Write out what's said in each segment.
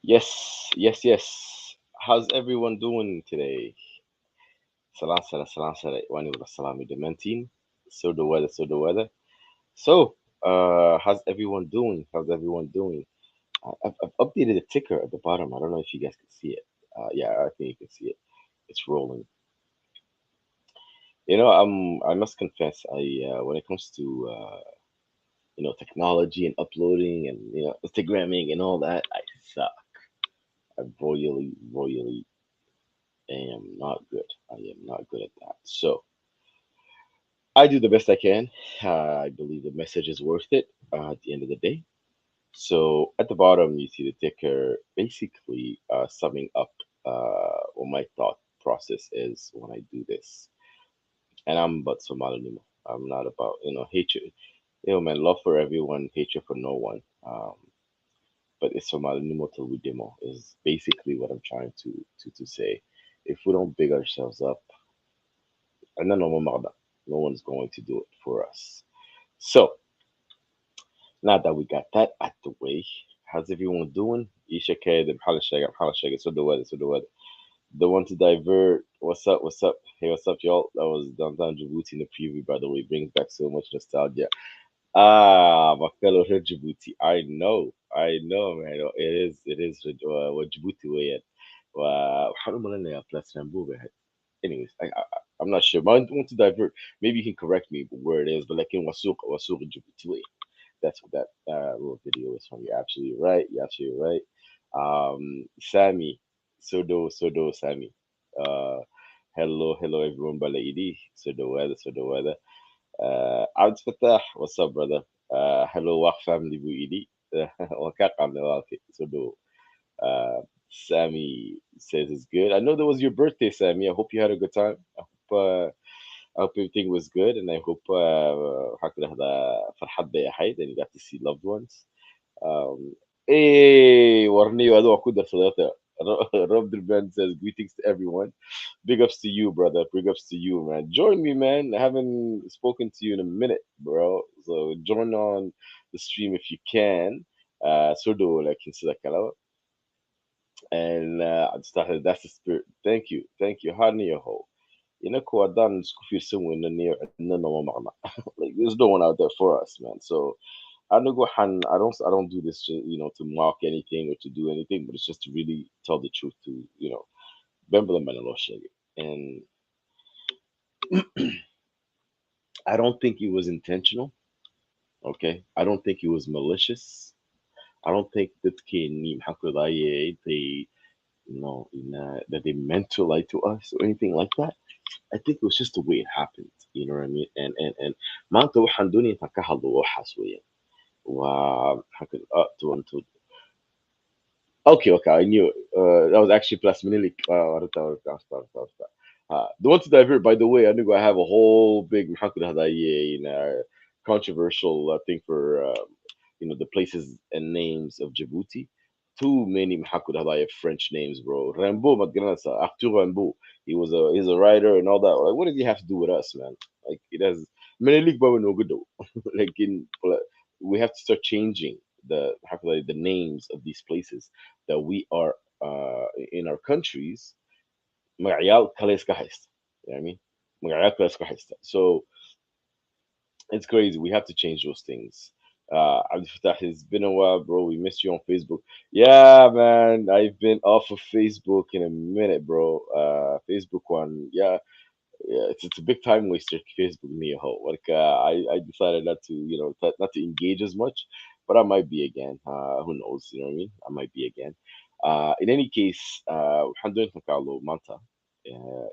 Yes. How's everyone doing today? Salam, wani wala salami dementin. So the weather. So, how's everyone doing? How's everyone doing? I've updated the ticker at the bottom. I don't know if you guys can see it. Yeah, I think you can see it. It's rolling. I must confess, when it comes to technology and uploading and Instagramming and all that, I suck. I royally am not good. I am not good at that. So I do the best I can. I believe the message is worth it at the end of the day. So at the bottom, you see the ticker, basically summing up what my thought process is when I do this. And I'm about Somali Nimo. I'm not about hatred. Man, love for everyone, hatred for no one. But it's Somali Nimo till we demo is basically what I'm trying to say. If we don't big ourselves up, and then no one's going to do it for us. So now that we got that out the way, how's everyone doing? Isha K, the Shaga, so the weather. The one to divert. What's up? Hey, what's up, y'all? That was downtown Djibouti in the preview, by the way. It brings back so much nostalgia. My fellow here, Djibouti. I know, man. It is what Djibouti way at. How do I plus Rambo? Anyways, I'm not sure. But I want to divert. Maybe you can correct me where it is, but like in Wasuq Djibouti way. That's what that little video is from. You're absolutely right. You're absolutely right. Sammy, Sodo, Sammy. Uh, hello, everyone. Balaidi, Sodo weather. Abd Fatah, what's up, brother? Hello, Wak family, Buidi. Wakakam Nawalki, Sodo. Uh, Sammy says it's good. I know that was your birthday, Sammy. I hope you had a good time. I hope everything was good, and I hope هكذا هذا فرحات بأحد and you got to see loved ones. Um, hey, warni wadu aku dar sadaqah. Rob Durban says greetings to everyone. Big ups to you, brother. Big ups to you, man. Join me, man. I haven't spoken to you in a minute, bro. So join on the stream if you can. Surdo like in and I started. That's the spirit. Thank you. Harni ho. Ko adan skufir somewhere near no magna. Like there's no one out there for us, man. So I don't do this to to mock anything or to do anything, but it's just to really tell the truth to Bembla Meneloshe. And I don't think it was intentional. Okay, I don't think it was malicious. I don't think that they that they meant to lie to us or anything like that. I think it was just the way it happened. You know what I mean? And maanta waxaan doonaya intaan ka hadlo waxaas weeyaan. To okay, I knew it. That was actually plus Minilik. The one to divert, by the way, I think I have a whole big controversial thing for the places and names of Djibouti. Too many French names, bro. Rimbaud, Madganasa, Arthur Rimbaud. He's a writer and all that. Like, what does he have to do with us, man? Like, it has Menelik Bawa no good though. We have to start changing the names of these places that we are in our countries. Magayaal kale iska haysta. You know what I mean? Magayaal kale iska haysta. So it's crazy. We have to change those things. Abdul Fattah, it's been a while, bro. We missed you on Facebook. Yeah, man. I've been off of Facebook in a minute, bro. Facebook one, yeah, it's a big time waster. Facebook me a whole. Like I decided not to not to engage as much, but I might be again. Who knows? You know what I mean? I might be again. In any case, alhamdulillah Carlo Manta.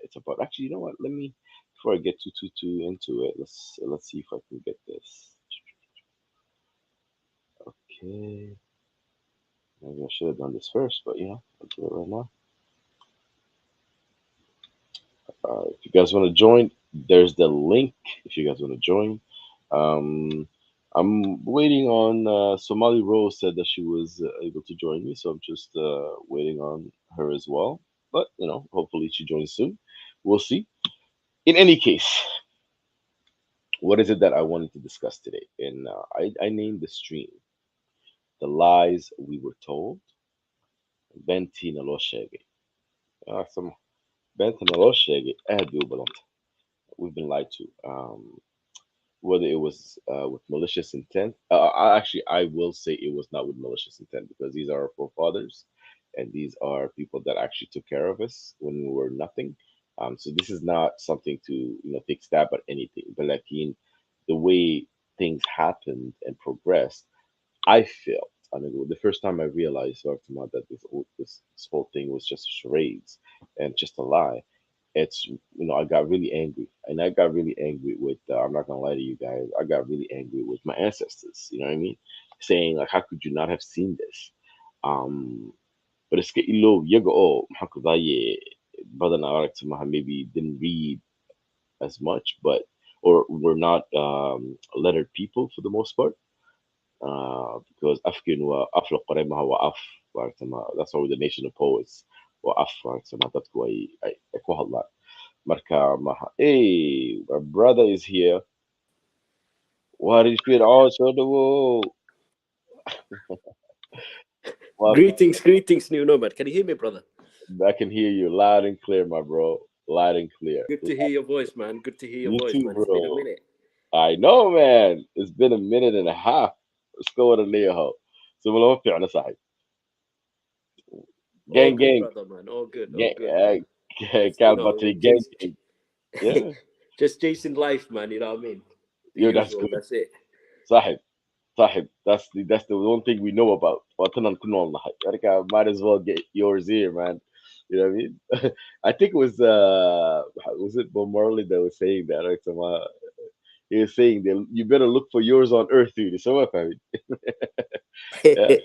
It's about actually. You know what? Let me before I get too into it. Let's see if I can get this. Okay, maybe I should have done this first, but I'll do it right now. If you guys want to join, there's the link. If you guys want to join, um, I'm waiting on. Somali Rose said that she was able to join me, so I'm just waiting on her as well. But hopefully she joins soon. We'll see. In any case, what is it that I wanted to discuss today? And I named the stream "The Lies We Were Told," Beenti naloo sheegay. Sama beenta naloo sheegay aad bay u badanta. We've been lied to. Whether it was with malicious intent. Actually, I will say it was not with malicious intent because these are our forefathers, and these are people that actually took care of us when we were nothing. So this is not something to take stab at anything. But like the way things happened and progressed, I felt. I mean, the first time I realized, Dr. Ahmad, that this whole thing was just charades and just a lie. It's I got really angry, and I got really angry with. I'm not gonna lie to you guys. I got really angry with my ancestors. You know what I mean? Saying like, how could you not have seen this? Um, but it's getting low. You go, oh, how could I? Brother Narak maybe didn't read as much, but or we're not lettered people for the most part. Because Afkin wa Afro Qorema wa Af, that's why we're the nation of poets. Wa Af, dadku ay ku hadlaan. Marka maha. Hey, my brother is here. What is it? Oh, so the what? Greetings, new nomad. Can you hear me, brother? I can hear you loud and clear, my bro. Loud and clear. Good to hear your voice, man. Good to hear your Me voice, too, man. It's been a bro. minute. I know, man. It's been a minute and a half. Let's go with a Leo. So we'll on the side. All Gang, good, gang, brother, man. All gang. good, man. Just Can't but say gang, chase, gang. Yeah, just chasing life, man. You know what I mean? The yo, that's usual. good. That's it. Sahib, Sahib. That's the one thing we know about. Watanan kunol na hay. Like, might as well get yours here, man. You know what I mean? I think it was it Bob Marley that was saying that, right? He was saying that you better look for yours on earth, dude. So what I mean? Yeah.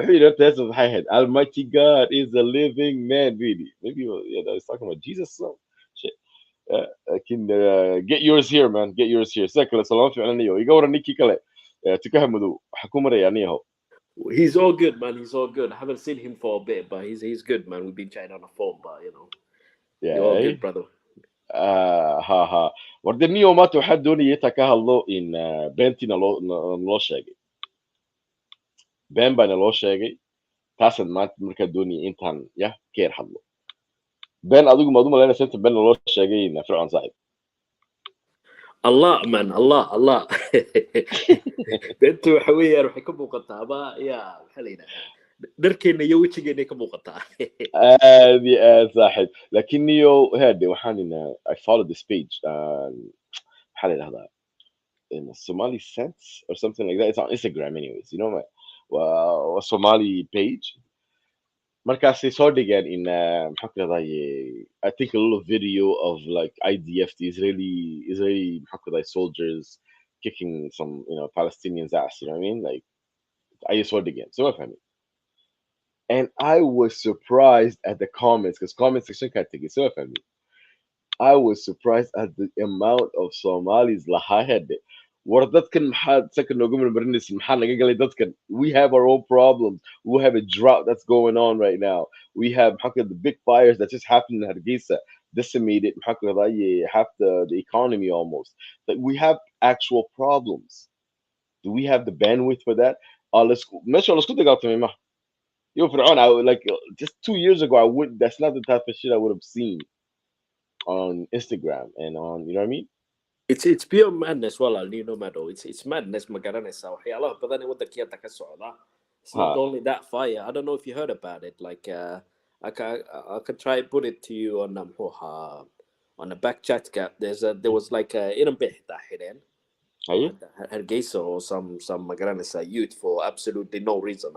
You know, that's what I had. Almighty God is a living man, really. Maybe he's talking about Jesus. So shit. I can get yours here, man. Get yours here. Second, salam fi ananiyo. Iga waran ninkii kale. Tukaha حكومة يعني هو. He's all good, man. He's all good. I haven't seen him for a bit, but he's good, man. We've been chatting on the phone, but you're all Yeah. good, brother. Ha ha. Warde niyo ma to had doonaya ka hadlo in Bentina loo sheegay. Ben baa naloo sheegay. Taasan maanta markaa doonaya intaan ka yar hadlo. Ben adigu maad u malaynaysa inta Ben naloo sheegay in Fircoon saaxib. Allah, man. Allah. Bentu waxa weeyaan waxay ka muuqataa ama maxaa la yidhahdaa dharkeena iyo wejigeena ka muuqataa. aad iyo aad saaxib laakiin niyo hade waxaan I followed this page maxaa la yidhahdaa in a Somali sense or something like that. It's on Instagram anyways, you know, a Somali page. Markaasay soo dhigeen in maxaa ku rahdaye I think a little video of like IDF, the Israeli maxaa ku rahdaye soldiers kicking some Palestinians ass, you know what I mean, like ayay soo dhigeen so what I mean. And I was surprised at the comments because comment section can't take it. So I was surprised at the amount of Somalis lahahed. Waradadkan maxaad saka nooga marmarinaysa maxaa naga galay dadkan. We have our own problems. We have a drought that's going on right now. We have the big fires that just happened in Hargeisa decimated half the economy almost. Like we have actual problems. Do we have the bandwidth for that? Let's go. Yo, Fir'aun, I would like just 2 years ago, I would. That's not the type of shit I would have seen on Instagram and on. You know what I mean? It's pure madness walaal nino mado. It's madness ma garanaysaa waxyaalaha badan ee waddankeeda ka socda. It's not Huh? only that fire. I don't know if you heard about it. Like I can try and put it to you on on the back chat gap. There was like inan bixi xideen Are you? Hargeysa or some ma garanaysaa youth for absolutely no reason,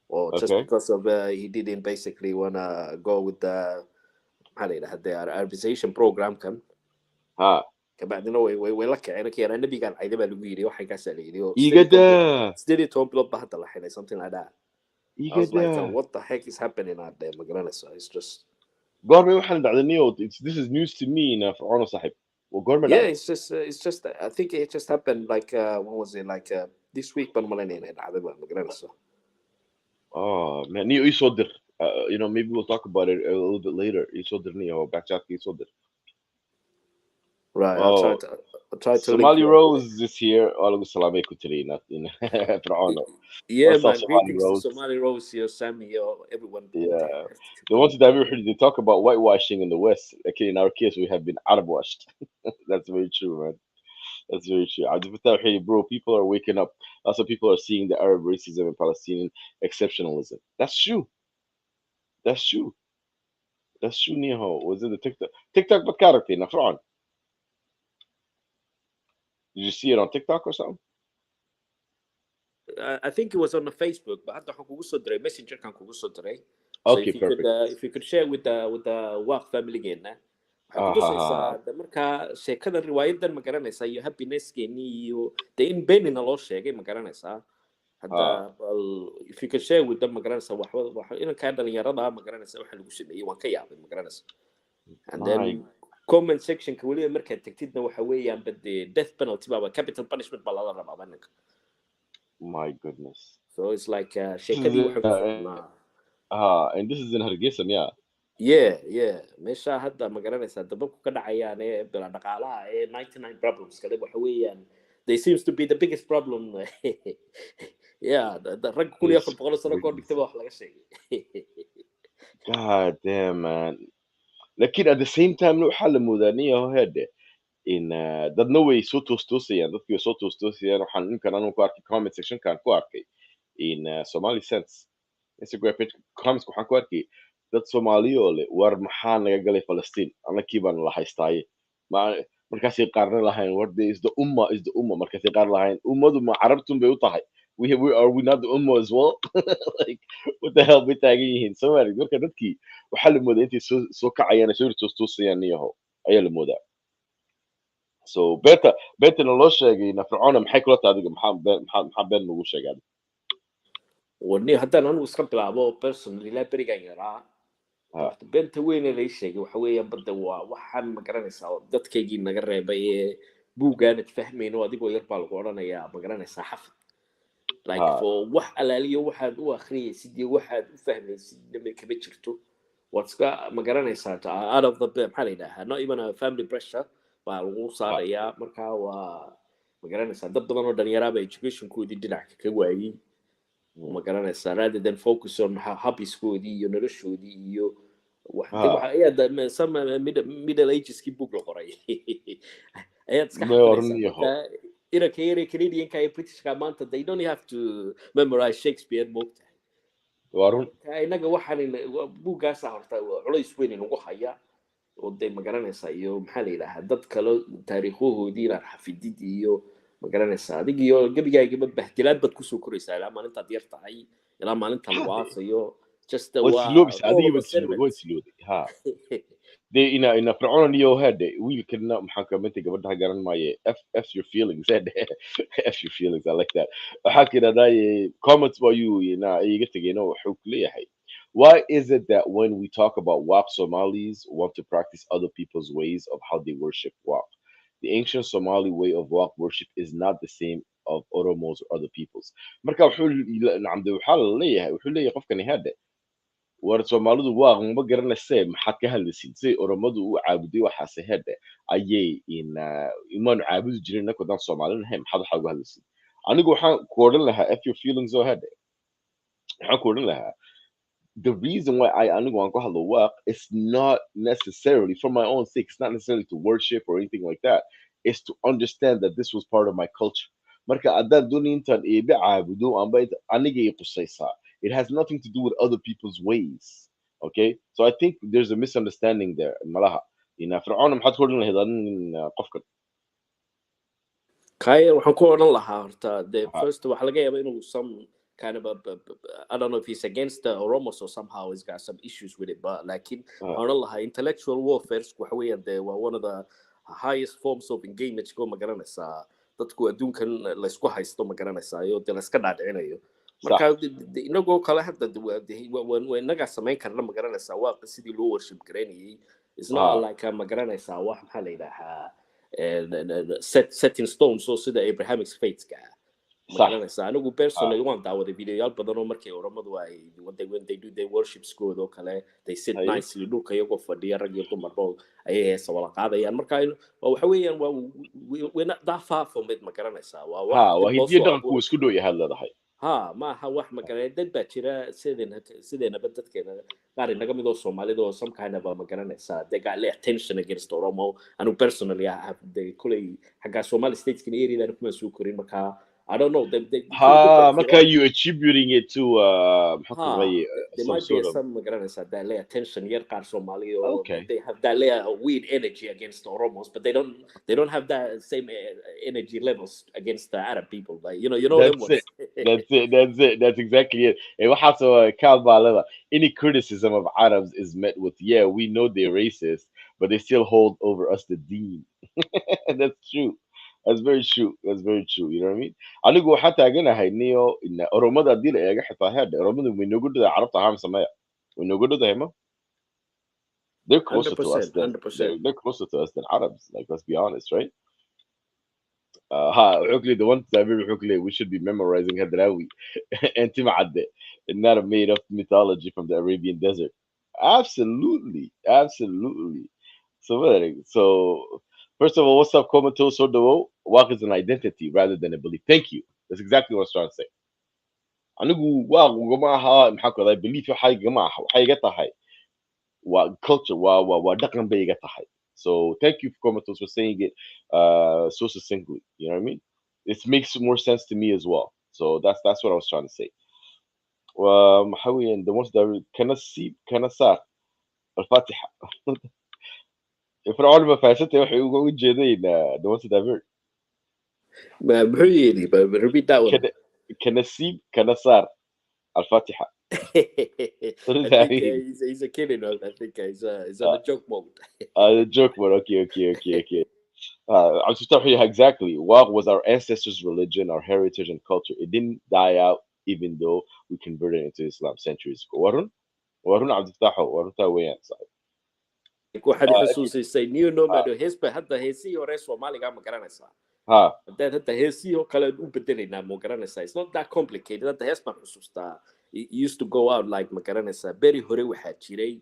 or just Okay. because of he didn't basically wanna go with the maxaa la yidhahdaa the Arabization program kan. Huh? Kabacdina way la kaceen keenaa nabigan cayda baa lagu yidhi waxay kaasaa la yidhi oo Igada, 18 bilood baa hadda la xidhay something like that. I was like, igada. what the heck is happening out there ma garanaysa. It's just Gorme waxaan dhacday niyo. This is news to me na Fir'aun sahib. Well, gorme yeah, dhacday. it's just I think it just happened like when was it like this week baan malaynaya inay dhacday ma garanaysa. Oh man, niyo isodir. Maybe we'll talk about it a little bit later. Isodir niyo backchat isodir. Right, Oh, I'll try to link Somali you up with it. Rose is here. All Salamay Kutri, not in Fir'auno. Yeah, What's up, man. Somali Greetings to Rose? Somali Rose, your Sammy, your everyone. Yeah. The one that I've heard they talk about whitewashing in the West. Okay, in our case, we have been Arab washed. That's very true, man. That's very true. I just thought, hey, bro, people are waking up. Also, people are seeing the Arab racism and Palestinian exceptionalism. That's true. That's true. That's true, Niho. Was it the TikTok? TikTok بكارتي نفران. Did you see it on TikTok or something? I think it was on the Facebook, but hadda waxaan kugu soo diray messenger kan kugu soo diray. So Okay, perfect. if you could share with the work family geena waxay ku Ah, ha, ha. tusaysaa marka sheekada riwaayadan ma garanaysaa iyo happiness geeni iyo de in beenina loo sheegay ma garanaysaa hadda Ah, if you could share with them ma garanaysaa wax inankaa dhalinyarada ma garanaysaa waxa lagu sameeyey waan ka yaabay ma garanaysaa and then my, comment section ka waliba markaad tagtidna waxa weeyaan bade death penalty baba capital punishment baa lala rabaa ninka. my goodness. So it's like This is sheekadii waxaan ku socnaa and this is in Hargeisa, yeah. yeah meesha hadda ma garanaysaa dababku ka dhacayaan ee bila dhaqaalaha ee 99 problems kale waxa weeyaan they seems to be the biggest problem. Yeah rag kun iyo afar It's boqol sano kahor dhigtay crazy. baa wax laga sheegay. God damn, man. لكن at the same time لو حل مدنية هو هذا in dadna way soo toostoosayaan dadkii way soo toostoosayaan waxaan ninkan anu ku arkay comment section kan ku arkay in Somali sense Instagram page comments waxaan ku arkay dad Soomaaliyo leh war maxaa naga galay Palestine anakii baan la haystaaye ma markaasay qaarna lahayn war is the umma markaasay qaar lahayn ummadu ma carabtun bay u tahay we are we not the umma as well. Like what the hell bay taagan yihiin Soomaali marka dadkii waxaa la moodaa intay soo kacayaan soo toostoosayaan niyahow ayaa la moodaa. So beenta naloo sheegay na fircoona maxay kula tahay adiga maxaa been lagu sheegay adiga wani haddaan anigu iska bilaabo personally ilaa berigan yaraa ha horta beenta weyne lay sheegay waxa weeyaan badda waa waxaan ma garanaysaa dadkaygii naga reebay ee buugaanad fahmayno adigoo yar baa lagu odhanayaa ma garanaysaa xafid like ha for wax alaaliyo waxaad u akhriyaysid iyo waxaad u fahmaysid nama kama jirto waad iska ma garanaysaa out of the maxaa la yidhaahaa not even a family pressure baa lagu ha saarayaa markaa waa ma garanaysaa dad badan oo dhalinyaraaba educationkoodii dhinac ka waayey ma garanaysaa rather than focus on hobbies-koodii iyo noloshoodii iyo ha ayaa some middle ageski book la qoray ayaad iska ma oran xafilaysaa yaho marka inanka yare canadianka iyo britishka maanta they don't have to memorize Shakespeare moogtahay warun marka inaga waxaan buuggaasa horta culays weyn inagu haya oo dee ma garanaysaa iyo maxaa la yidhaahaa dad kale taariikhahoodii inaad xafidid iyo ma garanaysaa adig iyo gebigaagaba bahdilaad baad kusoo koraysaa ilaa maalintaad yar tahay ilaa maalinta lagu ha aasayo just waa waa isloobis all adiga of a baad servant. waa islooday ha de ina fircoona niyo hade wiilkana maxaan kamintay gabadha garan maaye f your feelings hade f your feelings I like that waxaa kidhahdaye comments ba you ina iga tegayno wuxuu ku leeyahay why is it that when we talk about WAP Somalis want to practice other people's ways of how they worship WAP? The ancient Somali way of WAP worship is not the same of Oromos or other peoples. Marka wuxuu nacamde waxaa la leeyahay wuxuu leeyahay qofkani hade war Soomaalidu waa ma garanayse maxaad ka hadlaysid si Oromadu u caabuday waxaase hade ayay imaan caabudi jirin inaka dan Soomaalinahay maxaad waxa uga hadlaysid anigu waxaan ku odhan lahaa f your feelings oo hade waxaan ku odhan lahaa the reason why I undergo the work is not necessarily for my own sake. It's not necessarily to worship or anything like that. It's to understand that this was part of my culture. Marka adan dunintan ibe caabudo amba aniga i qusaysa. It has nothing to do with other people's ways. Okay? So I think there's a misunderstanding there. Malaha. Ina fircoon maxad ku odhan lahayd qofkan. kaya waxaan ku odhan lahaa horta the Ha, first waxa laga yaabaa inuu some kind of I don't know if he's against the Oromos or somehow he's got some issues with it but lakin ha, waxaan odhan lahaa intellectual warfare waxa weeyaan de waa one of the highest forms of engagement go ma garanaysaa dadku adduunkan la isku haysto ma garanaysaa iyo de la iska dhaadhicinayo sax. marka inagoo kale hadda waa inagaa samayn karna ma garanaysaa waa sidii loo worship garaynayay it's not Ha, like ma garanaysaa wax maxaa la yidhaahaa setting stones oo sida Abrahamic faithska ma صح. garanaysaa anigu ها personally waan daawaday videoyaal badan oo markay oramadu ay when they do their worshipskooda oo kale they sit هاي nicely dhulka iyagoo fadhiya rag iyo dumarba ayay heesa wala qaadayaan marka waxa weeyaan waa we're not that far from it ma garanaysaa waa wax ها dib وهي loo دي soo دقن abuuri كوس karo كله يهلا ده هاي ha maaha wax magaranay dad baa jira sideenaba dadkeena qaar inaga mid oo soomaalida oo some kind of ma garanaysaa they got less tension against oromo anu personally I have they kulay xagga somali states kan area kuma soo korin marka I don't know kulay dad baa ها ما jira كان you attributing it to محط ha غي there some might be sort of some magaranaysaa that lay attention yar qaar somali oo okay they have that lay a weird energy against the oromos but they don't have that same energy levels against the arab people like you know them that's ones it that's exactly it and what has to count by any criticism of Arabs is met with yeah we know they're racist but they still hold over us the deen that's true that's very true that's very true you know what I mean anigu حتى أجينا هاي نيو إن أوروما دي لا يجي حتى هذا أوروما من نقول ده عرب طعام سمايا ونقول ده هما they're closer to us 100%, than 100%. they're closer to us than Arabs like let's be honest right ها حكلي the one تعبير حكلي we should be memorizing هدراوي أنت معدة not a made up mythology from the Arabian desert absolutely absolutely so first of all what's up comatose or the walk is an identity rather than a belief thank you that's exactly what I was trying to say anigu waa gamaha maxaa ku dhahay belief waxay gamaha waxay iga tahay waa culture waa dhaqan bay iga tahay so thank you for comatose for saying it so succinctly you know what I mean it makes more sense to me as well so that's what I was trying to say ومحاويا the ones that كان السار الفاتحة فرعون ما فاسدته waxay uga ujeedeen the ones that are Really, but repeat that one. كان كنسيب كنسار الفاتحة what does I that think mean he's a kid, I think he's on a joke mode. the joke but okay I'm just telling you exactly what was our ancestors' religion, our heritage and culture. It didn't die out even though we converted into Islam centuries ago. Warun عبد الفتاح warun تا وين صحيح. waxaad If you xusuusisay new nomad oo heesba hadda heesihii hore soomaaliga ma garanaysaa ها haddaad hadda heesihii oo kale u bedelaynaa ma garanaysaa it's not that complicated hadda hees baan xusuustaa it used to go out like ma garanaysaa beri hore waxaa jiray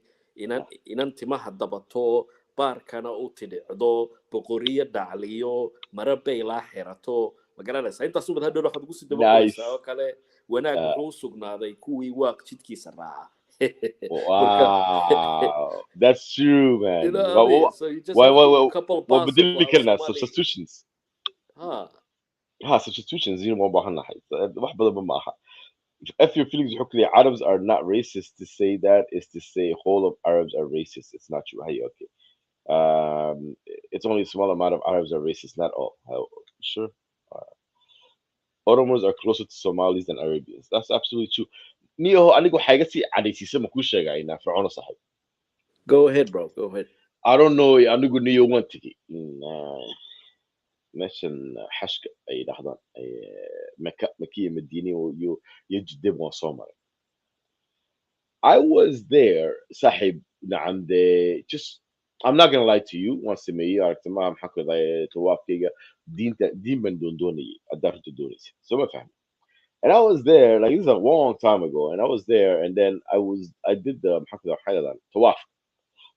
inan timaha dabato baarkana u tidhicdo boqoriyo dhacliyo mara baylaa xirato ma garanaysaa intaas ubad hadhow waxaad ugu sii daba qoraysaa oo nice. kale wanaag Uh, wuxuu u sugnaaday kuwii waaq jidkiisa raaca marka wow, that's true, you man. know what I mean? So you just Why, have why, to why, couple what bars of بدل كلنا Somali. substitutions. Huh. Substitutions. You know ما بحنا حي. واحد بدل ما معها. If your feelings حكلي Arabs are not racist to say that is to say whole of Arabs are racist. It's not true. Hey, okay. It's only a small amount of Arabs are racist, not all. Sure. Oromos are closer to Somalis than Arabians. That's absolutely true. Neo, anigo حاجة سي عديسي ما كوش شيء فرعون صاحب. Go ahead, bro. Go ahead. I don't know. anigo Neo want to مثلا حشك أي لحظة أي مكية مدينة ويو يجدب وصومر. I was there صاحب عند just I'm not gonna lie to you once me تمام حكوا ذا توافق دين من دوني أدرت دوني so ما فهم. And I was there, like this is a long time ago, and I was there, and then I did the محكي ذا حاجة ذا طواف.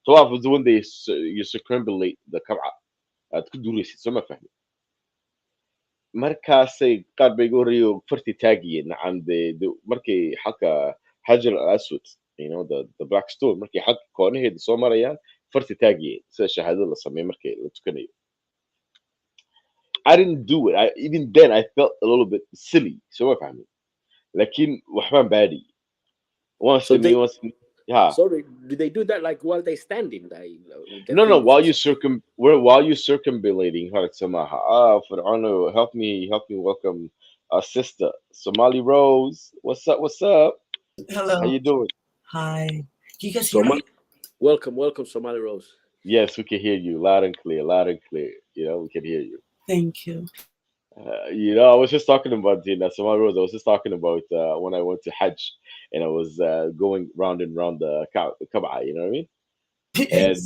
طواف was when you circumambulate the كعبة. تكون so ما فهم. markaasay qaar bay igu horreeyay oo farti taagiyeen markay xalka xajar al aswad the black stone markay xalka koonaheeda soo marayaan farti taagiyeen sida shahaadada la sameeyo markay la tukanayo I didn't do it even then I felt a little bit silly so ma fahmin laakiin waxbaan baadhi waan So sameeyey yeah sorry, do they do that like while they standing? Like, no, while you circumambulating Harak Samaha. Fir'ano, help me welcome our sister, Somali Rose. What's up? What's up? How Hello. you doing? Hi. Do you guys hear Somali, me? welcome, Somali Rose. Yes, we can hear you loud and clear, loud and clear. We can hear you. Thank you. I was just talking about Somali Rose. I was just talking about when I went to Hajj and I was going round and round the Kaaba. You know what I mean? And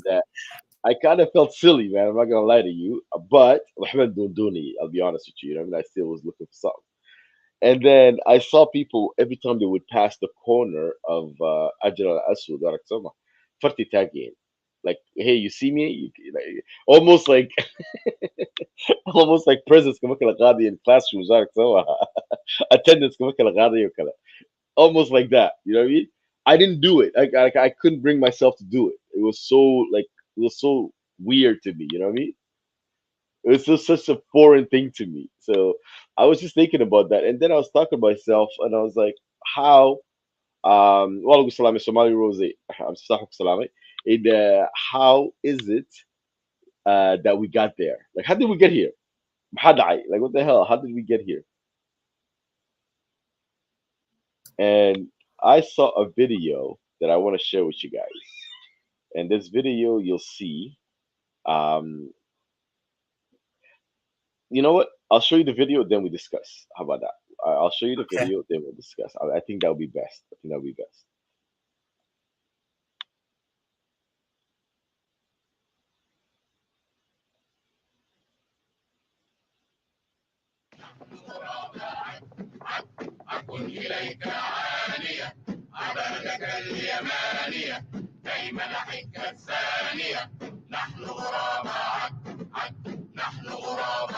I kind of felt silly, man. I'm not gonna lie to you, but Muhammad Dunduni, I'll be honest with you. I still was looking for something. And then I saw people every time they would pass the corner of Ajra al Aswad or Aksama, Farti tagging. Like, hey, you see me? Like, almost like almost like presence كمان كده غادي in classrooms عارف سوا attendance كمان كده غادي وكده almost like that, you know what I mean? I didn't do it. I couldn't bring myself to do it. It was so like it was so weird to me, you know what I mean? It was just such a foreign thing to me. So I was just thinking about that, and then I was talking to myself, and I was like, how Walaikum salam, Somali Rose. I'm Sahuk Salami. How is it that we got there? Like, how did we get here? Hadai. Like, what the hell? How did we get here? And I saw a video that I want to share with you guys. And this video, you'll see. Um, you know what? I'll show you the video, then we discuss. How about that? I'll show you the Okay. video, then we'll discuss. I think that would be best. I think that would be best. أكن إليك عانية عبادك اليمانية دايما أحك الثانية نحن غراب نحن غراب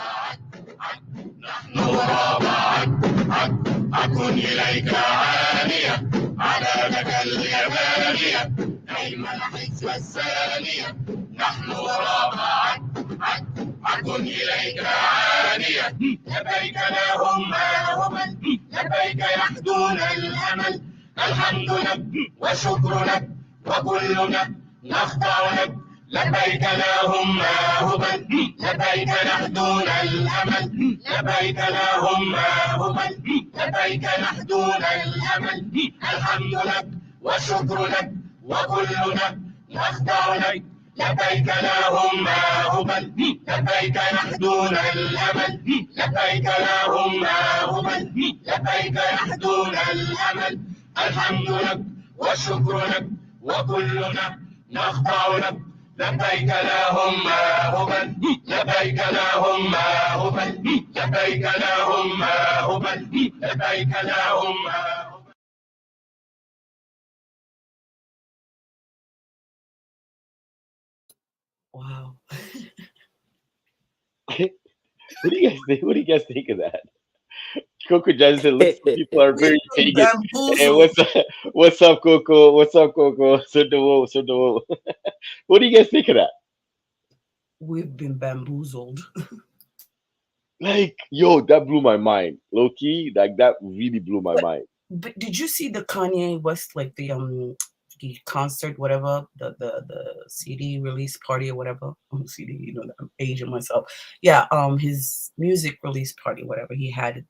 نحن غراب أكن إليك عانية عبادك اليمانية دايما أحك الثانية نحن غراب أكن إليك عانية لبيك اللهم هبا لبيك يحدون الأمل الحمد لك وشكر لك وكلنا نخضع لك لبيك اللهم هبا لبيك يحدون الأمل لبيك اللهم هبا لبيك يحدون الأمل الحمد لك وشكر لك وكلنا نخضع لك لبيك اللهم هبا لبيك يحدون الأمل لبيك اللهم هبا لبيك يحدون الأمل الحمد لك والشكر لك وكلنا نخضع لك لبيك اللهم هبا لبيك اللهم هبا لبيك اللهم هبا لبيك اللهم Wow. What do you guys think? What do you guys think of that? Coco Johnson, looks some people are We've very been pagan. Hey, bamboozled. what's up, Coco? What's up, Coco? So the What do you guys think of that? We've been bamboozled. Like, yo, that blew my mind. Low key, like that really blew my But mind. but did you see the Kanye West, like the concert, whatever, the CD release party or whatever? CD, you know, I'm Asian myself. Yeah, his music release party, whatever. He had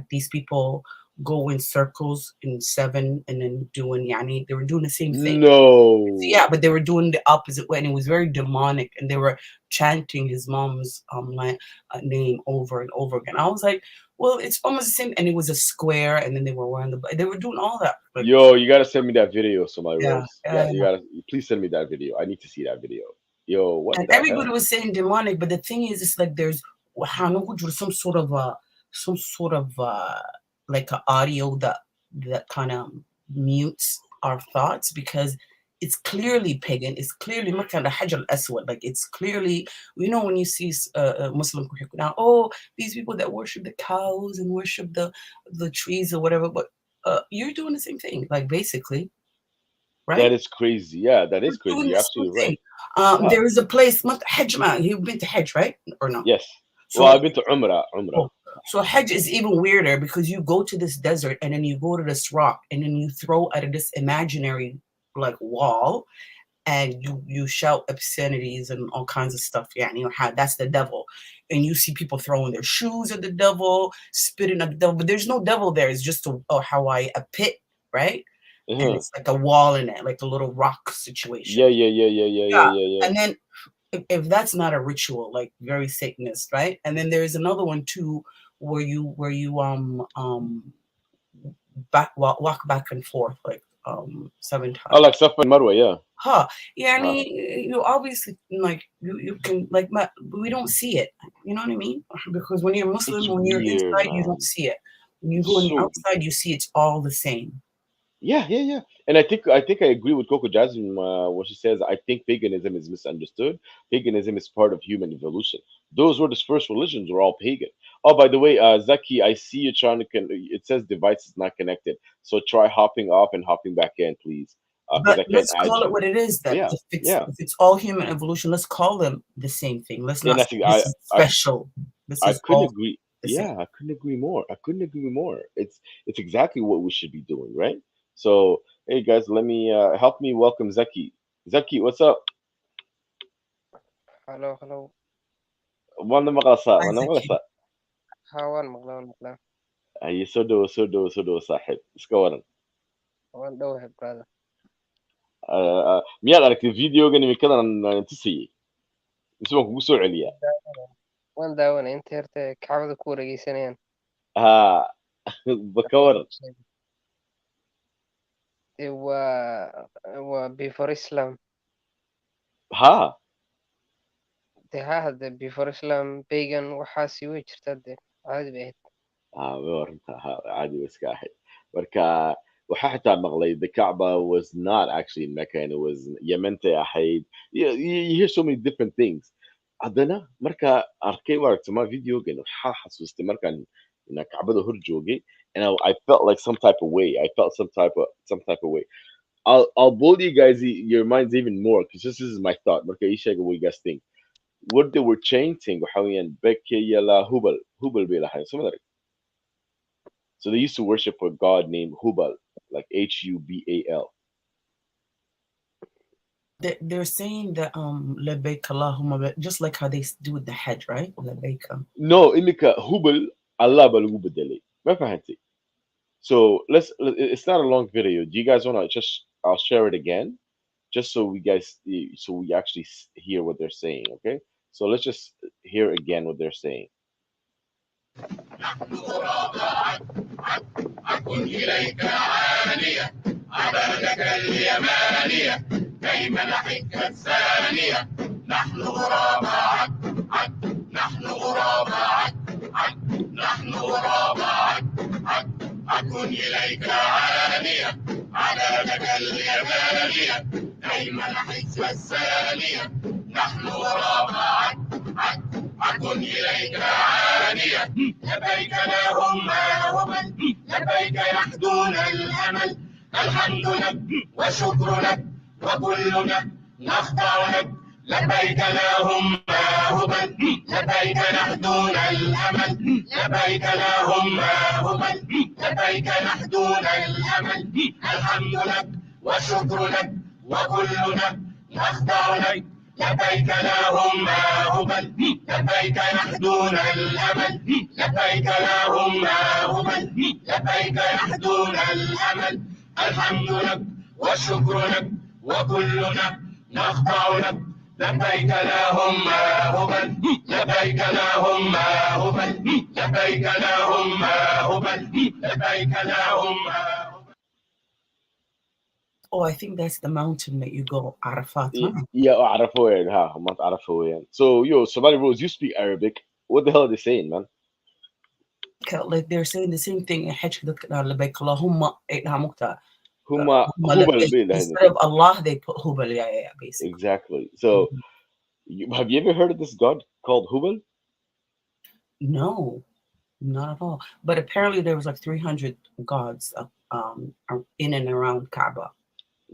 these people go in circles in seven and then doing yani, they were doing the same thing. No. Yeah, but they were doing the opposite way, and it was very demonic. And they were chanting his mom's name over and over again. I was like, well, it's almost the same. And it was a square, and then they were wearing they were doing all that. Like, Yo, you gotta send me that video, Somali yeah, Rose. yeah, Yeah, you yeah. gotta please send me that video. I need to see that video. Yo, what And the everybody hell? was saying demonic, but the thing is, it's like there's some sort of like an audio that kind of mutes our thoughts, because it's clearly pagan. It's clearly makan hajar aswad. Like, it's clearly, you know, when you see Muslim now, oh, these people that worship the cows and worship the trees or whatever, but you're doing the same thing, like, basically, That right? is crazy. Yeah, that is You're crazy. doing You're the same absolutely right. thing. Yeah. There is a place, Hajj man. You've been to Hajj, right? Or no? Yes. Well, So, I've been to Umrah. Umrah. oh, so Hajj is even weirder, because you go to this desert and then you go to this rock and then you throw at this imaginary like wall, and you shout obscenities and all kinds of stuff. Yeah, and you know how that's the devil. And you see people throwing their shoes at the devil, spitting at the devil, but there's no devil there. It's just a pit, right? And Uh-huh. it's like a wall in it, like a little rock situation. Yeah, yeah, yeah, yeah, yeah, yeah, Yeah. yeah, yeah. And then if that's not a ritual, like very Satanist, right? And then there's another one too, where you walk back and forth like 7 times. Oh, like Safa and Marwa, yeah. Huh. Yeah, I Uh, mean, you obviously like you can like we don't see it. You know what I mean? Because when you're It's Muslim, when you're weird, inside, you don't man. see it. When you go It's on the so outside, you see it's all the same. Yeah, yeah, yeah. And I think I agree with Coco Jasmine when she says I think paganism is misunderstood. Paganism is part of human evolution. Those were the first religions were all pagan. Oh, by the way, Zaki, I see you trying to. It says device is not connected, so try hopping off and hopping back in, please, because But I can't let's add call it you. what it is So then. yeah, yeah. If it's all human evolution, let's call them the same thing. Let's And not I say think this is special. This I is couldn't all agree. the same. Yeah, I couldn't agree more. I couldn't agree more. It's exactly what we should be doing, right? So, hey guys, let me help me welcome Zaki. Zaki, what's up? Hello, hello. Wanda makasa, wanda Isaac, makasa. Hawan maqlaan maqlaan. Ay, so do, sahib. Iska waran. Waan dhowahay brother. Miyaad aragtay videogan imikadan aan tusayay? Mise waan kugu soo celiyaa? Waan daawanay inta yarta ee kacbada ku wareegeysanayaan. Ha, baka waran. Waa before Islam. Ha, Dee haa hade before Islam pagan waxaasi way jirtaa dee caadi bay ahayd. way warantaa. Ha, caadi way iska ahayd. Marka waxaa xitaa maqlay the Kaaba was not actually in Mecca and it was Yementay ahayd. You hear so many different things. Haddana marka arkay maaragtay ma videogan waxaa xasuustay markaan Kacbada hor joogay and I felt like some type of way. I felt some type of way. I'll blow you guys your minds even more because this is my thought. Marka ii sheega what you guys think. What they were chanting waxa weeyaan Beke yala Hubal bay lahayn. So they used to worship a god named Hubal, like Hubal. they're saying that Labbaik Allahumma, just like how they do with the Hajj, right? Labbaik. No, imika Hubal Allah balugu bedeli. Ma fahanti? So it's not a long video. Do you guys want to just I'll share it again just so we actually hear what they're saying, okay? So let's just hear again what they're saying. إليك عالية عبادك اليمانية كيما نحك الثانية نحن غراب نحن غراب نحن غراب أكن إليك عالية عبادك اليمانية كيما نحك الثانية نحن غراب أكن إليك عالية لبيك اللهم ومن لبيك يحدون الأمل الحمد لك وشكر لك وكلنا نخضع لك لبيك اللهم هبل لبيك نحدون الأمل لبيك اللهم هبل لبيك نحدون الأمل الحمد لك وشكر لك وكلنا نخضع لك لبيك اللهم هبل لبيك يحدون الأمل لبيك اللهم هبل لبيك يحدون الأمل الحمد لك والشكر لك وكلنا نخضع لك لبيك اللهم هبل لبيك اللهم هبل لبيك اللهم هبل لبيك اللهم. Oh, I think that's the mountain that you go, Arafat. Huh? Yeah, Arafawian, ha, not Arafawian. So, yo, Somali Rose, you speak Arabic. What the hell are they saying, man? Like they're saying the same thing in Hajj. Labbaik Allahumma Hubal instead of Allah, they put Hubal. Yeah, basically. Exactly. So, have you ever heard of this god called Hubal? No, not at all. But apparently there was like 300 gods in and around Kaaba.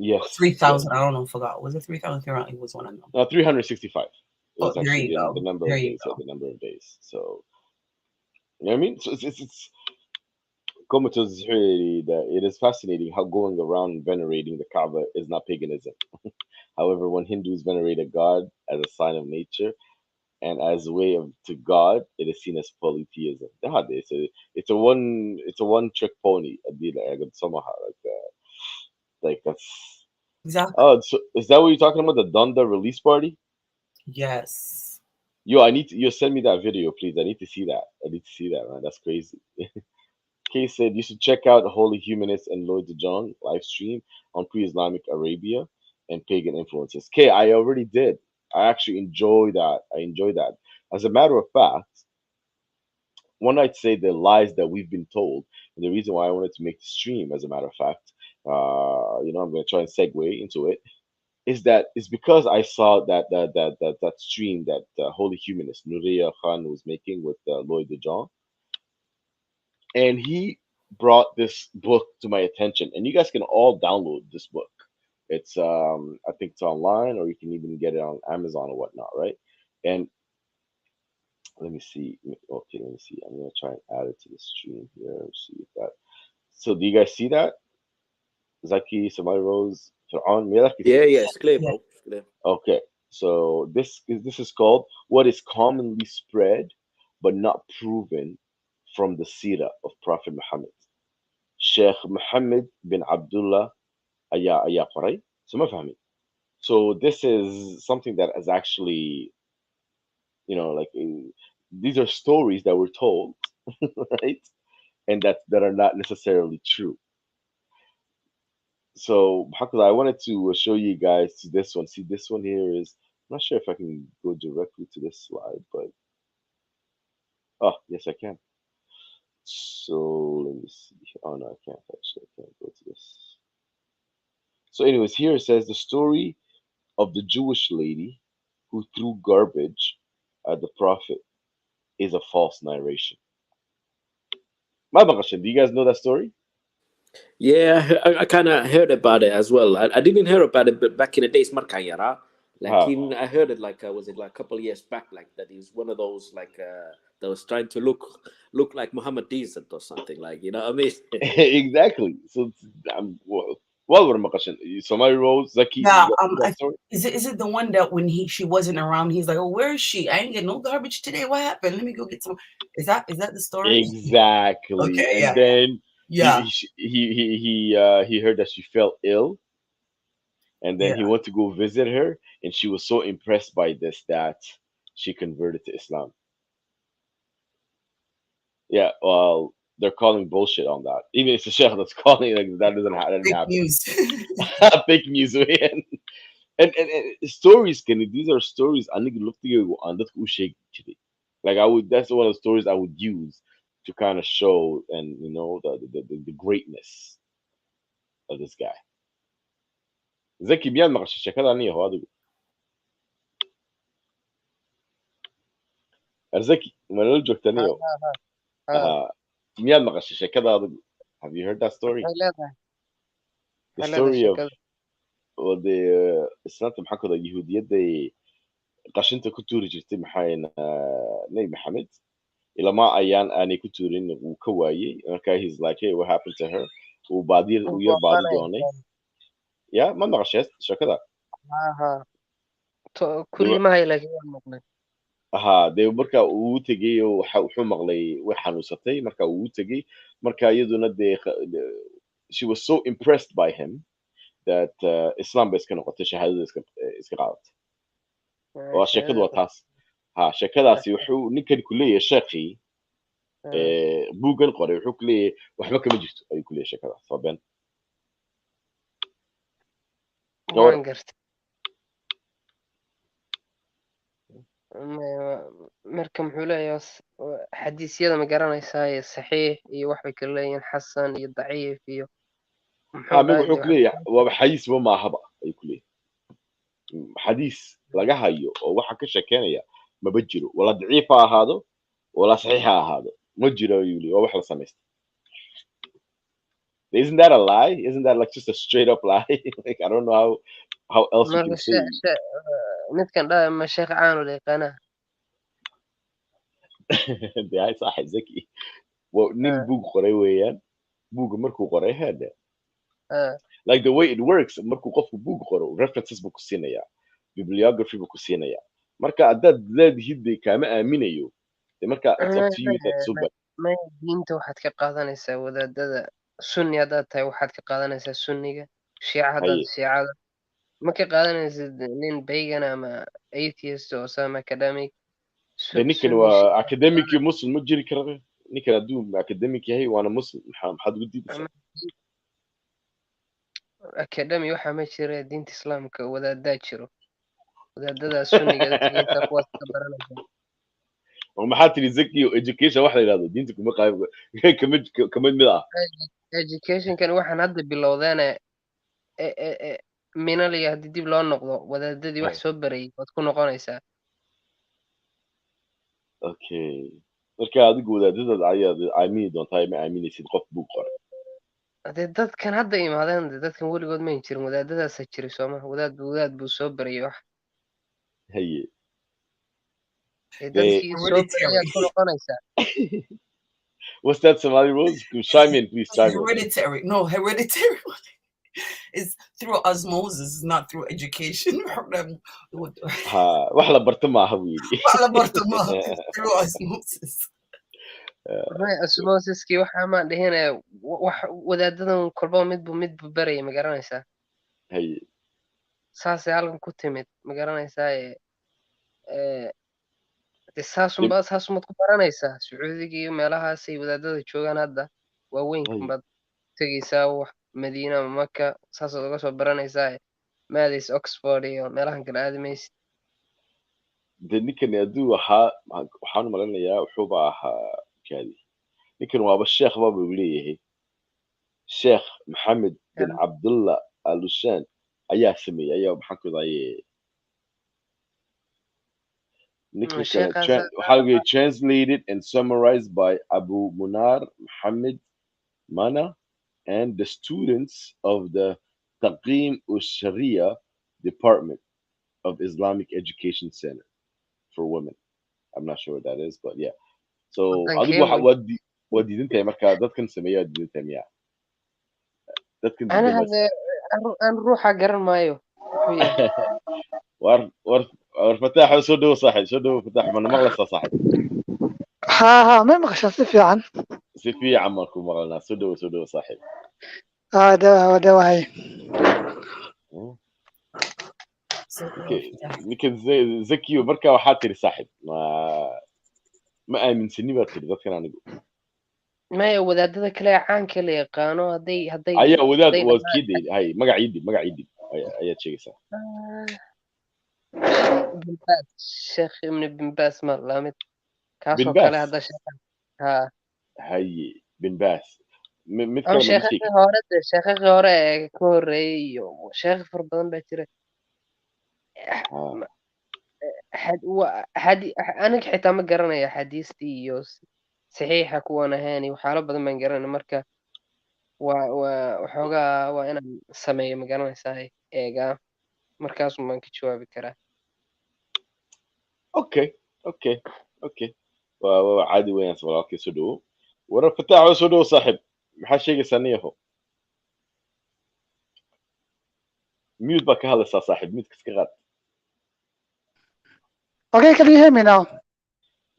Yes. 3,000. I don't know. Forgot. Was it 3,000? It was one of them. 365 Oh, is there actually you go. the number There of you days. go. Yeah, the number of days. So, you know what I mean? So it's comatose really that it is fascinating how going around venerating the Kaaba is not paganism. However, when Hindus venerate a god as a sign of nature and as a way of to God, it is seen as polytheism. It's a one trick pony. Like that's Exactly. oh, so is that what you're talking about? The Donda release party? Yes. Yo, I need to you send me that video, please. I need to see that. I need to see that, man. That's crazy. Kay said you should check out Holy Humanist and Lloyd de Jong live stream on pre-Islamic Arabia and pagan influences. Kay, I already did. I actually enjoy that. I enjoy that. As a matter of fact, one might say the lies that we've been told, and the reason why I wanted to make the stream, as a matter of fact, I'm going to try and segue into it, is that it's because I saw that stream that Holy Humanist Nuria Khan was making with Lloyd DeJohn, and he brought this book to my attention, and you guys can all download this book. It's I think it's online, or you can even get it on Amazon or whatnot, right? And let me see. Okay, let me see. I'm gonna try and add it to the stream here. See if that. So do you guys see that? Zaki, Somali Rose, Fir'aun, Miraki? Yeah, it's clear, Yeah. bro. It's clear. Okay. So this is called what is commonly spread but not proven from the Sirah of Prophet Muhammad. Sheikh Muhammad bin Abdullah Aya Qaray. So ما فاهمين. So this is something that is actually, like these are stories that were told, right? And that are not necessarily true. So Hakula, I wanted to show you guys to this one. See, this one here is, I'm not sure if I can go directly to this slide, but oh, yes, I can. So let me see. Oh no, I can't actually. I can't go to this. So, anyways, here it says the story of the Jewish lady who threw garbage at the prophet is a false narration. My bakashin, do you guys know that story? Yeah, I kind of heard about it as well. I didn't hear about it, but back in the days, markaan yaraa. Ha. I heard it like was it like a couple of years back? Like that is one of those like that was trying to look like Muhammad Decent or something, like, you know what I mean? Exactly. So, well, we're bakashin. Somali Rose, Zaki, Yeah, you got that story? is it the one that when she wasn't around, he's like, "Oh, where is she? I ain't get no garbage today. What happened? Let me go get some." Is that the story? Exactly. Okay, And yeah, then yeah, he heard that she fell ill, and then yeah. he went to go visit her, and she was so impressed by this that she converted to Islam. Yeah, well, they're calling bullshit on that. Even it's a sheikh that's calling like that didn't Fake happen. news. Fake news, man. And stories, Kenny. These are stories. I need to look to you on that shake today. Like I would. That's one of the stories I would use to kind of show and the greatness of this guy. ذكي بيعمل الشكل عني هو هذا ذكي ما نرجع تاني هو ها بيعمل الشكل هذا. Have you heard that story? maxay leedahay The maxay leedahay story of sheekada the islaanta maxaa kada yahuudiyadda qashinta ku tuuri jirtay maxayna nabi maxamed ilama ayaan aanay ku tuurin uu ka waayey marka he's like hey what happened to her uu yar baadi doonay ya ma maqasheed sheekada ها They kulli were- ma hay laakiin waan maqlay dee marka uu u tegey oo wuxuu maqlay way xanuunsatay marka uu u tegey marka iyaduna dee she was so impressed by him that islam bay iska noqotay shahaadada iska qaadatay waa sheekadu waa taas sheekadaasi wuxuu ninkan ku leeyahay sheekhii buuggan qoray wuxuu ku leeyahay waxba kama jirto ayuu ku leeyahay sheekadaas waa been gawar waan gartay marka muxuu leeyahay xadiisyada ma garanaysaa saxiix iyo waxbay kala leeyihiin xasan iyo daciif iyo muxuu amiga dhahay wuxuu ku leeyahay waaba xadiisba maahaba ayuu ku leeyahay xadiis laga hayo oo waxa ka sheekeynaya maba jiro wala daciif ha ahaado wala saxiix ha ahaado ma jiro ayuu leeyahay waa wax la samaystay isn't that a lie? Isn't that like just a straight up lie? Like I don't know how else you marka can say. midkan dhahay ma sheekh caanu la yaqaanaa dee hay saaxib zaki waa nin buug qoray weeyaan buugga markuu qoray hada like the way it works markuu qofku buug qoro references buu ku siinayaa bibliography buu ku siinayaa marka haddaad leedihid dee kaama aaminayo dee marka it's up to you inaad soo may diinta waxaad ka qaadanaysaa wadaadada sunni haddaad tahay waxaad ka qaadanaysaa sunniga shiica haddaad haye shiicada ma ka qaadanaysid nin pagan ama atheist oo some academic dee ninkan sunni waa academic iyo muslim ma jiri kara ninkan hadduu academic yahay waana muslim maxaad ugu diidaysaa academy waxaa ma jira diinta islaamka wadaadaa jiro wadaadada sunniga dadkiisa kuwaas ka baranaysa وما حاتري زكي وإديوكيشن واحدة يلاقوا دينتك ما قايم كمد ملا education kan waxaan hadda bilowdeena minaliga haddii dib loo noqdo wadaadadii wax soo barayay waad ku noqonaysaa أوكي marka adigu wadaadada ayaad aamini doontaa ma aaminaysid qof buu qoray hadee dadkan hadda imaadeen dadkan weligood mayn jirin wadaadadaasa jiri sooma wadaad buu soo barayay wax haye dadkii soo barayaad ku noqonaysaa what's that Somali rules? Chime in, please. Chime hereditary. No, hereditary. It's through osmosis, not through education. وحلا برتما هويلي. وحلا برتما through osmosis. osmosiskii waxaa maan dhihine wadaadadan kolba midbu baraya ma garanaysaa haye saasay halkan ku timid ma garanaysaa saasumaad ku baranaysaa sacuudiga iyo meelahaasay wadaadada joogaan hadda waaweynkan baad tegaysaa wax madiina ama maka saasaad uga soo baranaysaa maadays oxford iyo meelahan kale aadi maysid de ninkan aduu waxaan u maleynayaa wuxuuba ahaa kaadi ninkan waaba sheekh baaba uu leeyahay sheekh maxamed bin cabdullah alushan ayaa sameeyey ayaa maxaan ku daayay translated and summarized by Abu Munar Muhammad Mana and the students of the Taqim Sharia Department of Islamic Education Center for Women. I'm not sure what that is, but yeah. So what didn't tell marka dadkan sameeyaa didn't tell ya. Dadkan ana hada aan ruuxa garan maayo war فتاح سودو صاحب سودو فتاح من مغلس صاحب ها ما مغشى سفي عن سفي عمكم مغلنا سودو صاحب ده وهي لكن زكي ومركا وحاتري صاحب ما آمن سني باتري ذات كان عنده ما wadaadada kale caanka la yaqaano haday ayaa wadaad waa kidii hay magaciidi ayaa sheegaysaa sheekh ibn bin baas ma lamid kaasoo kale hadda sheekhan ha hay bin baas mid kale sheekha hore ka horeeyay iyo sheekh far badan baa jira aniga xitaa ma garanaya xadiistii iyo saxiixa kuwan ahaani waxyaalo badan baan garanayna marka waxoogaa waa inaan sameeyo ma garanaysaa eegaa markaasum baan ka jawaabi karaa okay waa caadi weeyaan walaalkii soo dhawo warar fataax soo dhawo saaxiib maxaa sheegaysaa niyaho mute baa ka hadlaysaa saaxiib mute iska qaad Okay, can you hear me now?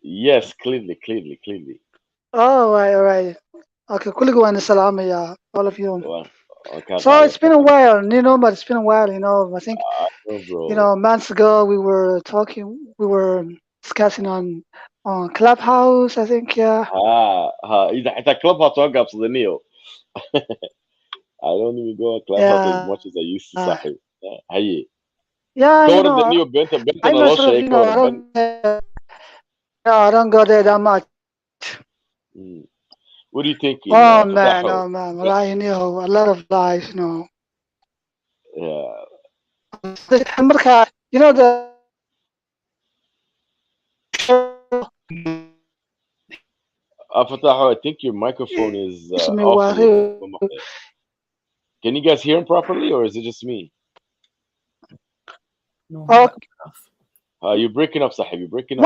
Yes, clearly. Oh, all right. Okay, kulligu waan salaamaya all of you. Okay, so it's been a while, but it's been a while, I think, months ago we were discussing on Clubhouse, I think, yeah. إذا حتى Clubhouse توقف صدقني. I don't even go on Clubhouse as much as I used to, صاحب. هي. Yeah, the new Beenta I don't go there that much. What do you think? Oh man, lying, a lot of lies, Yeah. Fataho, I think your microphone is off. Can you guys hear him properly, or is it just me? No. You're breaking up, Sahib. You're breaking up.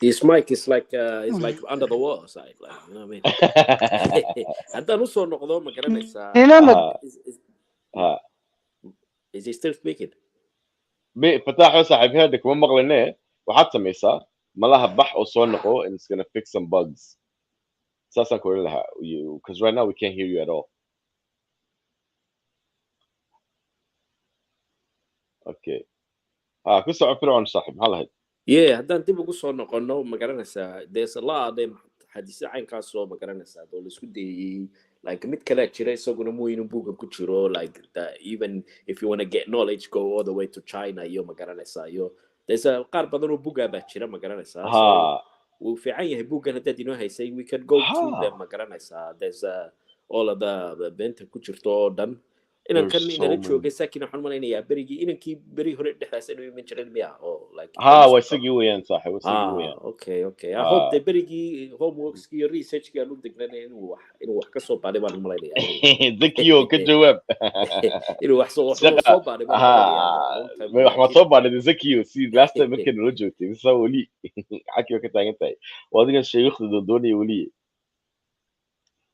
His mic is like under the water side, like, you know what I mean? Hadaan usoo noqdo ma garanaysaa. Is he still speaking? Fataho, Sahib, hadda kuma maqlane. Waxaad samaysaa malaha bax oo soo noqo and it's gonna fix some bugs. Saasaan ku oran lahaa because right now we can't hear you at all. Okay. Ku soo fircoon saaxiib maxaa lahayd? Haddaan dib ugu soo noqono ma garanaysaa there's a lot of them xadiisyo caynkaas oo ma garanaysaa oo la isku dayay like mid kale jira isaguna muu inuu buuga ku jiro like even if you want to get knowledge go all the way to China iyo ma garanaysaa iyo there's a qaar badan oo buuga baa jira ma garanaysaa so ha wuu fiican yahay buugan haddaad inoo haysay we can go through them ha ma garanaysaa there's all of the beenta ku jirto oo dhan inankan there's so inala many joogay saakin waxaan malaynayaa berigii inankii beri hore dhexdaas inuu iman jiray miya oo like ha intaas waa isagii weeyaan saaxiib waa isagii weeyaan okay okay I hope ha the berigii homeworks iyo researchkii aan u degnanay inuu wax ka soo baaday baan malaynayaa zakiyo ka jawaab inuu wax soo shaqa baaday baan ha malaynayaa long time wax ma laakiin soo baadhay zakiyo si last time markii nala joogtay saa wali xakiyo ka taagan tahay waa adiga sheekhda doonaya wali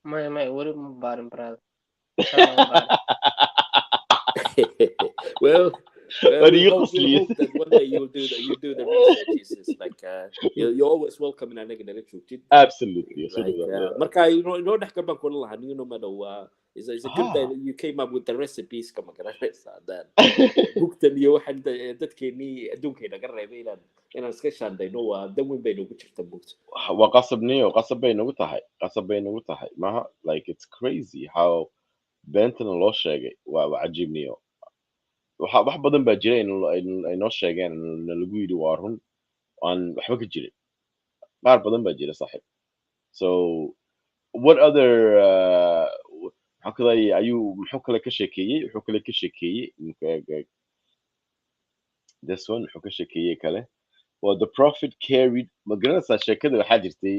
maya weli ma baarin brother inshallah ma baarin well But we you hope sleep. that one day you'll do the research. It's like you're always welcome in anaga nala joogtid Absolutely. like marka inoo dhex galbaan kula lahaa no matter what is a good that you came up with the recipes kama garanaysaa that bugtan iyo waxaan dadkeenii adduunkay naga reebay inaan iska shaandayno waa dan weyn bay noogu jirta bugta waa qasab bay nagu tahay maha like it's crazy how beentana loo sheegay waa cajiibniyo wax badan baa jira ay noo sheegeen lagu yidhi waa run aan waxba ka jirin qaar badan baa jira saaxiib so what other muxuu kale ka sheekeeyey this one muxuu ka sheekeeyey kale well the prophet carried ma garanaysaa sheekada waxaa jirtay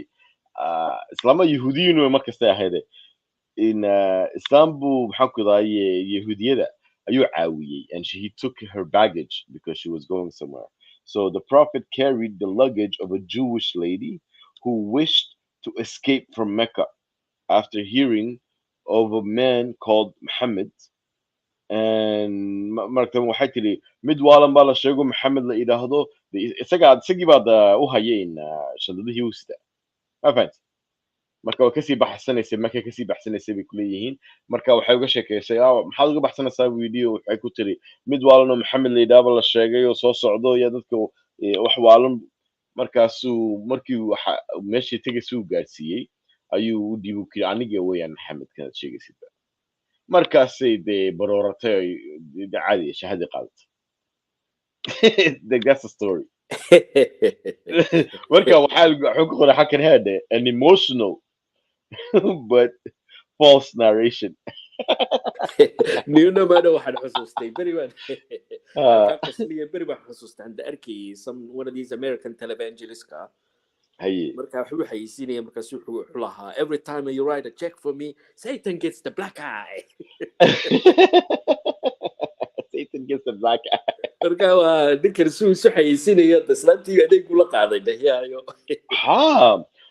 islaama yahuudiyiin wey markastay ahayde in islaambu maxaa ku dahaye yahuudiyada ayuu caawiyey and he took her baggage because she was going somewhere so the prophet carried the luggage of a Jewish lady who wished to escape from Mecca after hearing of a man called Muhammad and markan waxay tiri mid waalan baa la sheego Muhammad la yiraahdo isagii baad u hayeen shandadihii wista ma fahanti marka waa kasii baxsanaysay bay kuleeyihiin marka waxay uga sheekeysay maxaad uga baxsanaysaa video waxay ku tiri mid waalanoo maxamed la yidhaahba la sheegay oo soo socdo iyo dadka wax waalan markaasuu markii meeshii tegaysuu gaadsiiyey ayuu u dhiibu kiri aniga weeyaan maxamed kanaad sheegaysid markaasay dee barooratay caadi shahadi qaadatay that's the story marka waxaa ku qoray xakan heade an emotional but false narration. Nino matter waxaan xasuustay beri waan ka qasliya beri baan xasuustay aan arkay some one of these American televangelists ka marka wuxuu xayisiinaya markaas wuxuu lahaa every time you write a check for me Satan gets the black eye. Satan gets the black eye. marka waa ninkan suu xayisiinaya islaantii adeeg ula qaaday dhahyaayo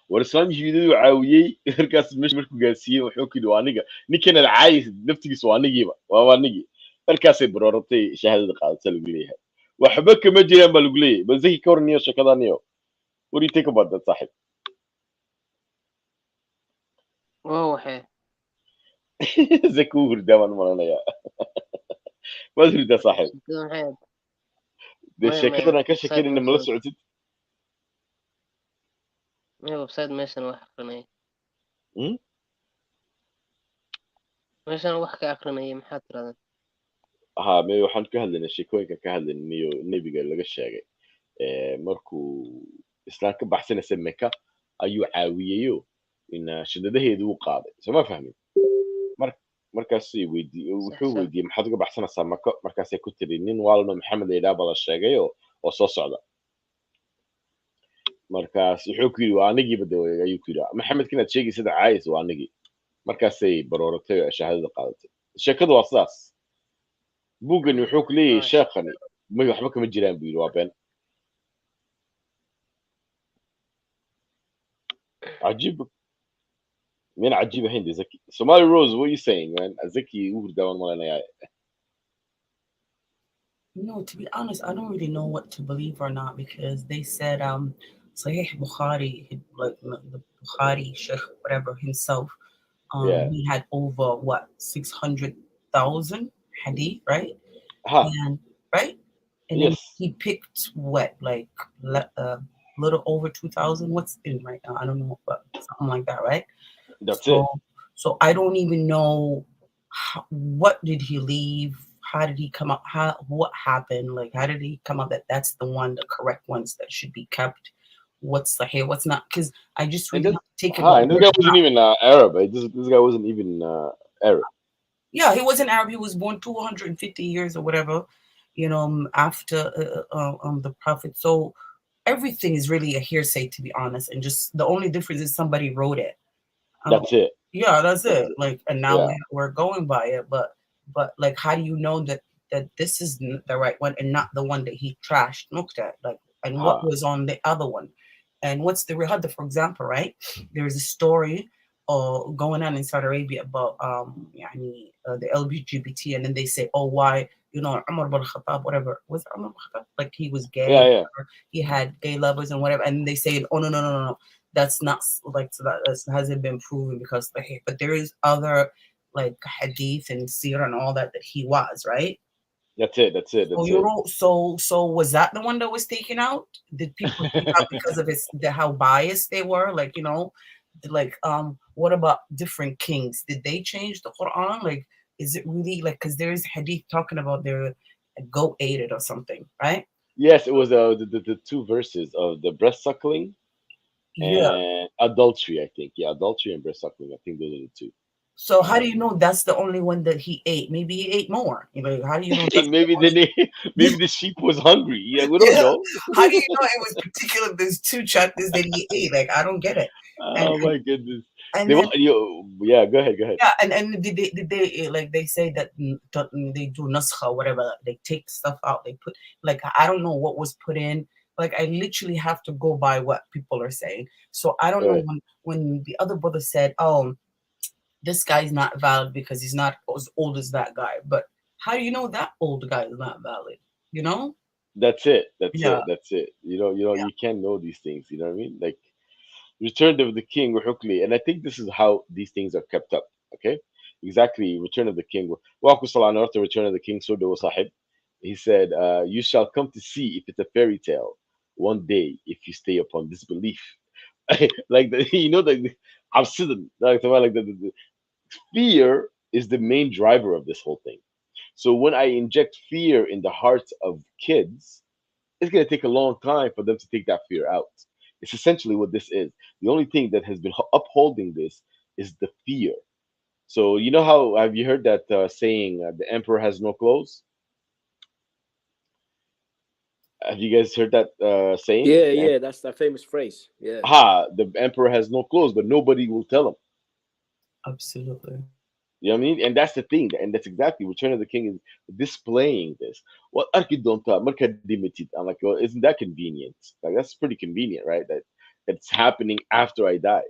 ورسلان جيدو عاويي مركاس مش مركو قاسيين وحوكي دوانيقا نيكنا العايز نفتقي سوانيقي وانيقي مركاس برورتي شهادة قادة سلوقليها وحبك مجريان بالوقلي بزيكي كورنيو شكدانيو وري تيك about that صاحب ووحي زكوهر دامان مرانا يا ما ادري ده صاحب ده شكدنا كشكين ان ملا سعودي ايوه بسايد ميشن واحد اخرني ميشن واحد اخرني محاد هذا ها مي waxaan ka hadlaynaa sheekooyinka ka hadlaynayo nabiga laga sheegay markuu islaan ka baxsanaysa Mecca ayuu caawiyeeyo in shidadaheedu uu qaaday sama fahmin markaas wuxuu weydiiyay maxaad uga baxsanaysaa Mecca markaas ay ku tiri nin waalno Maxamed ilaa bala sheegay oo soo socda markaas wuxuu ku yiri waa anigii badaway ayuu ku yiri Maxamed kinaad sheegaysid caayis waa anigii markaas ay barooratay shahaadada qaadatay sheekadu waa sidaas buugan wuxuu ku leeyahay sheekhani ma waxba kama jiraan buu yiri waa been عجيب من عجيب هندي زكي Somali Rose what are you saying man زكي ورداون مالنا يا No, to be honest, I don't really know what to believe or not because they said Sahih Bukhari, like the Bukhari Sheikh, whatever himself, he had over what 600,000 hadith, right? And right, and then he picked what like little over 2,000. What's in right now? I don't know, but something like that, right? That's it. So I don't even know what did he leave? How did he come up? What happened? Like, how did he come up that that's the one, the correct ones that should be kept? What's the hair? What's not? Because I just And really this, have to take it hi, about and this word guy of wasn't mouth. even Arab. This guy wasn't even Arab. Yeah, he wasn't Arab. He was born 250 years or whatever, after the Prophet. So everything is really a hearsay, to be honest. And just the only difference is somebody wrote it. That's it. Yeah, that's That's it. it. Like, and now Yeah. we're going by it. But like, how do you know that this is the right one and not the one that he trashed, looked at? Like, and what was on the other one? And what's the rihada, for example, right? There's a story going on in Saudi Arabia about the LGBT, and then they say, oh, why, Umar bin Khattab, whatever, was it Umar bin Khattab? Like, he was gay, Yeah, yeah. or he had gay lovers and whatever, and they say, oh, no, that's not like, so that hasn't been proven because the hate, but there is other like hadith and seerah and all that he was, right? That's it. That's it. So That's it. so was that the one that was taken out? Did people take out because of how biased they were? Like, like what about different kings? Did they change the Quran? Like, is it really like, because there is hadith talking about their goat ate it or something, right? Yes, it was the two verses of the breast suckling Yeah. and adultery. I think, yeah, adultery and breast suckling. I think those are the two. So how do you know that's the only one that he ate? Maybe he ate more. How do you know that's the maybe only? maybe the sheep was hungry. Yeah, we don't Yeah. know. How do you know it was particular? There's two chapters that he ate. Like, I don't get it. And Oh my goodness. and They then want you. Yeah, go ahead. Go ahead. yeah, and did they like, they say that they do naskha, whatever. They take stuff out. They put, like, I don't know what was put in. Like, I literally have to go by what people are saying. So I don't know Right. when the other brother said, "Oh, this guy's not valid because he's not as old as that guy." But how do you know that old guy is not valid? You know? That's it. That's Yeah. it. That's it. You can't know these things. You know what I mean? Like Return of the King, وحكمي, and I think this is how these things are kept up. Okay, exactly. Return of the King. Waku Salana, the Return of the King. So Sahib. He said, "You shall come to see if it's a fairy tale one day if you stay upon this belief." Like I'm sitting like the fear is the main driver of this whole thing. So when I inject fear in the hearts of kids, it's going to take a long time for them to take that fear out. It's essentially what this is. The only thing that has been upholding this is the fear. So you know how have you heard that saying, "The emperor has no clothes"? Have you guys heard that saying? Yeah, that's the famous phrase. Yeah. The emperor has no clothes, but nobody will tell him. Absolutely. You know what I mean? And that's the thing, and that's exactly Return of the King is displaying this. Well, I'm like, well, isn't that convenient? Like that's pretty convenient, right? That's happening after I die.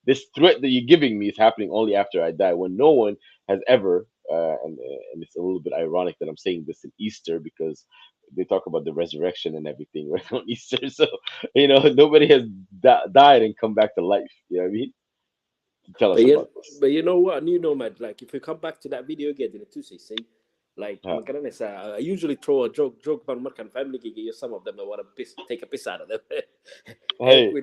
This threat that you're giving me is happening only after I die, when no one has ever. And it's a little bit ironic that I'm saying this in Easter because they talk about the resurrection and everything right on Easter. So nobody has died and come back to life. You know what I mean? Tell us about this. But you know what, new nomad, like if you come back to that video again in the Tuesday, say, like Huh. I usually throw a joke about Markan family gig, some of them I want to take a piss out of them. Hey,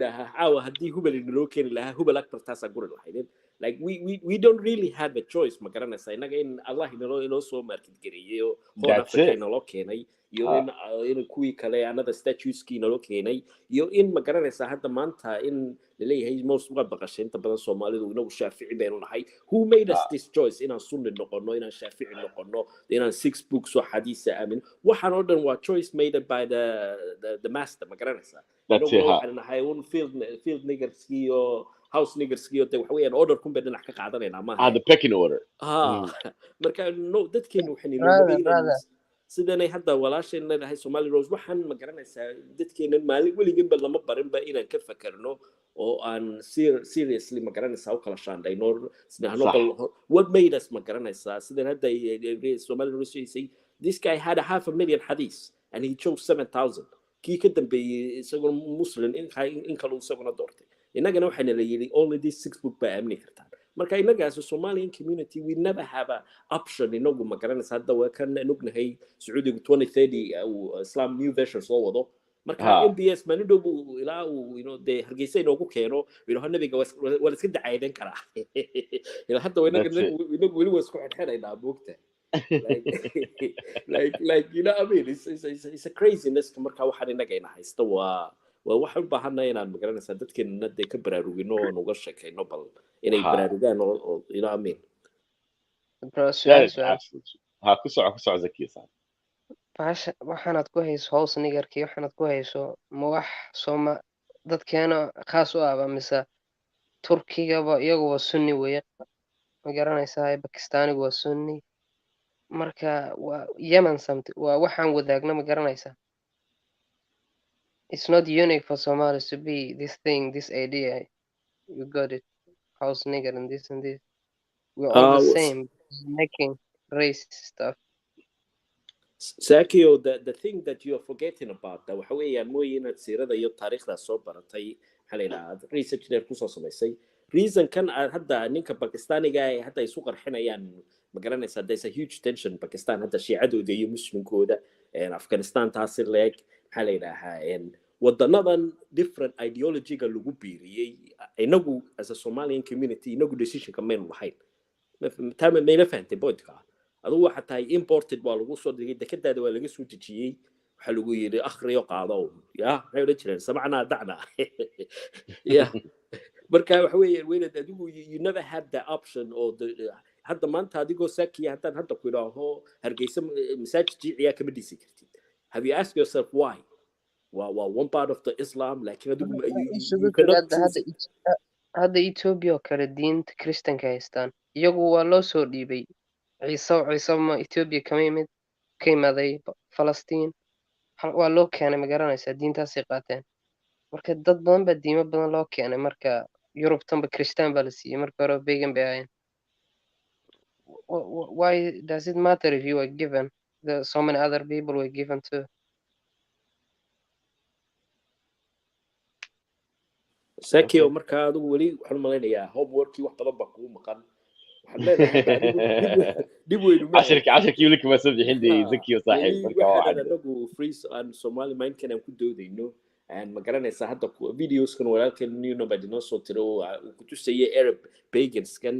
Like we don't really have a choice, magaranaysa inaga in Allah inoo soo market gareeyo Horn that's Africa it. inoo keenay iyo Ah. in kuwii kale another statueski inoo keenay iyo in magaranaysa hadda maanta in laleeyahay most uga baqashay inta badan Soomaalidu inagu Shaafici baynu nahay. Who made us this choice inaan sunni noqono, inaan Shaafici noqono, inaan six books oo xadiisa aamin? Waxaan oo dhan waa choice made by the master, magaranaysa. That's it. Waxaan nahay un field niggerski iyo house niggerski iyo waxa weeyaan order kun bay dhinac ka qaadanayna maaha. The pecking order. Marka dadkeenu waxaan brother. sidanay hadda walaasheen leedahay Somali Rose waxaan ma garanaysaa dadkeenan maalin weliginba lama barinba inaan ka fakarno oo aan seriously ma garanaysaa u kala shaandhayno what made us ma garanaysaa sidan hadda Somali Rose say this guy had 500,000 hadiths and he chose 7,000 kii ka dambeeyay isagoo muslim in kale isagoo doortay inagana waxaan la yiri only this six book ba aamini kartaan. Marka inaga as a Somalian community we never have a option inagu ma garanaysa hadda waa kan nugnahay Sacuudiga 2030 Islam new version soo wado marka Ha. MBS maalin dhow buu ilaa uu dee hargeysa inoogu keeno yidhaho nabiga waa la iska dacaydan karaa ilaa hadda That's it. inagu weli waa isku xidhxidhaynaa moogta like I mean it's a craziness marka waxaan inagayna haysta waa waxaan u baahannahay inaan magaranaysaa dadkeenana dee ka baraarugino oon uga sheekayno bal inay Ha. baraarugaan oo I mean bro That su'aal is absolute. Ha, ku soco Zaki san. waxaanaad ku hayso hoos nigarkii waxaanaad ku hayso ma wax dadkeena khaas u ahba mise turkigaba iyagu waa sunni weeyaan ma garanaysaa bakistaanigu waa sunni marka waa yemen waa waxaan wadaagna ma garanaysaa it's not unique for Somalis to be this idea you got it house nigger and this we're all the same making racist stuff Sakio, the thing that you are forgetting about that waxa weeyaan mooy inaad siirada iyo taariikhda soo baratay maxaa la yidhaahdaa research dheer kusoo samaysay reason kan hadda ninka Pakistaniga ay hadda isu qarxinayaan ma garanaysaa there's a huge tension Pakistan hadda shiicadooda iyo muslimkooda Afghanistan taasi leeg maxaa la yidhaahdaa wadanadan different ideology-ga lagu biiriyey inagu as a Somalian community inagu decision-ka maynu lahayn taama mayna fahantay point-ka adugu waxa tahay imported waa lagu soo dhigay dekadaada waa laga soo dejiyey waxa lagu yiri akhriyo qaado maxay oran jireen samacna dacna marka waxa weeyaan weynad adigu you never had the option or hadda maanta adigoo Saki haddaan hadda ku idhaaho hargeysa masaajid jiiciya kama dhisi kartid have you asked yourself why one part of the Islam laakiin adigu you cannot choose hadda Ethiopia kale diinta Kristanka haystaan iyagu waa loo soo dhiibay ciise ma Ethiopia kama yimid ka imaaday Falastiin waa loo keenay ma garanaysaa diintaasay qaateen marka dad badan baa diimo badan loo keenay marka Yurub tanba Kristaan baa la siiyey marka hore pagan bay ahayn why does it matter if you were given so many other people were given too Sakio marka adigu wali waxaan malaynayaa homeworkii wax badan baa kugu maqan waxaan leedahay hadda adigu dib weynu ma casharkii weli kama soo bixin dee Zaki saaxiib marka waa waxaan anagu free and Somali Minds kan aan ku doodayno aan ma garanaysaa hadda videos kan walaalkeen new number dino soo tiro ku tusayay Arab pagans kan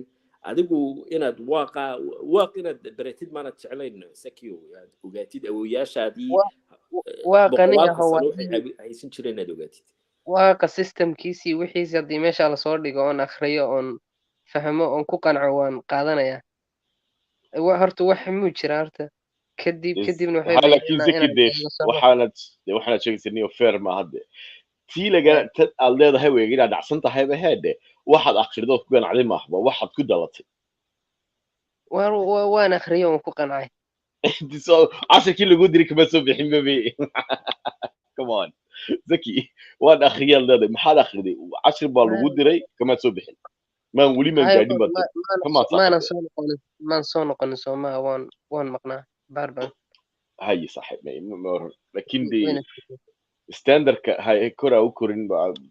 adigu inaad waaq inaad baratid maana jeclayn Sakio aad ogaatid awooyaashaadii waaqaniga haysan jireen aad ogaatid waaqa systemkiisii wixiisi haddii meesha la soo dhigo oon akhriyo oon fahmo oon ku qanco waan qaadanayaa horta wax muu jira horta kadibna waxaanad sheegaysaa fair ma hadde tii laga tad aad leedahay weeg inaad dhacsan tahayba heede waxaad akhrido ku ganacday maahba waxaad ku dalatay waan akhriyo oon ku qancay casharkii lagu diri kama soo bixin babe come on Zaki waan akhriyay leedahay maxaad akhriday cashir baa lagu diray kama soo bixin maan weli maan gaadhin baad maan soo noqonin Soomaa waan maqnaa baarban haye saaxiib laakiin standardka hay kora u korin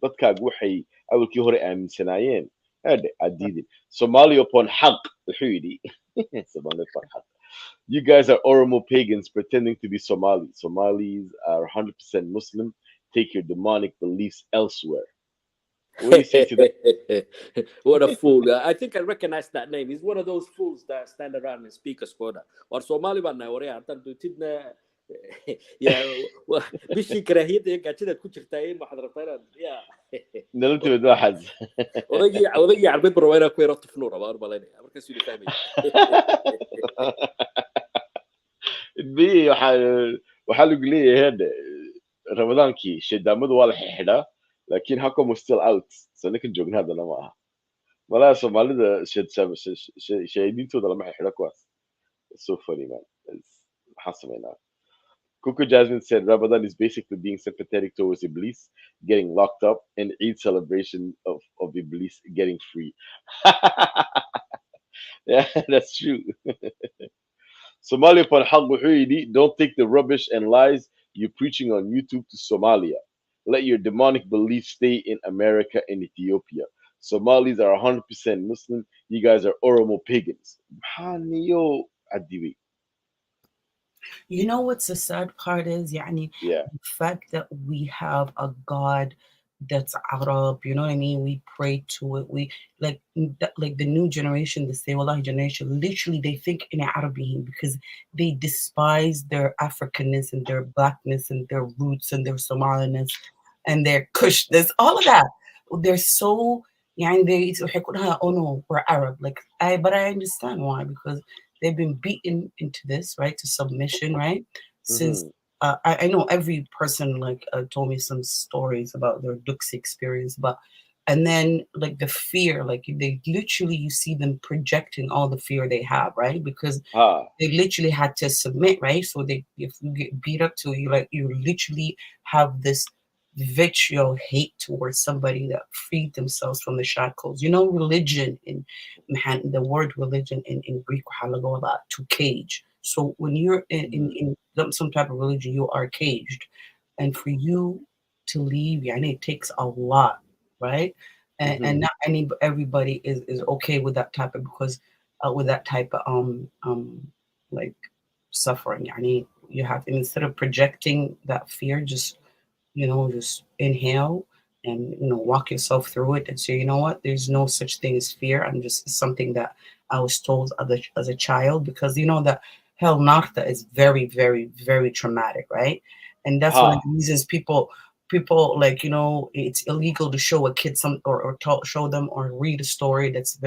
dadkaagu waxay awalkii hore aaminsanaayeen adiidin Somali upon xaq wuxuu yidhi Somali upon xaq you guys are Oromo pagans pretending to be Somali. Somalis are 100% Muslim. Take your demonic beliefs elsewhere. What do you say to that? What a fool. I think I recognize that name. He's one of those fools that stand around and speak as quota. Or Somali bana ore artan tutidna ya bishii karaahiyada ee gaajada ku jirtay ma xadrataan ya nalti wada xad odagi arbay barwayna ku yaro tufnuur abaar balayna markaas uu fahmay bi waxa lagu leeyahay ramadaankii sheedamadu waa la xidhaa laakiin hako still out sanakan joogna hadana ma aha walaa Soomaalida sheedintooda lama xidha kuwaas so funny man xasamayna Kuku Jasmine said Ramadan is basically being sympathetic towards Iblis getting locked up and Eid celebration of Iblis getting free. Yeah, that's true. Somalia upon Haq Buhidi, don't take the rubbish and lies you're preaching on YouTube to Somalia. Let your demonic beliefs stay in America and Ethiopia. Somalis are 100% Muslim. You guys are Oromo pagans. Haniyo Adiwi. You know what's the sad part is, يعني, Yeah. the fact that we have a God that's Arab, you know what I mean? We pray to it. We like the new generation, the say Wallah generation, literally they think in Arabic because they despise their Africanness and their blackness and their roots and their Somaliness and their Kushness, all of that. They're so يعني they oh no, we're Arab. But I understand why, because they've been beaten into this, right, to submission, right? Since I know every person told me some stories about their Duxi experience, but and then like the fear, like they literally you see them projecting all the fear they have, right? Because they literally had to submit, right? So they if you get beat up to you, like you literally have this vitriol hate towards somebody that freed themselves from the shackles. You know, religion in the word religion in Greek to cage. So when you're in some type of religion, you are caged. And for you to leave, yeah, and it takes a lot, right? And not everybody is okay with that type of because with that type of like suffering. Yani you have instead of projecting that fear, just just inhale and walk yourself through it and say, you know what, there's no such thing as fear. I'm just something that I was told as a child, because that hell narta is very, very, very traumatic, right? And that's one of the reasons people like it's illegal to show a kid some or show them or read a story that's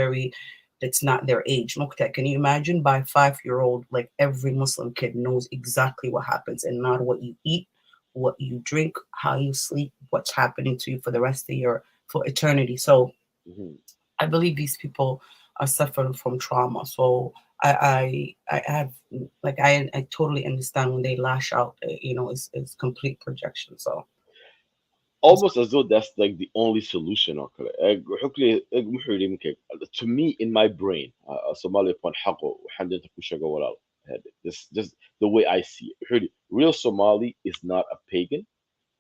not their age. Mukta, can you imagine by 5-year-old, like every Muslim kid knows exactly what happens and not what you eat, what you drink, how you sleep, what's happening to you for the rest of for eternity. So I believe these people are suffering from trauma. So I have I totally understand when they lash out. It's complete projection. So almost as though that's like the only solution or to me in my brain Somali upon حقه وحمد كل ولا this just the way I see it really, real Somali is not a pagan.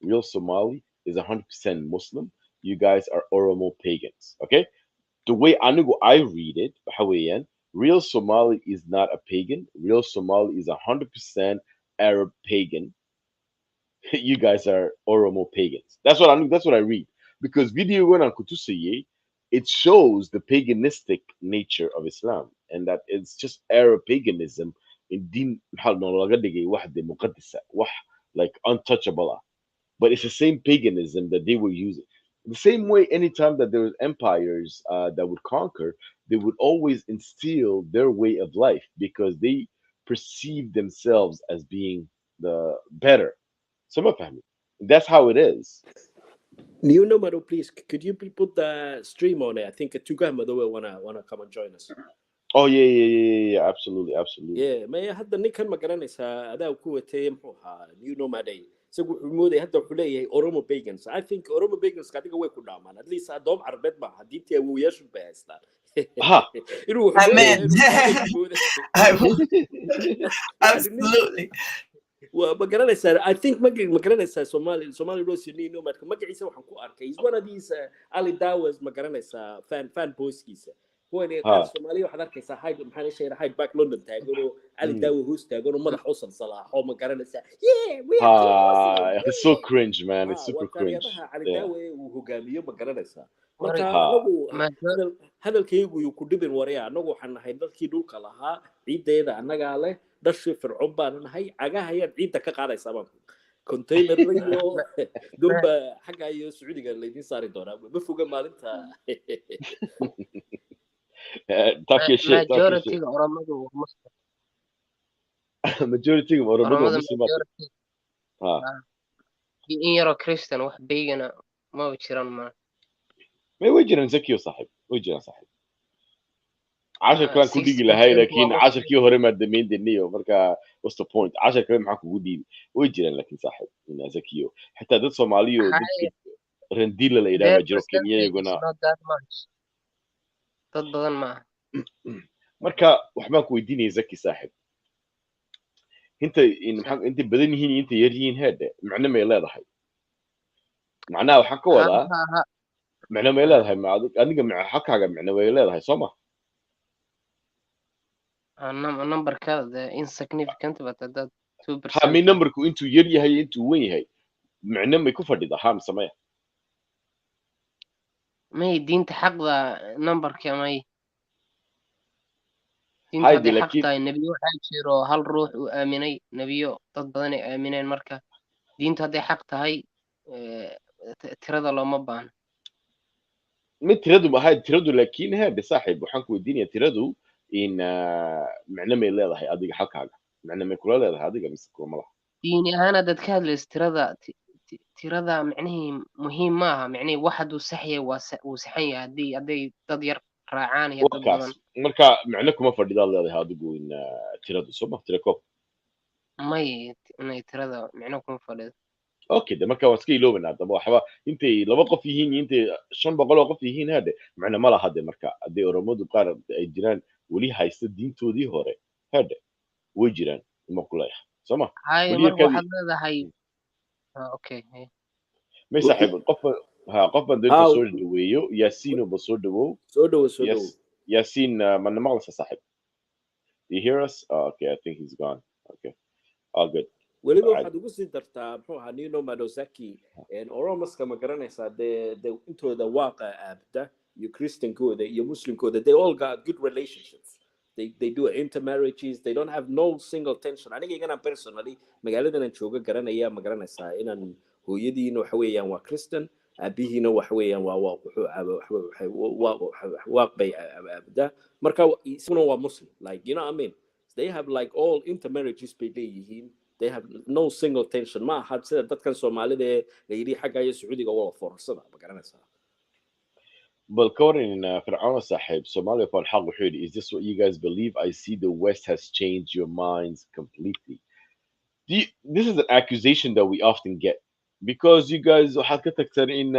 Real Somali is 100% Muslim. You guys are Oromo pagans. Okay, the way I read it حويا, real Somali is not a pagan. Real Somali is 100% Arab pagan. You guys are Oromo pagans. That's what I read. Because video when Kutusiye, it shows the paganistic nature of Islam and that it's just Arab paganism in din like untouchable. But it's the same paganism that they were using. The same way, anytime that there was empires that would conquer, they would always instill their way of life because they perceive themselves as being the better. Some of them. That's how it is. New number, please. Could you put the stream on it? I think Tugamado will wanna come and join us. Oh yeah. Absolutely. Yeah, ما hadda ninkan ma garanaysaa adaa ku watay muxuu ahaa new nomaday isagu wuxuu mooday hadda wuxuu leeyahay Oromo pagans. I think Oromo pagans adiga way ku dhaamaan, at least adoom carbeed ma diintii awoowayaashu bay haystaan. Inuu wuxuu leeyahay absolutely. Well, ma garanaysaa, I think ma garanaysaa Somali Rose new nomad magaciisa waxaan ku arkay is one of these Ali Dawas ma garanaysaa fan boyskiisa. وين قال الصومالي واحد أركي صاحي محل شيء هاي باك لندن تاجروا على الدواء هوس تاجروا ما راح أوصل صلاح أو مقارنة it's so cringe, man. It's super cringe. على الدواء وهجامية مقارنة مركا هذا الكيب ويكون بين وريا نقول حنا هيدا كيدول كلها عيد ده أنا قاله دش في العبا أنا هاي عجاه هي عيد تك قاعد يسمع كونتينر ريو دول حاجة أيو سعودي قال لي دي صار دورة بفوق مال أنت majority Oromadu waa Muslim. Majority of Oromadu waa Muslim. in yaro Christian wax beegana ma jiraan ma way jiraan zakiyo saaxib way jiraan saaxib 10 kale ku dhigi lahay laakiin 10 kii hore ma dameyn diniyo marka what's the point 10 kale maxaa kugu dhiibi way jiraan laakiin saaxib ina zakiyo xitaa dad Soomaaliyo dadka rendila la yiraahdo jiro Kenya iyaguna dad badan ma marka waxba ku weydiinay zaki saaxib inta badan yihiin inta yar yihiin hada macna ma leedahay macnaha waxa ka wadaa macna ma leedahay adiga xaqaaga macna way leedahay Soomaa number ka insignificant but dad ha mi numberku intuu yar yahay intuu weyn yahay macna may ku fadhida ha samee may diinta xaqda numberka may diinta haydi hadday xaq laakiin tahay nebiyo waxaa jiro hal ruux uu aaminay nebiyo dad badan ay aamineen marka diinta hadday xaq tahay tirada looma baahno mid tiradu ahayd tiradu laakiin haade saaxiib waxaan ku weydiinayaa tiradu in macna may leedahay adiga xalkaaga macna may kula leedahay adiga mise kuma laha diini ahaan haddaad ka hadlayso tirada micnihii muhiim ma aha micnihii wax hadduu sax yahay wuu saxan yahay hadday dad yar raacaan iyo dad badan marka macna kuma fadhidaad leedahay adigu in tiradu soma tira koob may inay tirada micno kuma fadhido okay de marka waan iska iloobanaa haddaba waxba intay 2 qof yihiin iyo intay 500 oo qof yihiin hade macna ma laha de marka hadday oromadu qaar ay jiraan weli haysta diintoodii hore hade way jiraan ima kuleeyahay soma hay marka waxaad leedahay okay may saaxiib qof baan doonta soo dhaweeyo yaasiin oo soo dhawow yaasiin man maqlaysa saaxiib you hear us okay I think he's gone okay all good weliba waxaad ugu sii dartaa muxuu ahaa nino madosaki oromaska ma garanaysaa de intooda waaqa aabda iyo christiankooda iyo muslimkooda they all got good relationships they do intermarriages they don't have no single tension aniga igana personally magaaladan jooga garanaya ma garanaysaa inaan hooyadiina waxa weeyaan waa christian aabihiina waxa weeyaan waa waaq bay aabda marka isuna waa muslim like you know what I mean they have like all intermarriages bay leeyihiin they have no single tension ma aha sida dadkan Soomaalida ee yiri xagga ay Sacuudiga oo foorsada ma garanaysaa bal kawarin fircawn saaxiib Somalia for xaq wuxuu is this what you guys believe I see the West has changed your minds completely this is an accusation that we often get because you guys waxaad ka tagteen in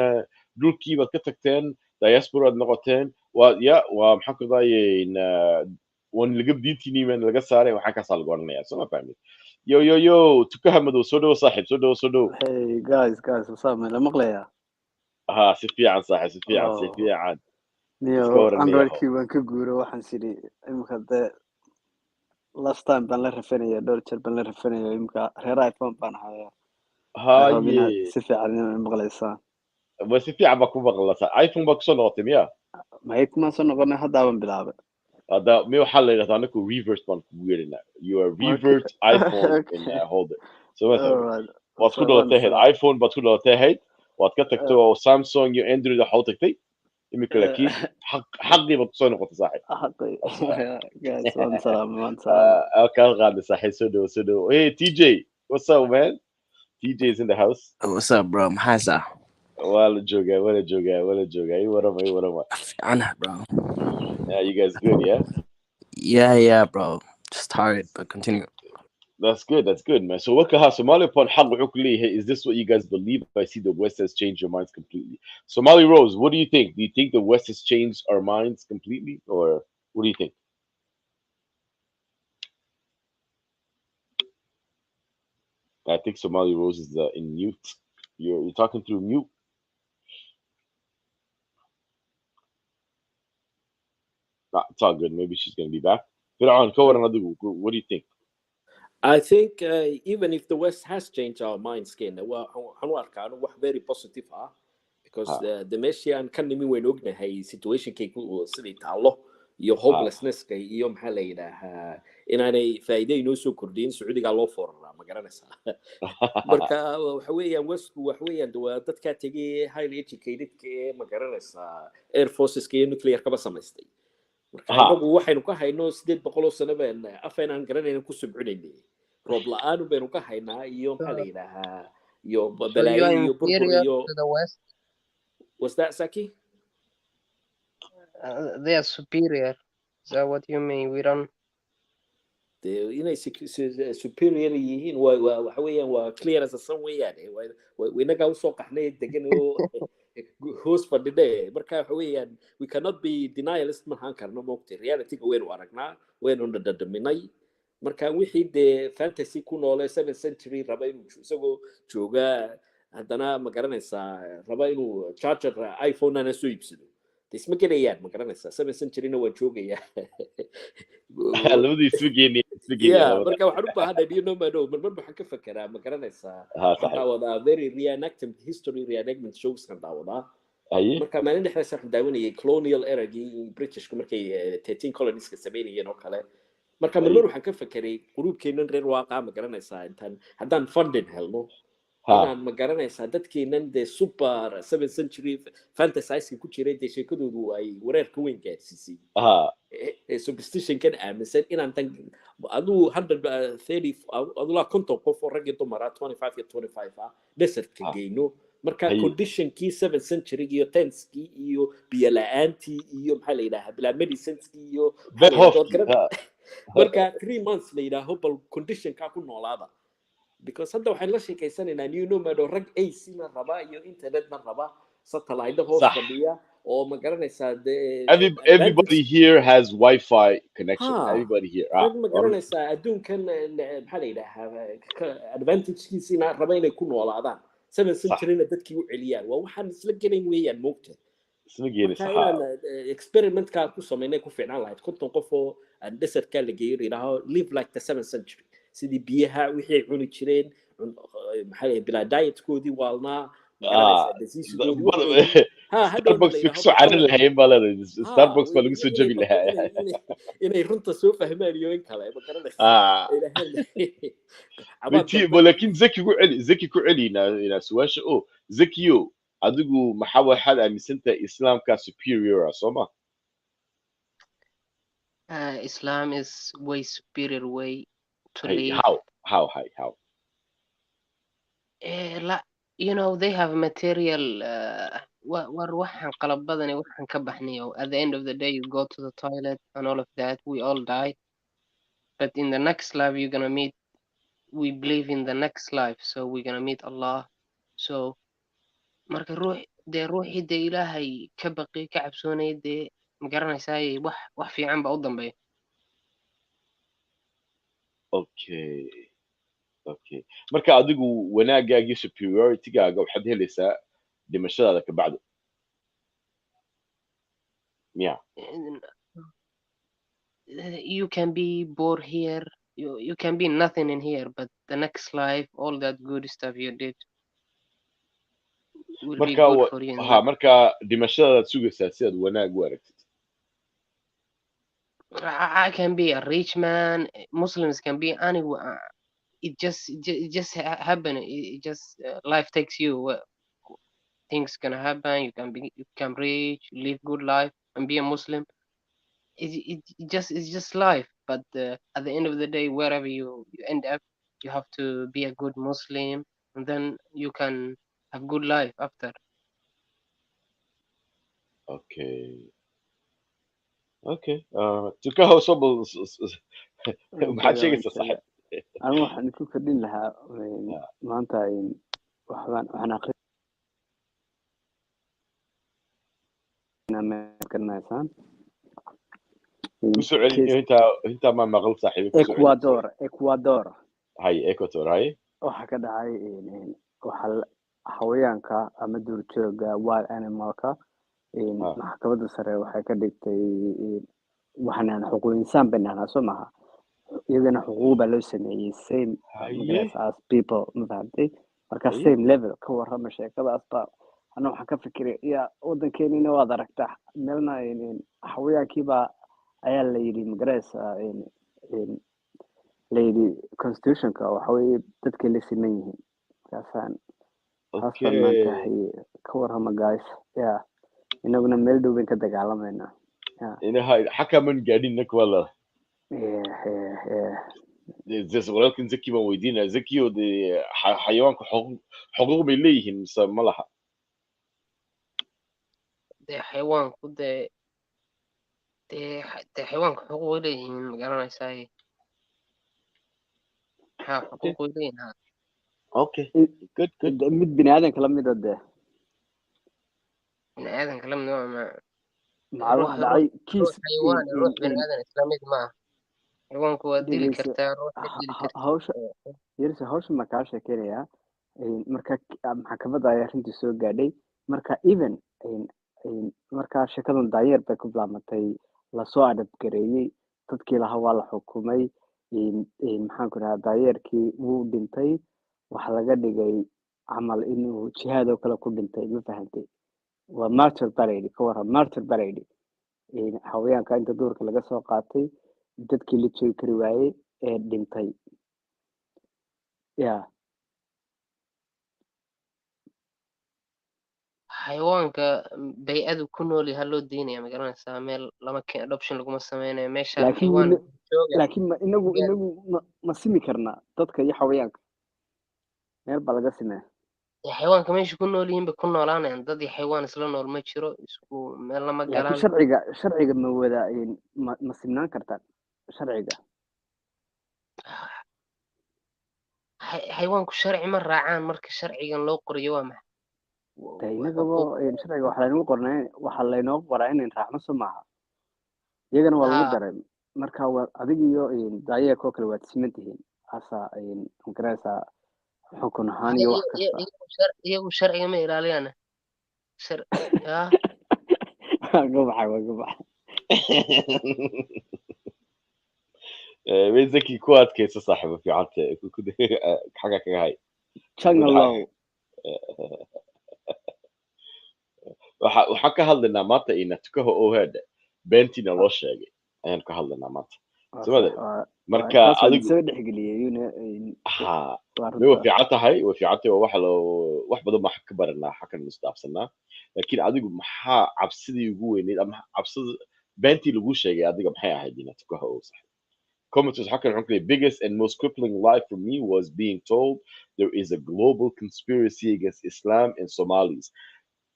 dhulkii baad ka tagteen diaspora aad noqoteen waa maxaa ku daayeen wan laga diintiini man laga saaray waxaan ka sal goornaya soo fahmay yo tukahamadu soo dhaw saaxiib soo dhaw hey guys what's up man la maqlaya ha si fiican saaxiib si fiican niyo androidkii waan ka guuro waxaan sidii imka de last time baan la rafanaya dhowr jeer baan la rafanaya imka reer iPhone baan hayaa haye si fiican maqlaysaa ma si fiican ba ku maqlaysaa iPhone ba ku soo noqotay miya maxay kuma soo noqonay hadda baan bilaabay هذا ميو حل اللي غتعطيك reverse one weird you are revert iPhone and hold it so مثلا وتقول له تهد iPhone بتقول له تهد وتكتكتو سامسونج يو اندرويد حوتك تي يمكن اكيد حقي بتصون نقطه صاحب حقي جايز وان سلام اوكي غادي صاحي سودو hey TJ what's up man TJ is in the house what's up bro محاسة ولا جوجا اي ورا عنها bro yeah you guys good yeah bro just tired but continue that's good man so what kaha Somali upon حق وحكليه is this what you guys believe I see the West has changed your minds completely Somali Rose what do you think the West has changed our minds completely or what do you think I think Somali Rose is in mute you're talking through mute it's all good maybe she's going to be back what do you think I think even if the West has changed our minds again, well, very positive, because the Messian can nimi weyn ognahay situation kaygu sidii taalo iyo hopelessness kay iyo maxaa la yiraahdaa inaanay faa'iido inoo soo kordhin Sacuudiga loo fooraa ma garanaysaa marka waxa weeyaan Westku waxa weeyaan dadka tagay highly educated ka ma garanaysaa air forces ka nuclear ka ba samaystay marka anagu waxaynu ka hayno 800 sano baan afaynan garanayna ku subcinaynay roob la'aan baynu ka haynaa iyo maxaa la yiraahdaa iyo balaayo iyo burburiyo was that Saki they are superior is that what you mean we don't inay superior yihiin waxa weeyaan waa clear as a sun weeyaan waynaga u soo qaxnay degan oo hoos fadhide marka waxa weeyaan we cannot be denialist ma han karno moogtay reality ga waynu aragnaa waynu dhadhaminay marka wixii de fantasy ku noolay 7th century raba inuu isagoo jooga haddana ma garanaysaa raba inuu charger iPhone ana soo iibsado isma gelayaan ma garanaysaa 7th century na waa joogaya labadii isma geeyeen yeah marka waxaan u baahanahay you know mano marmar waxaan ka fekeraa ma garanaysaa waxaan صحيح daawadaa very reenactment history reenactment shows kan daawadaa اي marka maalin dhexdaasa waxaan daawanayay colonial eragii britishku markay 13 colonies-ka samaynayeen oo kale marka marmar اي waxaan ka fekeray gruubkeenan reer waaqaa ma garanaysaa intaan haddaan funding helno ها inaan ma garanaysaa dadkeenan dee super 7th century fantasizing ku jiray dee sheekadoodu ay wareerka weyn gaadsiisay ها superstition kan aaminsan inaan tan aduu 130 adulaa konton qof oo rag iyo dumar ah 25 iyo 25 ah desertka ها geyno marka اي conditionkii 7th century iyo 10skii iyo biyo la-aantii iyo maxaa la yidhaahaa bilaa medicineskii iyo maxaa la yidhahdaa بهوفتي ها marka 3 months la yidhaaho bal conditionkaa ku noolaada because hadda waxaan la sheekaysanaynaa new nomad oo rag ac na raba iyo internetna raba satellite hoos صح fadhiya oo ma garanaysaa dee everybody here has Wi-Fi connection ha everybody here rag ma garanaysaa adduunkan maxaa la yidhaahaa advantagekiisina raba inay ku noolaadaan 7th صح centuryna dadkii u celiyaan waa waxaan isla gelayn weeyaan moogta اسمه جيني marka صح inaan experimentkaa ku samaynay ku fiicnaan lahayd konton qof oo desertkaa la geeyo yidhaaho live like the 7th century sidii biyaha wixii ay cuni jireen maxaa la bilaa dietkoodii waalnaa ma garanaysaa diseasegoodii waxoodii ha hadhowna la ستاربكس yidhaaho بيكسو عرر لها يبا لا ha ستاربكس way بلغو سو جبي noqoto لها inay runta soo fahmaan iyo in kale ma garanaysaa اه ilaahay cabaad بنتي dambe ولكن زكي كو علي نا سواش او زكيو ادغو محاول حد امسنت اسلام كا superior اسوما Islam is way superior way to هاي live. how You know, they have material. waxaan qalab badani waxaan ka baxnayo. At the end of the day, you go to the toilet and all of that. We all die. But in the next life, you're gonna meet. We believe in the next life, so we're gonna meet Allah. So marka ruuxii dee ilaahay ka baqi ka cabsoonaya dee ma garanaysaay wax fiican ba u dambeeya. okay okay marka adigu wanaagaagii superiority-gaaga waxaad helaysaa dhimashadaada ka bacdo yeah You can be bored here. You can be nothing in here, but the next life, all that good stuff you did will be marka good for you. ha marka dhimashadaad sugaysaa si aad wanaag u aragtid I can be a rich man. Muslims can be anyone. It just happen. It just life takes you. Things gonna happen. You can reach, live good life, and be a Muslim. It's just life. But at the end of the day, wherever you end up, you have to be a good Muslim, and then you can have good life after. okay okay tukaha sobol maxaad sheegaysaa saxib anigu waxaan ku kordhin lahaa maanta waxaan aqrinaysaan kusoo celiyo intaa ma maqal saaxiibo Ecuador hay Ecuador hay waxa ka dhacay waxa xayawaanka ama duurjooga wild animalka maxkamadda sare waxay ka dhigtay waxaan xuquuq insaan banaana soo maaha iyadana xuquuq baa loo sameeyay same as people mafahamtay marka same level ka warrama sheekadaas baa ana waxaan ka fikiray waddankeennina waad aragtaa meelna xayawaankiiba ayaa la yidhi magaraysa la yidhi constitutionka waxa weeye dadkay la siman yihiin kaasaan taasbaan maanta ka warrama guys inaguna meel dhow bayn ka dagaalamayna inahay xakaman gaadhinna kuwala walaalkan zaki baan weydiinaya zakiyo dee xayawaanka xuquuq bay leeyihiin mise ma laha dee xayawaanku dee xayawaanku xuquuq way leeyihiin ma garanaysaay xuquuq way leeyihiin okay good mid bini aadanka la mid ah dee bini aadanka la mid waxa dhacay kiis xayawaan ruux bini aadan isla mid maaha xayawaanku waa dili kartaa ruuxa dili kartaa hawsha ma kaa sheekeynayaa marka maxkamadda ayaa arrintii soo gaadhay marka even marka sheekadan daanyeer bay ku bilaabmatay lasoo adabgareeyey dadkii lahaa waa la xukumay maxaan ku dhahaa daayeerkii wuu dhintay waxa laga dhigay camal inuu jihaad oo kale ku dhintay ma fahantay waa martyr parade ka waran martyr parade xawayaanka inta duurka laga soo qaatay dadkii la joogi kari waayey ee dhintay ya xayawaanka bay-adu ku nool yahay loo diinaya ma garanaysaa meel lama keen adoption laguma sameynayo meesha laakiin xayawaan jooga laakiin inagu ma simi karnaa dadka iyo xawayaanka meel baa laga simee xayawaanka meesha ku nool yihiin bay ku noolaanayaan dad iyo xayawaan isla nool ma jiro isku meel lama laakiin galaan sharciga ma wada ma simnaan kartaan sharciga xayawaanku sharci ma raacaan marka sharcigan loo qoriyo waa maxay inagaba sharciga waxaa laynoo qoraa inayn raacno so maaha iyagana waa lagu daray marka adig iyo daayeerkoo kale waad siman tihiin asaa magaraysaa xukun ahaan iyo wax kasta iyagu sharciga ma ilaaliyaan zaki ku adkaysa saaxiibo fiicanta xagga kaga hay jangalow waxaan ka hadlaynaa maanta ina tukaha ohaada beentina loo sheegay ayaan ka hadlaynaa maanta somada marka adigu soo dhexgeliyay ha way fiican tahay wax badan baan ka baranaa xakan mustaafsanaa laakiin adigu maxaa cabsidii ugu weyneyd ama cabsida beentii lagu sheegay adiga maxay ahayd ina tukaha oo sax Commentators حكى عن the biggest and most crippling lie for me was being told there is a global conspiracy against Islam and Somalis.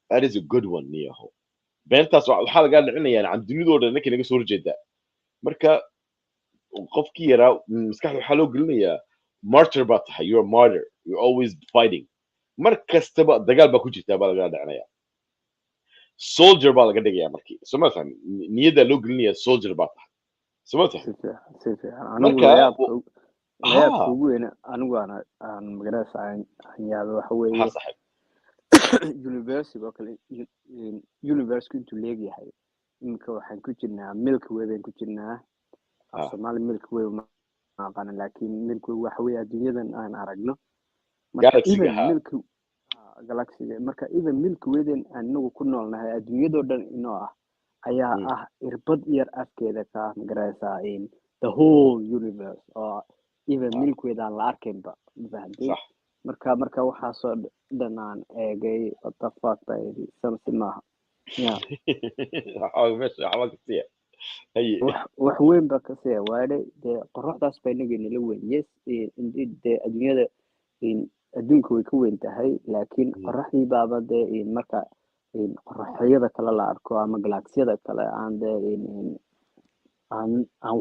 That is a good one, Neho. Beenta waxaa laga dhicinayaa aan dunidooda ninka naga soo horjeeda. Marka qofkii yara maskaxda waxaa loo gelinayaa martyr baa tahay, you're a martyr, you're always fighting. Mar kastaba dagaal baa ku jirtaa baa laga dhicinayaa. Soldier baa laga dhigayaa markii. So maahan niyada loo gelinayaa soldier baa tahay. si fiican anigu layaabka ugu weyn anigu aan magaraysa aan yaabo waxa weeye university oo kale university intuu leegyahay iminka waxaan ku jirnaa milky way baan ku jirnaa Somali milky way ma aqaan laakiin milky way waxa weeye adduunyadan aan aragno galaxiga marka even milky way anagu ku noolnahay adduunyadoo dhan inoo ah ayaa ah irbad yar afkeeda ka magaraysaa the whole universe or even milky way aan la arkaynba fahantay marka waxaasoo dhan aan eegay what the fuck bay something maaha wax weyn ba ka sii waadhay dee qorraxdaas baa inaga nala weyn yes indeed dee adduunka way ka weyn tahay laakiin qorraxdii baaba dee marka qorraxyada kale la arko ama galaksiyada kale aan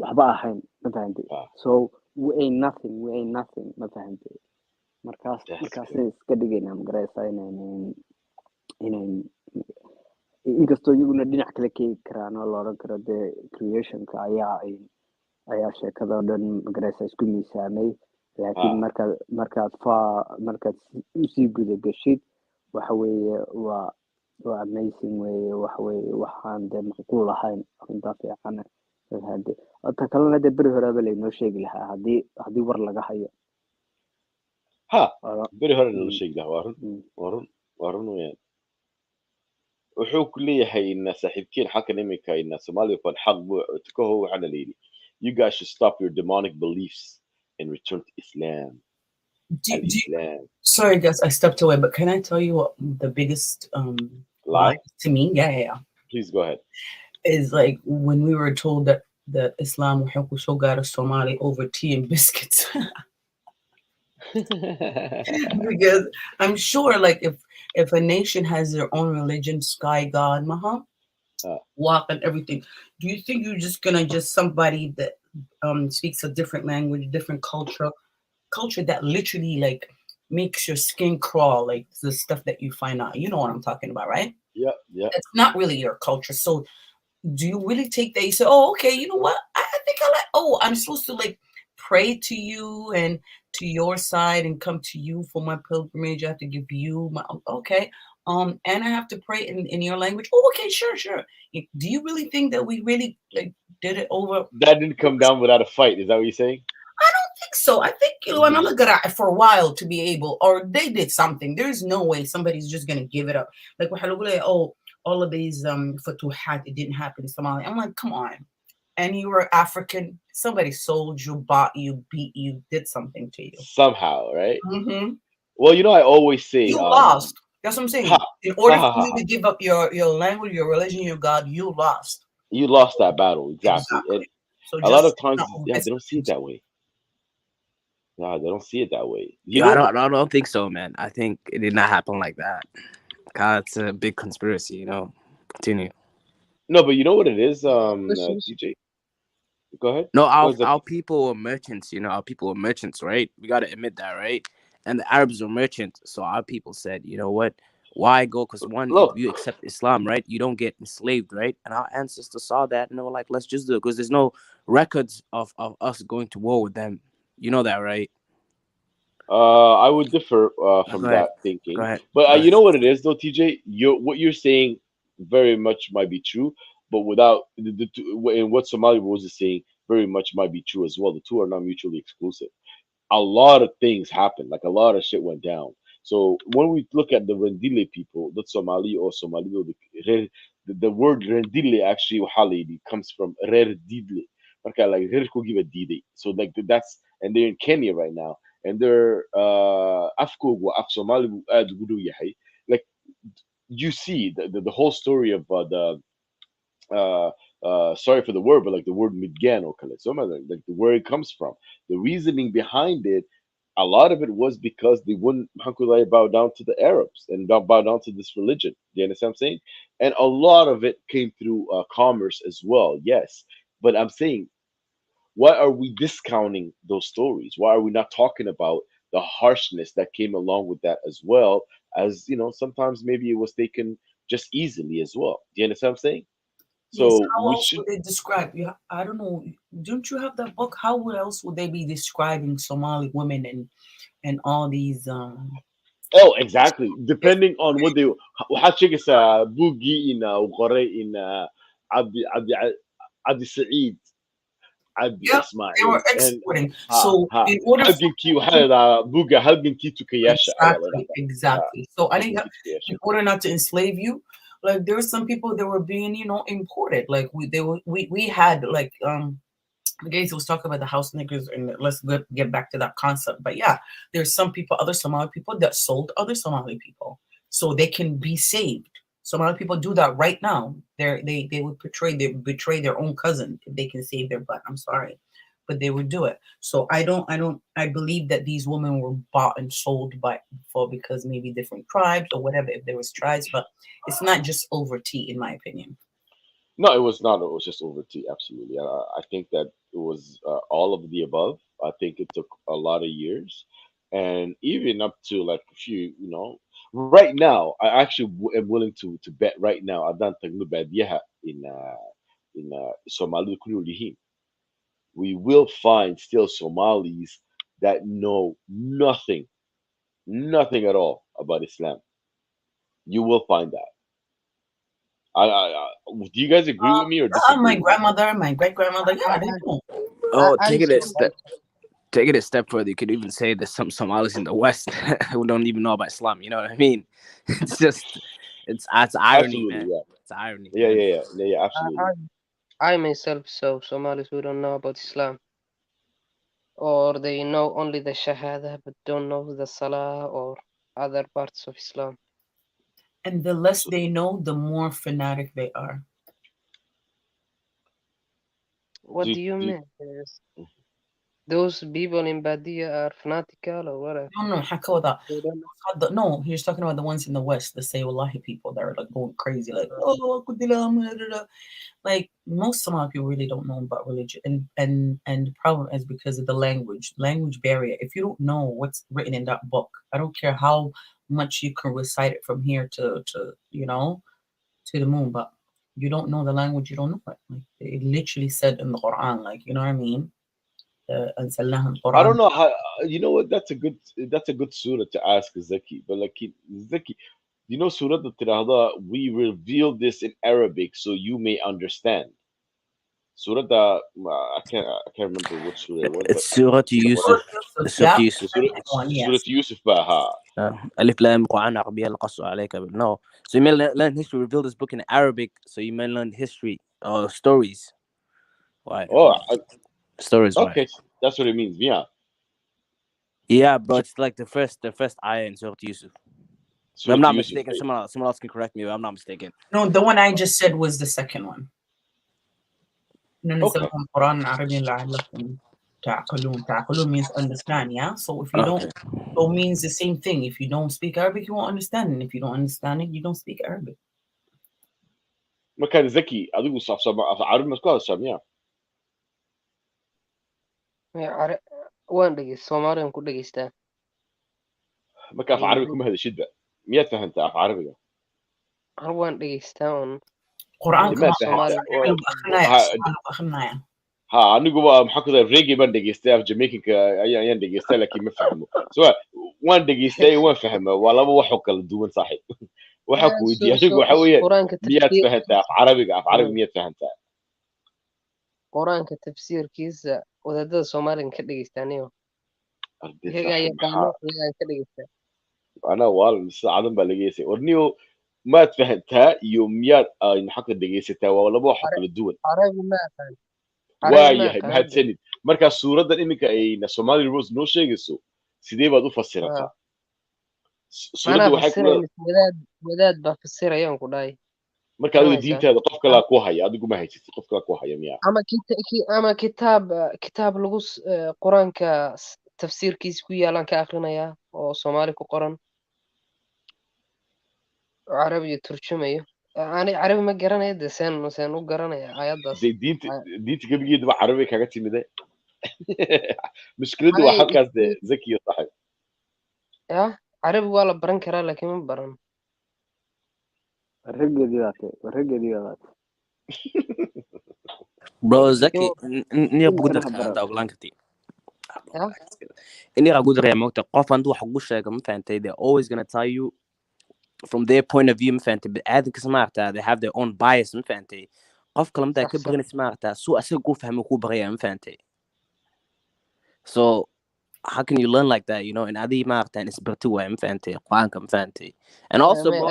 waxba ahayn ma fahantay so we ain't nothing ma fahantay markaas iska dhigaynaa magaraysaa inayn inkastoo iyaguna dhinac kale keegi karaan oo la odhan karo dee creationka ayaa sheekadoo dhan magaraysaa isku miisaamay laakiin markaad usii guda gashid waxa weeye waa amazing weeye waxa weeye waxaan dee macquul ahayn arrintaa fiican hade ta kalena dee beri horeba laynoo sheegi lahaa haddii war laga hayo beri hore nala sheegi lahaa waa run weyaan wuxuu ku leeyahay ina saaxiibkiin xakan iminka ina Soomaaliya fad xaq buu tukaho waxaana la yidhi you guys should stop your demonic beliefs and return to Islam. Sorry guys, I stepped away, but can I tell you what the biggest lie to me? Yeah. Please go ahead. Is like when we were told that Islam will got a Somali over tea and biscuits. Because I'm sure like if a nation has their own religion, sky god, walk and everything, do you think you're just gonna somebody that speaks a different language, different culture that literally like makes your skin crawl, like the stuff that you find out, you know what I'm talking about, right? Yeah It's not really your culture. So do you really take that? You say, oh, okay, you know what, I think I like, I'm supposed to like pray to you and to your side and come to you for my pilgrimage. I have to give you my okay, and I have to pray in your language. Oh, okay, sure. Do you really think that we really like did it over? That didn't come down without a fight, is that what you're saying? think so. I think another guy for a while to be able, or they did something. There's no way somebody's just gonna give it up. Like oh, all of these futuhat, it didn't happen in Somalia. I'm like, come on. And you were African, somebody sold you, bought you, beat you, did something to you. Somehow, right? Mm-hmm. Well, I always say you lost. That's what I'm saying. Ha, In order ha, for ha, you ha. to give up your religion, your religion, your God, you lost. You lost that battle, exactly. And Exactly. So a lot just of times, not yeah, they miss don't see it that way. Yeah, they don't see it that way. You Yeah, know, I don't think so, man. I think it did not happen like that. God, it's a big conspiracy, you know. Continue. no, but you know what it is, Questions? TJ. Go ahead. No, Go our ahead, Zaki. people were merchants, you know. Our people were merchants, right? We gotta admit that, right? And the Arabs were merchants, so our people said, you know what? Why go? Because one, if Look, you accept Islam, right, you don't get enslaved, right? And our ancestors saw that and they were like, let's just do it, because there's no records of us going to war with them. You know that, right? I would differ Go from ahead. that Go thinking, ahead. but Go you ahead. know what it is, though, TJ. What you're saying very much might be true, but without and what Somali Rose is saying very much might be true as well. The two are not mutually exclusive. A lot of things happened, like a lot of shit went down. So when we look at the Rendile people, the Somali or Somali, the word Rendile actually comes from Rerdidle. Okay, like Rerko give a dide. So like that's, and they're in Kenya right now, and they're Afko Af Somali like you see the whole story of the uh, sorry for the word, but like the word midgan or kalesoma, like the where it comes from, the reasoning behind it, a lot of it was because they wouldn't Hakulai bow down to the Arabs and bow down to this religion. Do you understand what I'm saying? And a lot of it came through commerce as well. Yes, but I'm saying, why are we discounting those stories? Why are we not talking about the harshness that came along with that as well? As sometimes maybe it was taken just easily as well. Do you understand what I'm saying? Yes. So How we else should. would they describe you? I don't know. Don't you have that book? How else would they be describing Somali women and all these Oh, exactly. Depending on what they waxaad sheegaysaa buuggii uu qoray in Cabdi Saciid Cabdi Yep, they Ismaaciil were and exporting. ha So ha in order for halgankii waxaa la idhahdaa buugga halgankii tukayaasha ayaa la exactly, idhahdaa. Ha, exactly. So I think halgankii tukayaasha. in order not to enslave you, like there were some people that were being, imported. Like we had like Gates was talking about the house niggers, and let's get back to that concept. But yeah, there's some people, other Somali people that sold other Somali people so they can be saved. Somali people do that right now. They would betray their own cousin if they can save their butt. I'm sorry, but they would do it. So I believe that these women were bought and sold because maybe different tribes or whatever, if there was tribes, but it's not just over tea, in my opinion. No, it was not. It was just over tea. Absolutely. I think that it was all of the above. I think it took a lot of years, and even up to like a few. Right now, I actually am willing to bet right now. I've done Taglubad in Somali Kulurihim. We will find still Somalis that know nothing at all about Islam. You will find that. Do you guys agree with me or My disagree with me? grandmother, my great grandmother, yeah, they do. Oh, I saw take it a step further. You could even say there's some Somalis in the West who don't even know about Islam. You know what I mean? It's just, it's irony, Absolutely, man. yeah. It's irony, Yeah, man. yeah, yeah, yeah, yeah, absolutely. I myself saw Somalis who don't know about Islam, or they know only the Shahada but don't know the Salah or other parts of Islam. And the less So, they know, the more fanatic they are. What do, do you do, mean? Those people in Badia are fanatical or what? No, Hakoda. They don't know. No, he's talking about the ones in the West, the say Wallahi people that are like going crazy, like, oh, Kudilam, da, da, da. Like most Somali people really don't know about religion. And the problem is because of the language barrier. If you don't know what's written in that book, I don't care how much you can recite it from here to the moon, but you don't know the language, you don't know it. Like it literally said in the Quran, like you know what I mean? أنزلناها I don't القرآن. know how. You know what? That's a good surah to ask Zaki. But like Zaki, surah the Tirada, we reveal this in Arabic so you may understand. Surah I can't remember what surah it was, but It's Surah Yusuf. Surah Yeah, Yusuf. second one, yes. Surah Yusuf Baha. ألف لام قرآن عربية القص عليك. No. So you may learn history, reveal this book in Arabic, so you may learn history or stories. Why? Oh, Stories, why? okay, that's what it means. Yeah. Yeah, bro, it's like the first ayah in Surah Yusuf. If I'm not mistaken, someone else can correct me if I'm not mistaken. No, the one I just said was the second one. Okay. Quran Arabian لعلكم تعقلون. تعقلون means understand, yeah? So if you don't, it means the same thing. If you don't speak Arabic, you won't understand. And if you don't understand it, you don't speak Arabic. مكان ذكي أدوك صف عربي مسكوا سامية. waan dhegeysta Soomaaliyan ku dhegeystaa مكان في عربي كم هذا شدة 100 فهمت في عربي har waan dhegeystaa un قرآن ما كمان فهمت أخنايا ها أنا محكو ذا ريجي من دقيستا في جامايكا أيان دقيستا لكن ما فهموا سواء وان دقيستا وان فهموا ولا هو حق الدون صحيح وحكوا ودي أنا وحوي quraanka 100 فهمت في عربي 100 فهمت quraanka tafsiirkiisa wadaadada Soomaaliyan ka dhegeystaaniyo iyaga yaqaano iyaga ka dhegeystaa أنا والله عدم بلقيسي ورنيو ما فهمتها يوميات نحكي دقيستا ولا هو حق الدون carabi ma aqaan waayahay mahadsanid markaa suuradan iminka ayna Somali Rose noo sheegayso sidee baad u fasirataa suuraddu waxay wadaad baa fasirayaan ku dhahay marka adiga diintaada qof kale ku haya adigu ma haysatid qof kale ku haya miya ama kitaab lagu quraanka tafsiirkiisa ku yaalan ka aqrinaya oo Soomaali ku qoran carabi turjumayo ani carabi ma garanayo de seen u garanaya aayadaas diinta gabigeedu waa carabi kaga timide mushkiladu waa halkaas de zaki tahay ya carabi waa la baran karaa laakiin ma baran bro zaki ni buuda anta oglaankarti ini qagu daray moogta qof andu wax ugu sheego ma fahantay they always going to tell you from their point of view ma fahantay but aadinka samaarta they have their own bias ma fahantay qof kale mata ka baqin samaarta soo asaga ku fahmo ku baqaya ma fahantay so how can you learn like that, you know, in adi maartan isbarti way ma fahantay quraanka ma fahantay and also bro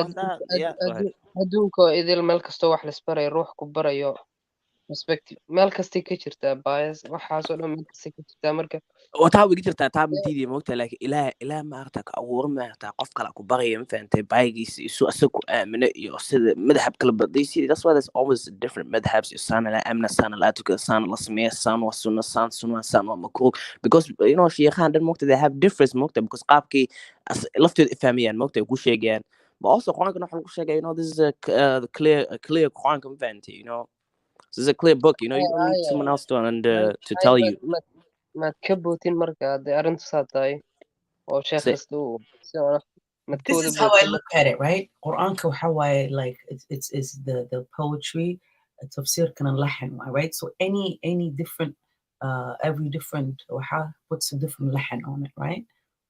yeah adduunka idil meel kasto wax la isbaray ruux ku barayo perspective meel kasta ka jirta bias waxaas oo dhan meel kasta ka jirta marka wataa wigi jirtaa taa mintiidii moogta laakiin ilaa maarta ka abuur maarta qof kale ku baqaya ma fahantay baagiisa isu asagu aamina iyo sida madhab kala badaysi that's why there's always different madhabs sana la amna sana la tuka sana la sameeya sana wa sunna sana wa makruh because you know sheekhan dan moogta they have difference moogta because qaabkii lafteed ifahmiyaan moogta ku sheegayaan but also quraanka waxa lagu sheegay you know this is a clear quraanka ma fahantay you know this is a clear book you know you don't need someone else to tell you ما تكبوتين مركا دي أرنت ساتاي أو شيخ خستو This is how I look at it, right? Quran how I like it's the poetry tafsir kan lahan, right? So any different every different puts a different lahan on it, right?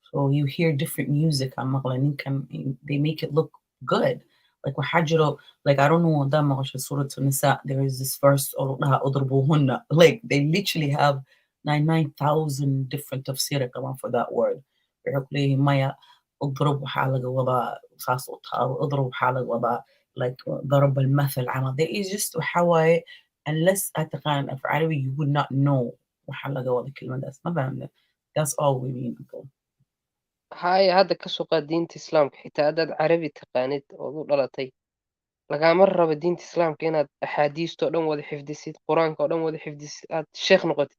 So you hear different music on they make it look good. Like like I don't know there is this verse like they literally have 9,000 different tafsir for that word. اضرب حالك وضع صاص اضرب حالك وضع like ضرب المثل عمل there is just حواي unless أتقان في عربي you would not know وحالك وضع كلمة ده ما فهمنا that's all we mean هاي هذا كسوق دين الإسلام حتى أدد عربي تقانيد وضلتي لقى مرة بدين الإسلام كانت أحاديث تقدم وذي حفظيت قرآن تقدم وذي حفظيت الشيخ نقطي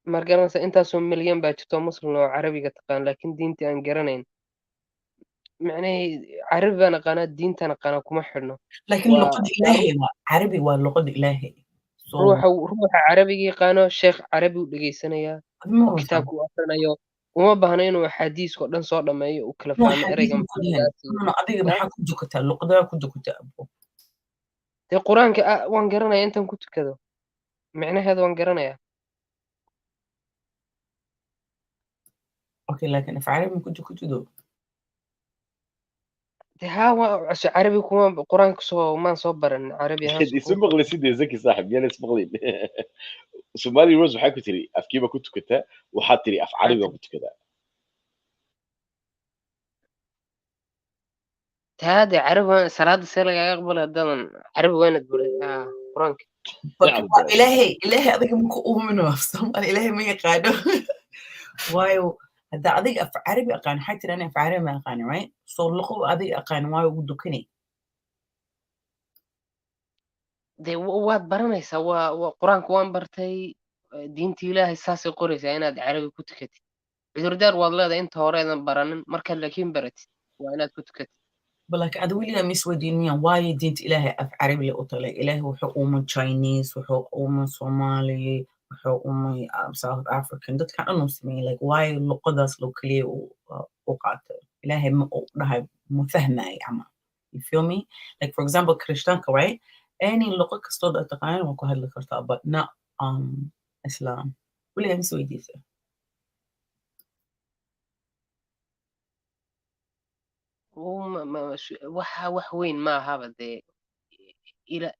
مرجعنا أنت سو مليون باجتو مسلم عربي تقان لكن دينتي أن قرنين معني عربي أنا قناة دينتي أنا قناة كم حرنا لكن اللغة الإلهي عربي واللغة الإلهي روح عربي قناة شيخ عربي ودقي سنة يا كتاب وأخرنا يا وما بهنين وحديث قدام صار لما يأكل فهم إرجع أنا أبي بحكي جوكتا اللغة ده كنت أبو القرآن وانقرنا أنت كنت كذا معنى هذا وانقرنا يا أوكي لكن في عربي كنت دو عربي كمان قرآن كسو ما صبر إن عربي هاس اسم مغلي سيدي زكي صاحب يلا اسم مغلي سومالي روز waxay ku tiri afkiiba ku tukataa waxaad tiri af carabiga ku tukataa هذا عربي صلاة السنة يقبل هذا عربي وين تقول قرآن But نعم bro ilahi adiga muku uumino Somali ilahi ma yaqaano waayo hadda adiga af carabi aqaan waxay tiri ani af carabi ma aqaan right so luqo adiga aqaan waayo ugu dukani dee waad baranaysaa waa qur-aanka waan bartay diinta ilaahay saasay qoraysaa inaad carabi ku tukatid cudurdaar waad leedahay inta horeedan baranin markaad laakiin baratid waa inaad ku tukatid balak ada weligaa ma isweydiinayaan waayo diinta ilaahay af carabi la u talay ilaahay wuxuu uumay Chinese wuxuu uumay Somali wuxuu uumay South African dadkan dhan uu sameeyey like waayo luqadaas loo keliya u qaatay ilaahay ma u dhahay ma fahmaayo ama you feel me like for example Kirishtaanka right any luqo kastoo aad taqaanaan waa ku hadli kartaa but not Islam weligaa ma isweydiisa wax weyn ma ahaba dee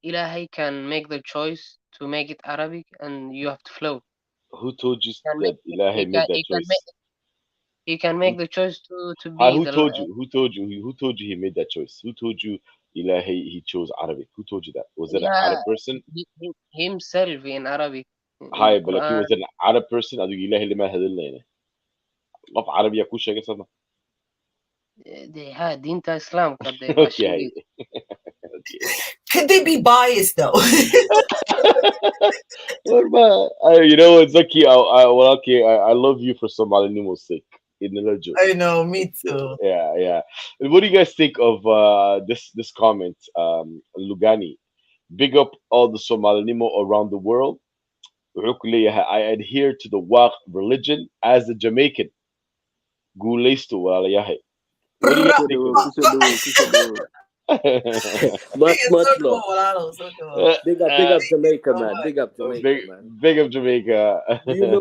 ilaahay can make the choice to make it Arabic and you have to flow who told you that ilahi made that choice he can make the choice to be who told you he made that choice who told you ilahi he chose Arabic who told you that was it an Arab person himself in Arabic hi but like he was an Arab person adigu ilahi lama hadalnayna qof carabiya ku sheegay sama ها دينتا إسلام قد okay could they be biased though you know what Zaki I love you for Somali Minds' sake I know me too yeah and what do you guys think of this comment Lugani big up all the Somali Minds around the world I adhere to the Waq religion as a Jamaican guulaysto walaalayahay what do you guys think of this much love. Big up Jamaica, man. Big up Jamaica, man. Big up Jamaica. You know,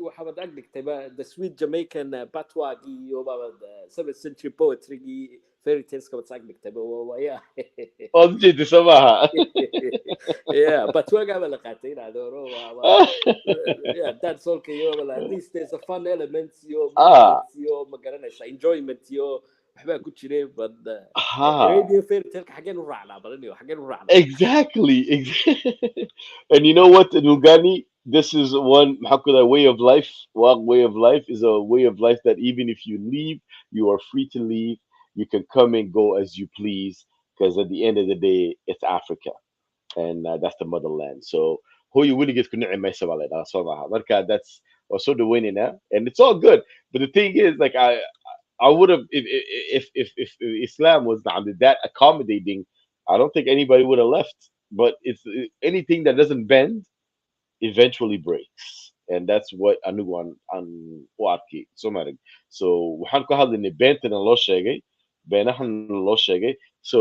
waxaad ag dhigtay the sweet Jamaican patois-gi iyo 7th century poetry-gi fairy tales-ka baad ag dhigtay yeah. Ood jeedi samaha. Yeah, patois-ga baa la qaatay inaad oro yeah, that's all kayo at least there's a fun element iyo ma garanaysaa enjoyment iyo waxbaa ku jiray but radio fairy tale xageen u raacnaa badaniyo xageen u raacnaa exactly and you know what Lugani this is one way of life way of life is a way of life that even if you leave you are free to leave you can come and go as you please because at the end of the day it's Africa and that's the motherland so who you really get kunci maysa baa leedahay Soomaha marka that's also the winning and it's all good but the thing is like I would have if Islam was not that accommodating. I don't think anybody would have left. But it's anything that doesn't bend eventually breaks, and that's what anuguan an uarki Somali. So waxaan ku hadlaynay beentana loo sheegay, beenahana loo sheegay. So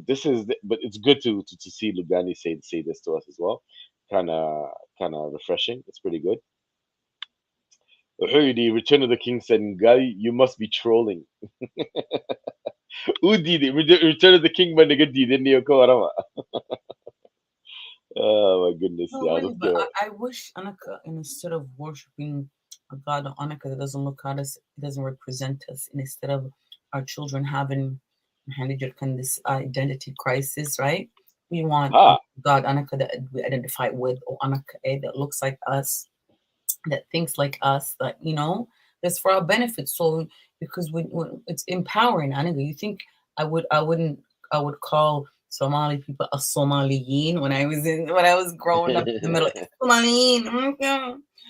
this is, but it's good to see Lugani say this to us as well. Kind of refreshing. It's pretty good. The Return of the King said, "Guy, you must be trolling." Who did it? Return of the King, man, nigga did it. Oh my goodness! No, yeah, really, but I wish Anaka, instead of worshiping a god Anaka that doesn't look at us, it doesn't represent us, and instead of our children having this identity crisis, right? We want God Anaka that we identify with, or Anaka that looks like us, that thinks like us, that that's for our benefit. So because when it's empowering, Anaka, you think I would call Somali people a Somaliyin when I was growing up in the middle. Somaliyin,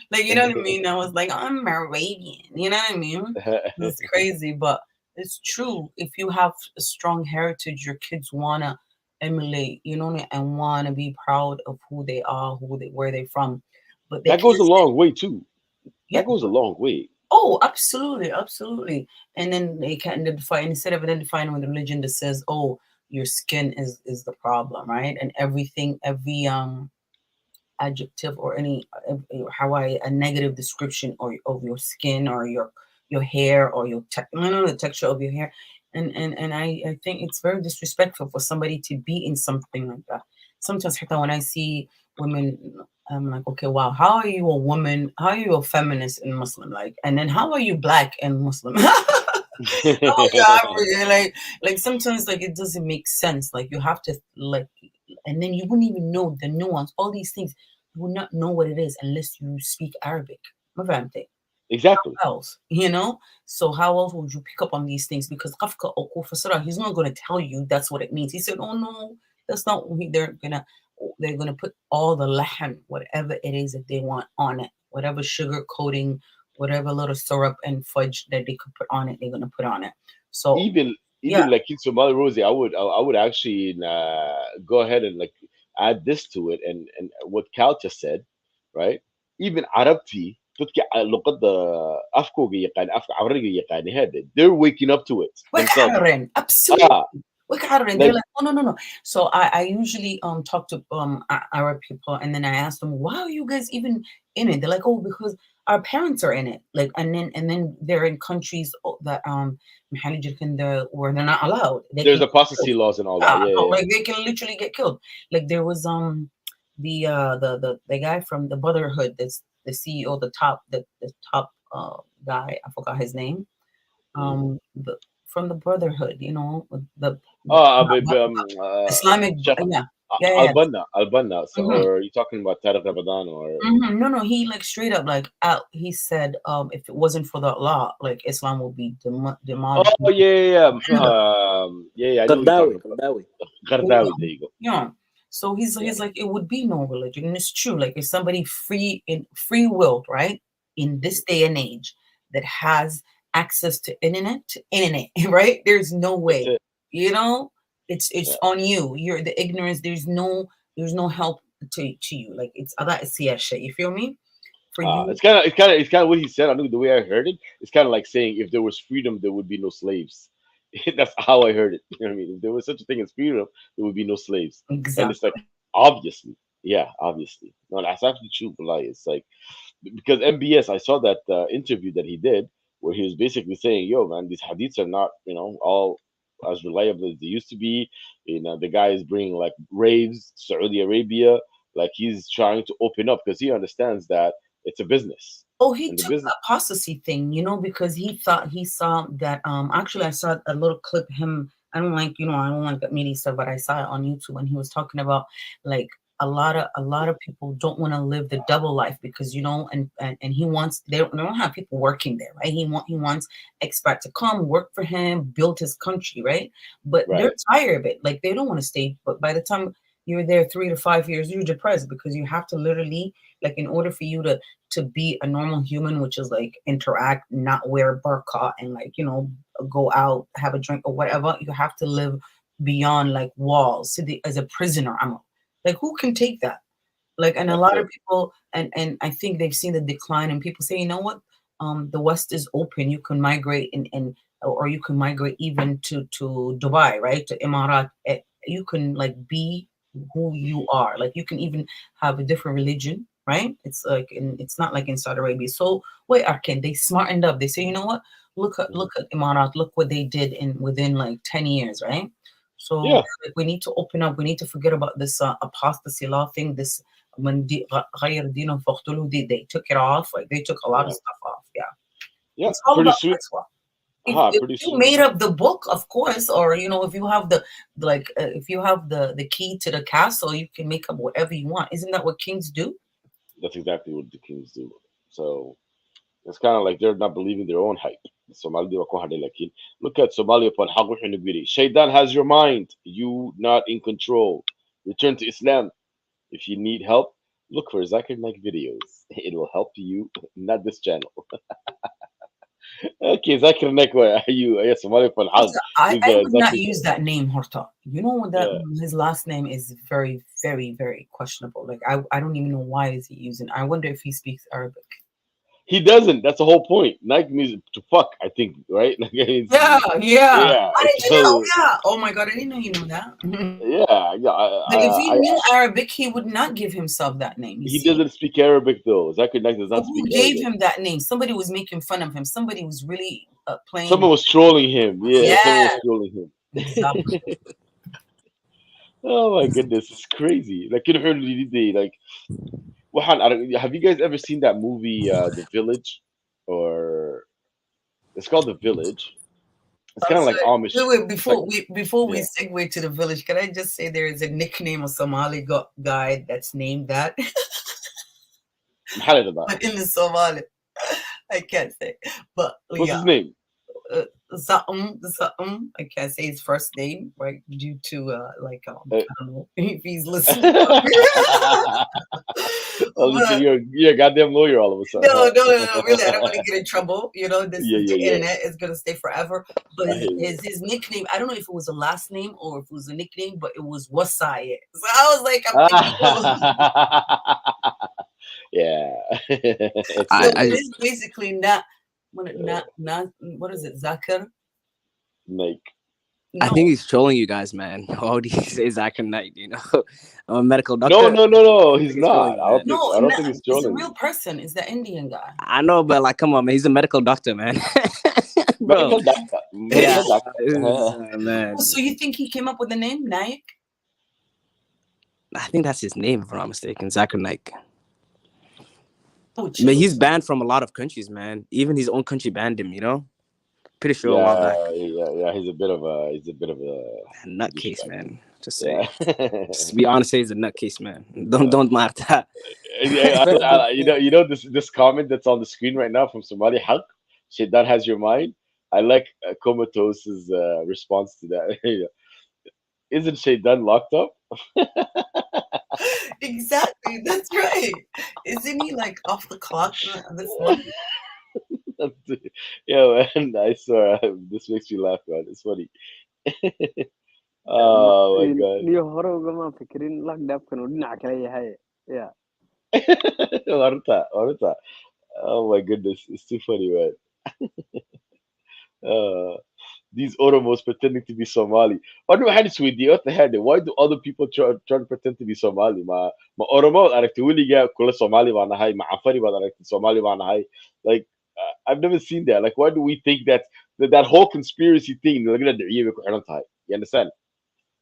like you know what I mean? I was like, I'm Moravian, you know what I mean? It's crazy, but it's true. If you have a strong heritage, your kids wanna emulate, and wanna be proud of who they are, where they're from. But that goes a long way too. That goes a long way. Oh, absolutely. And then they can identify, instead of identifying with religion that says, oh, your skin is the problem, right? And every adjective or a negative description of your skin or your hair or the texture of your hair And I think it's very disrespectful for somebody to be in something like that. Sometimes when I see women, I'm like, okay, wow, how are you a woman? How are you a feminist and Muslim? Like, and then how are you black and Muslim? Oh yeah, like sometimes like it doesn't make sense. Like you have to like, and then you wouldn't even know the nuance. All these things, you would not know what it is unless you speak Arabic. ما فهمتي؟ Exactly. How else, you know? So how else would you pick up on these things? Because Kafka or Kufasara, he's not going to tell you that's what it means. He said, "Oh no, that's not." They're gonna put all the lahan, whatever it is that they want on it, whatever sugar coating, whatever little syrup and fudge that they could put on it, they're gonna put on it. So even yeah, like in Somali Rosie, I would actually go ahead and like add this to it, and what Cal just said, right? Even Arabti, لغة أفكو يقان أفك عبرية يقان هذا, they're waking up to it themselves. absolutely. Ah, They're like like, oh no. So I usually talk to Arab people, and then I ask them, why are you guys even in it? They're like, oh, because our parents are in it. Like, and then they're in countries that where they're not allowed. They there's can get apostasy killed. laws and all that. Yeah, yeah, Like they can literally get killed. Like there was the guy from the Brotherhood, that's the CEO, the top guy. I forgot his name. yeah. The, from the Brotherhood, with the Oh, Islamic, Chef yeah, yeah. Al-Banna. So, Hmm. or are you talking about Tariq Ramadan or? No, he like straight up like out. He said, if it wasn't for the law, like Islam will be demolished. Oh yeah. I know what you're Qardawi, talking about. Qardawi. Gardawi, there you go. Yeah. So Yeah. he's like, it would be no religion, and it's true. Like if somebody free willed, right, in this day and age, that has access to internet, right? There's no That's way, it. you know. It's Yeah. on you. You're the ignorance. There's no help to you. Like it's other shit. You feel me? For you, It's kind of what he said. I know the way I heard it. It's kind of like saying if there was freedom, there would be no slaves. That's how I heard it. You know what I mean? If there was such a thing as freedom, there would be no slaves. And it's like exactly. obviously, yeah, obviously. No, that's actually true. But like, it's like because MBS, I saw that interview that he did where he was basically saying, "Yo, man, these hadiths are not, all as reliable as they used to be. The guy is bringing like raves to Saudi Arabia, like he's trying to open up because he understands that it's a business, Oh, he and the took the business, apostasy thing, because he saw that actually I saw a little clip him. I don't like that media stuff, but I saw it on YouTube when he was talking about like a lot of people don't want to live the double life because and he wants they don't have people working there, right? He wants expats to come work for him, build his country, right? But they're right? tired of it. Like they don't want to stay, but by the time you're there 3 to 5 years, you're depressed because you have to literally, like, in order for you to be a normal human, which is like interact, not wear burqa, and like go out, have a drink or whatever. You have to live beyond like walls, as a prisoner. Like, who can take that? Like, and a That's lot of it. people, and I think they've seen the decline, and people say, you know what? The West is open. You can migrate, or you can migrate even to Dubai, right? To Emirat. You can like be who you are. Like you can even have a different religion, right? It's not like in Saudi Arabia. So wait, Arkin, they smartened up. They say, you know what? Mhm. Look at Emirat. Look what they did within like 10 years, right? So Yeah, like, we need to open up. We need to forget about this apostasy law thing. This when غير دينهم فاقتلوا, they took it off. Like they took a lot of yeah, stuff off. Yeah, yeah. it's all Pretty about soon, fatwa. If pretty you soon. made up the book, of course, or if you have if you have the key to the castle, you can make up whatever you want. Isn't that what kings do? That's exactly what the kings do. So it's kind of like they're not believing their own hype. Somali di wako hade lakin. Look at Somalia upon hagu hinugiri. Shaitan has your mind. You not in control. Return to Islam. If you need help, look for Zakir Naik videos. It will help you, not this channel. Okay, Zakir Naik, you? Yes, Somali upon hag. Also, I, He's I the would not Zakir. use that name, Horta. You know that Yeah. his last name is very, very, very questionable. Like I don't even know why is he using. I wonder if he speaks Arabic. He doesn't. That's the whole point. Nike means to fuck, I think, right? Like, Yeah. yeah. How did you know? So Yeah. Oh my God, I didn't know you knew that. yeah. But if he knew Arabic, he would not give himself that name. You He see? doesn't speak Arabic though. Zakir Naik does So not who speak gave Arabic. him that name? Somebody was making fun of him. Somebody was really playing. Someone was trolling him. Yeah, someone was Yeah. trolling him. Exactly. Oh my goodness, it's crazy. Like, like, have you guys ever seen that movie, The Village? Or it's called The Village. It's kind of like Sorry. Amish. Wait, It's like, before we yeah. segue to the village, can I just say there is a nickname of Somali guy that's named that? But in the Somali, I can't say. But What's yeah, his name? I can't say his first name, right? Due to I don't know if he's listening. Listen, you're a goddamn lawyer all of a sudden. No, really, I don't want to get in trouble. You know, this is the internet. It's gonna stay forever. But his nickname, I don't know if it was a last name or if it was a nickname, but it was Wasai. So I was like, yeah. So it is basically not what is it, Zakir? Like, No. I think he's trolling you guys, man. All he says Zakir Naik, you know. I'm a medical doctor. No, he's not. I don't think he's trolling. It's a real person. It's the Indian guy. I know, but like, come on, man. He's a medical doctor, man. Medical doctor. Yeah, man. So you think he came up with the name Naik? I think that's his name, if I'm not mistaken. Zakir Naik. Oh, but he's banned from a lot of countries, man. Even his own country banned him, you know. Pretty sure a while back. Yeah. He's a bit of a nutcase, man. Just say. Just be honest, say he's a nutcase, man. Don't matter. You know this comment that's on the screen right now from Somali Haq. Shaitan has your mind. I like Komatose's response to that. Isn't Shaitan locked up? Exactly, that's right. Isn't he like off the clock this one? Yeah, man, I swear, this makes me laugh, man. It's funny. Oh my god. niyo hore ugama fikirin lockdown dhinaca kale yahay. Yeah. Orta. Oh my goodness, it's too funny, man. These Oromos pretending to be Somali. What do I had with the other hand? Why do other people try to pretend to be Somali? Ma Oromo arakti wiliga kula Somali baan ahay, ma Afari baan arakti Somali baan ahay. Like, I've never seen that. Like, why do we think that whole conspiracy thing? You understand?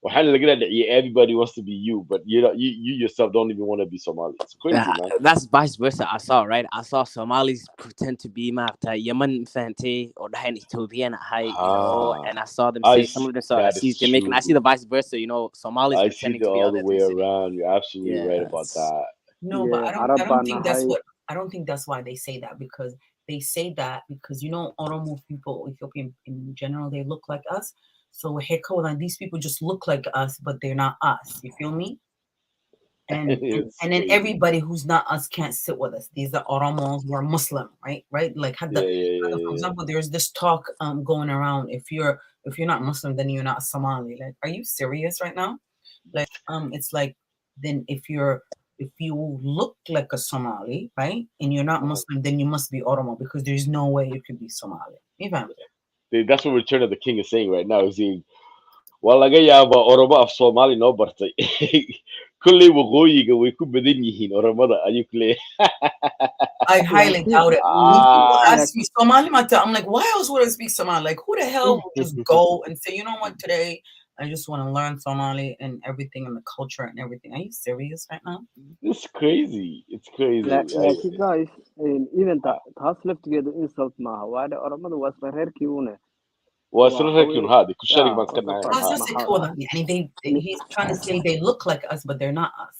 Everybody wants to be you, but you yourself don't even want to be Somali. It's crazy, man. That's vice versa. I saw, right? I saw Somalis pretend to be Yemen Fante or the Ethiopian high, you know, and I saw them say some of them saw Jamaican. I see the vice versa, you know, Somalis pretending to be all the way around. You're absolutely right about that. No, but I don't think that's what I don't think that's why they say that, because they say that because, you know, Oromo people, Ethiopian in general, they look like us. So these people just look like us, but they're not us. You feel me? And then everybody who's not us can't sit with us. These are Oromos who are Muslim, right? Like for example, there's this talk going around. If you're not Muslim, then you're not Somali. Like, are you serious right now? Like, it's like, then if you look like a Somali, right, and you're not Muslim, then you must be Oromo, because there's no way you could be Somali. That's what Return of the King is saying right now. He's saying, "Well, laga yaaba Oromo af Somali no bartay. Kulley waqooyiga way ku badan yihiin Oromada ayuu ku leeyahay." I highly doubt it. People ask me Somali, I'm like, why else would I speak Somali? Like, who the hell would just go and say, you know what, today I just want to learn Somali and everything and the culture and everything. Are you serious right now? It's crazy. It's crazy. Guys, even taas laftigeedu insult maaha. Waa Oromadu waa isla reerkii une. Waa isla reerkii un haadi. Kusharig baan iska nahay. He's trying to say they look like us, but they're not us.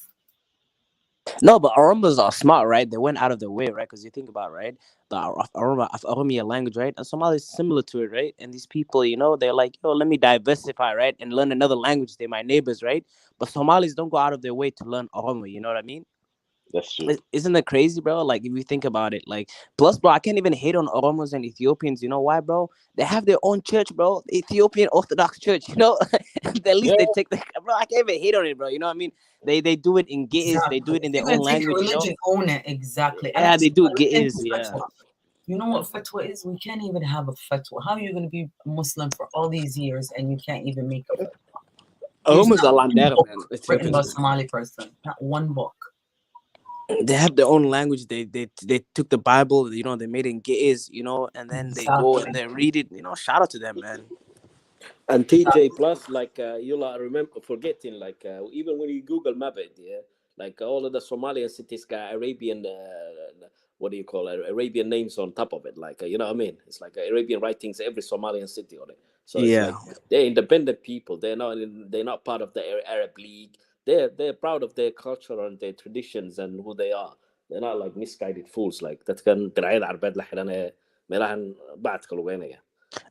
No, but Oromos are smart, right? They went out of their way, right? Because you think about, right, the Oromia language, right? And Somali is similar to it, right? And these people, you know, they're like, yo, let me diversify, right? And learn another language. They're my neighbors, right? But Somalis don't go out of their way to learn Oromo, you know what I mean? That's true. Isn't that crazy, bro? Like, if you think about it, like, plus, bro, I can't even hate on Oromos and Ethiopians. You know why, bro? They have their own church, bro. The Ethiopian Orthodox Church. You know, at least they take the, bro. I can't even hate on it, bro. You know what I mean? They do it in Ge'ez. They do it in their own language. Religion, own it exactly. Yeah, they do Ge'ez. Yeah. You know what fatwa is? We can't even have a fatwa. How are you going to be Muslim for all these years and you can't even make a fatwa? Oromos are Landera, man. Written by a Somali person, not one book. They have their own language. They took the Bible, you know, they made it in Ge'ez, you know, and then they go and they read it. You know, shout out to them, man. And TJ plus, like you'll remember forgetting, like even when you Google map it, yeah, like all of the Somalian cities got Arabian, what do you call it? Arabian names on top of it, like you know what I mean? It's like Arabian writings every Somalian city on it. So it's like they're independent people. They're not part of the Arab League. They're proud of their culture and their traditions and who they are. They're not like misguided fools like that. Can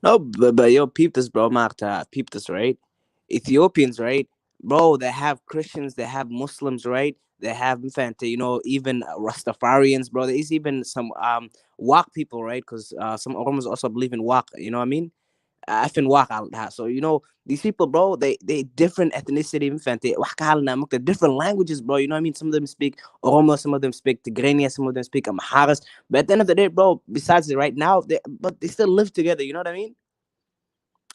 No, but yo, peep this, bro. Marta, peep this, right? Ethiopians, right, bro? They have Christians, they have Muslims, right? They have, you know, even Rastafarians, bro. There's even some Wak people, right? Because some Oromos also believe in Wak. You know what I mean? Afin Wak al that. So you know these people, bro. They different ethnicity, they're different languages, bro. You know what I mean? Some of them speak Oromo, some of them speak Tigrinya, some of them speak Amharas. But at the end of the day, bro, besides it, right now, but they still live together. You know what I mean?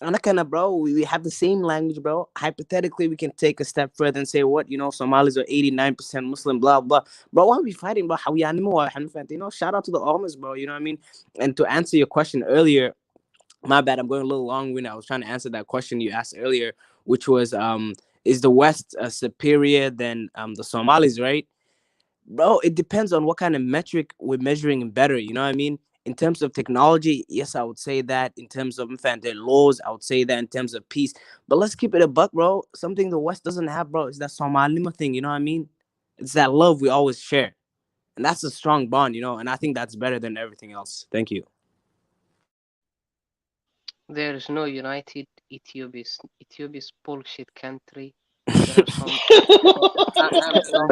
And bro, we have the same language, bro. Hypothetically, we can take a step further and say, what, you know, Somalis are 89% Muslim, blah, blah. Bro, why are we fighting, bro? You know, shout out to the Oromos, bro. You know what I mean? And to answer your question earlier, my bad, I'm going a little long-winded. I was trying to answer that question you asked earlier, which was, is the West superior than the Somalis, right? Bro, it depends on what kind of metric we're measuring better. You know what I mean? In terms of technology, yes, I would say that. In terms of their laws, I would say that. In terms of peace, but let's keep it a buck, bro. Something the West doesn't have, bro, is that Somali thing. You know what I mean? It's that love we always share, and that's a strong bond, you know. And I think that's better than everything else. Thank you. There is no united Ethiopia. Ethiopia is bullshit country. There are some.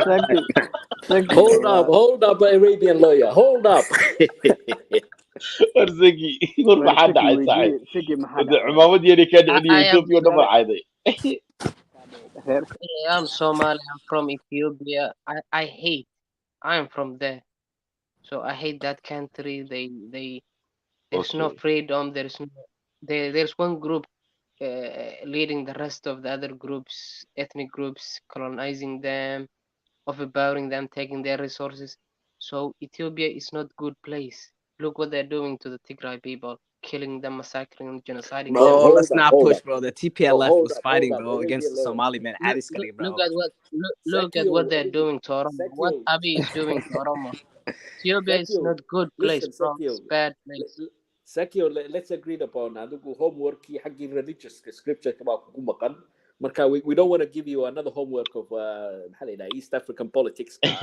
Hold up, Arabian lawyer. Hold up. ارزقي يقول ما حد عايز صاحب عمامد يلي كان عندي يوتيوب يقول ما عادي. I'm Somali. I'm from Ethiopia. I'm from there, so I hate that country. There's no freedom. There's one group leading the rest of the other groups, ethnic groups, colonizing them, overpowering them, taking their resources. So Ethiopia is not good place. Look what they're doing to the Tigray people, killing them, massacring, genociding bro, them. let's not push, bro. The TPLF was fighting, bro, against the Somali man. Look at what they're doing to Oromo. What Abiy is doing to Oromo. Ethiopia is not good place, bro. It's bad place. Sakio, let's agree upon adigu homework حق religious scripture كما كوكو marka we don't want to give you another homework of East African politics. This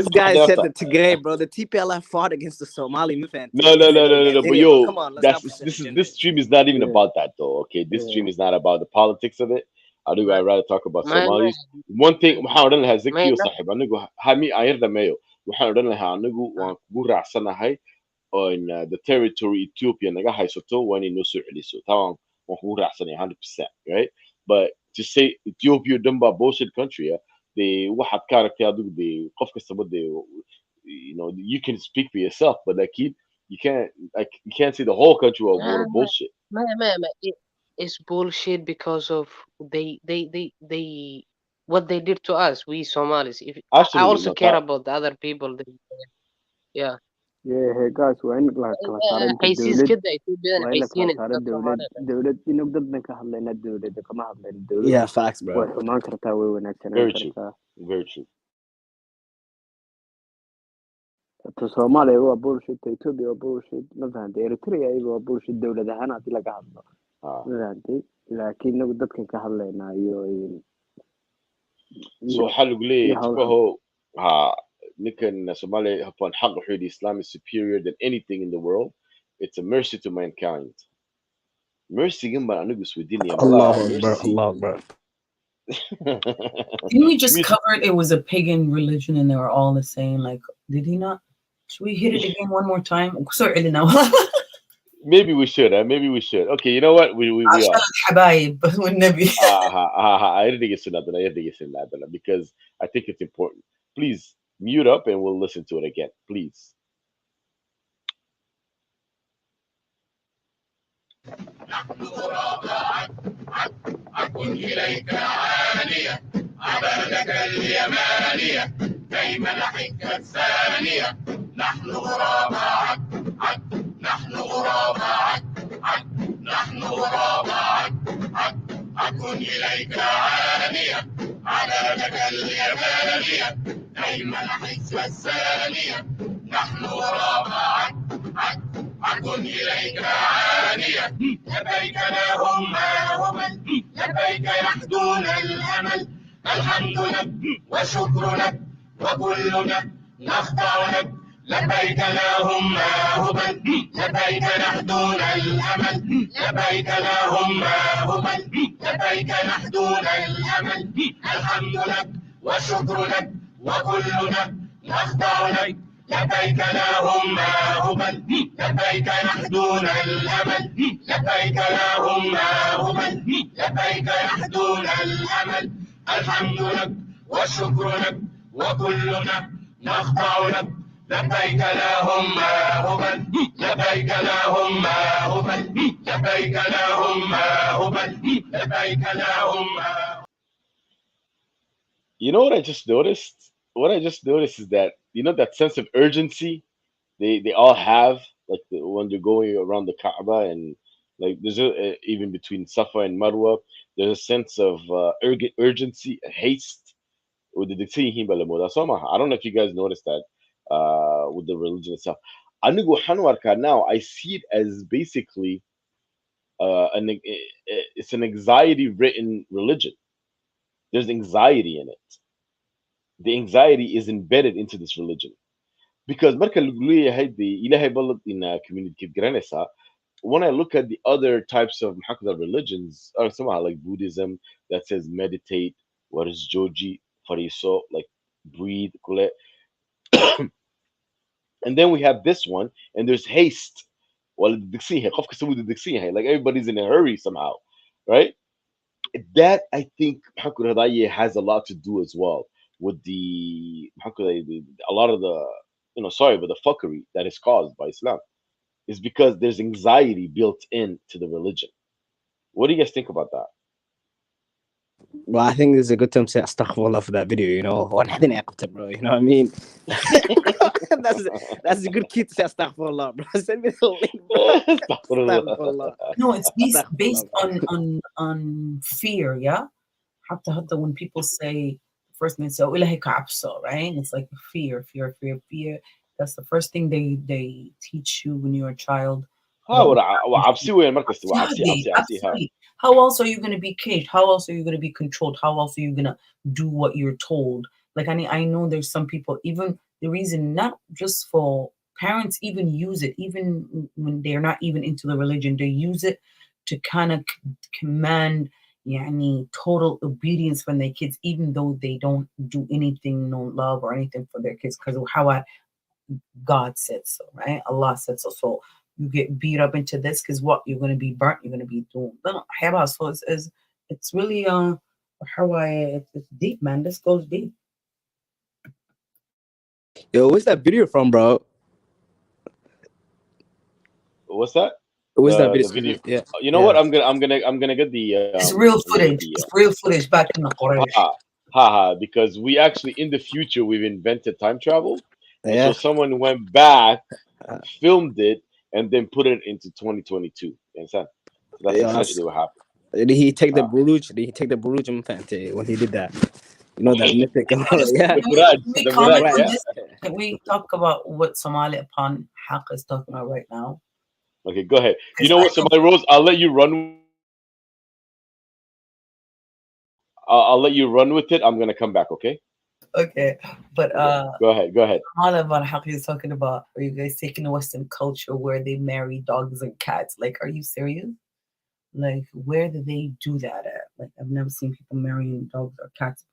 guy said the Tigray, bro. The TPLF fought against the Somali movement. No. But yo, come on, this stream is not even about that though. Okay, this stream is not about the politics of it. I'd rather talk about Somalis. One thing, waxaan odhan lahaa Zakiyo saaxiib anigu hami ayarda mayo waxaan odhan lahaa anigu waan kugu raacsanahay on the territory Ethiopia naga haysato waa inay noo soo celiso taa waan kugu raacsanay 100%, right? But to say Ethiopia dhan baa bullshit country, they waxaad ka aragtay adigu de qof kastaba de, you know, you can speak for yourself, but you can't say the whole country was bullshit. It's bullshit because of they what they did to us, we Somalis. I also care about the other people. Yeah. Hey guys, waa in la kala saaro dowlad inuu dad ban ka hadlayna dowladda kama hadlayna dowladda. Yeah, facts, bro. Way xumaan kartaa, way wanaagsanaan kartaa. Very true. Soomaaliya waa bullshit, Ethiopia waa bullshit, ma fahantay? Eritrea iyaga waa bullshit dowlad ahaan haddii laga hadlo. Ma fahantay? Laakiin inagu dadkan ka hadlaynaa iyo so waxaa lagu leeyahay ninkan Somalia upon حق وحيد Islam is superior than anything in the world. It's a mercy to mankind. Mercy gan baan anigu isweydiinaya Allah Akbar. Didn't we just cover it? It was a pagan religion, and they were all the same. Like, did he not? Should we hit it again one more time? Sorry, now. Maybe we should. Maybe we should. Okay, you know what? We are. الحبايب والنبي. I didn't get that because I think it's important. Please mute up and we'll listen to it again. Please. أكن إليك عالية عبادك اليمانية دايما أحك الثانية نحن غراب نحن غراب نحن غراب أكن إليك عالية عبادك اليمانية دايما أحك الثانية نحن غراب أكن إليك عالية لبيك لا هم هبل لبيك يحدون الأمل الحمد لك وشكر لك وكلنا نخضع لك لبيك لا هم هبل لبيك يحدون الأمل لبيك لا هم هبل لبيك يحدون الأمل الحمد لك وشكر لك وكلنا نخضع لك لبيك لا هم هبل لبيك يحدون الأمل لبيك لا هم هبل لبيك يحدون الأمل الحمد لك والشكر لك وكلنا نخضع لك لبيك لا هم هبل لبيك لا هم هبل لبيك لا هم هبل لبيك لا هم. You know what I just noticed? What I just noticed is that that sense of urgency they all have, like when they're going around the Kaaba, and like there's even between Safa and Marwa, there's a sense of urgency, haste with the Diksihim Balamuda Somaha. I don't know if you guys noticed that with the religion itself. Anigu Hanwarka now, I see it as basically it's an anxiety written religion. There's anxiety in it. The anxiety is embedded into this religion. Because marka lagu leeyahay ilaahay balad in community garanaysa, when I look at the other types of religions, or somehow like Buddhism that says meditate, what is joji, fariso, like breathe, kule. And then we have this one, and there's haste. Well, like everybody's in a hurry somehow, right? That I think has a lot to do as well with a lot of the but the fuckery that is caused by Islam is because there's anxiety built into the religion. What do you guys think about that? Well, I think this is a good time to say astaghfirullah for that video, One had an bro, you know what I mean? that's a good key to say astaghfirullah, bro. Send me the link, bro. Astaghfirullah. No, it's based on fear, yeah? Hatta when people say, first they say, right? It's like fear. That's the first thing they teach you when you're a child. How else are you going to be caged? How else are you going to be controlled? How else are you going to do what you're told? Like, I know there's some people, even the reason, not just for parents, even use it, even when they're not even into the religion, they use it to kind of command total obedience from their kids, even though they don't do anything, no love or anything for their kids, because of how God said so, right? Allah said so. So you get beat up into this because what? You're going to be burnt. You're going to be doomed. So it's really it's deep, man. This goes deep. Yo, where's that video from, bro? What's that? Where's that The video? Yeah. You know what? I'm gonna get the. It's real footage. It's real footage back in the Quraysh. Because we actually in the future we've invented time travel. So someone went back, filmed it, and then put it into 2022. You understand? So that's essentially what happened. Did he take the Buruj? Did he take the Buruj when he did that? That mythic. Can we talk about what Somali upon Haq is talking about right now? Okay, go ahead. You know what, Somali Rose? I'll let you run. I'll let you run with it. I'm gonna come back. Okay. Okay, but go ahead. All about how he's talking about, are you guys taking the Western culture where they marry dogs and cats? Like, are you serious? like where do they do that at? Like I've never seen people marrying dogs or cats,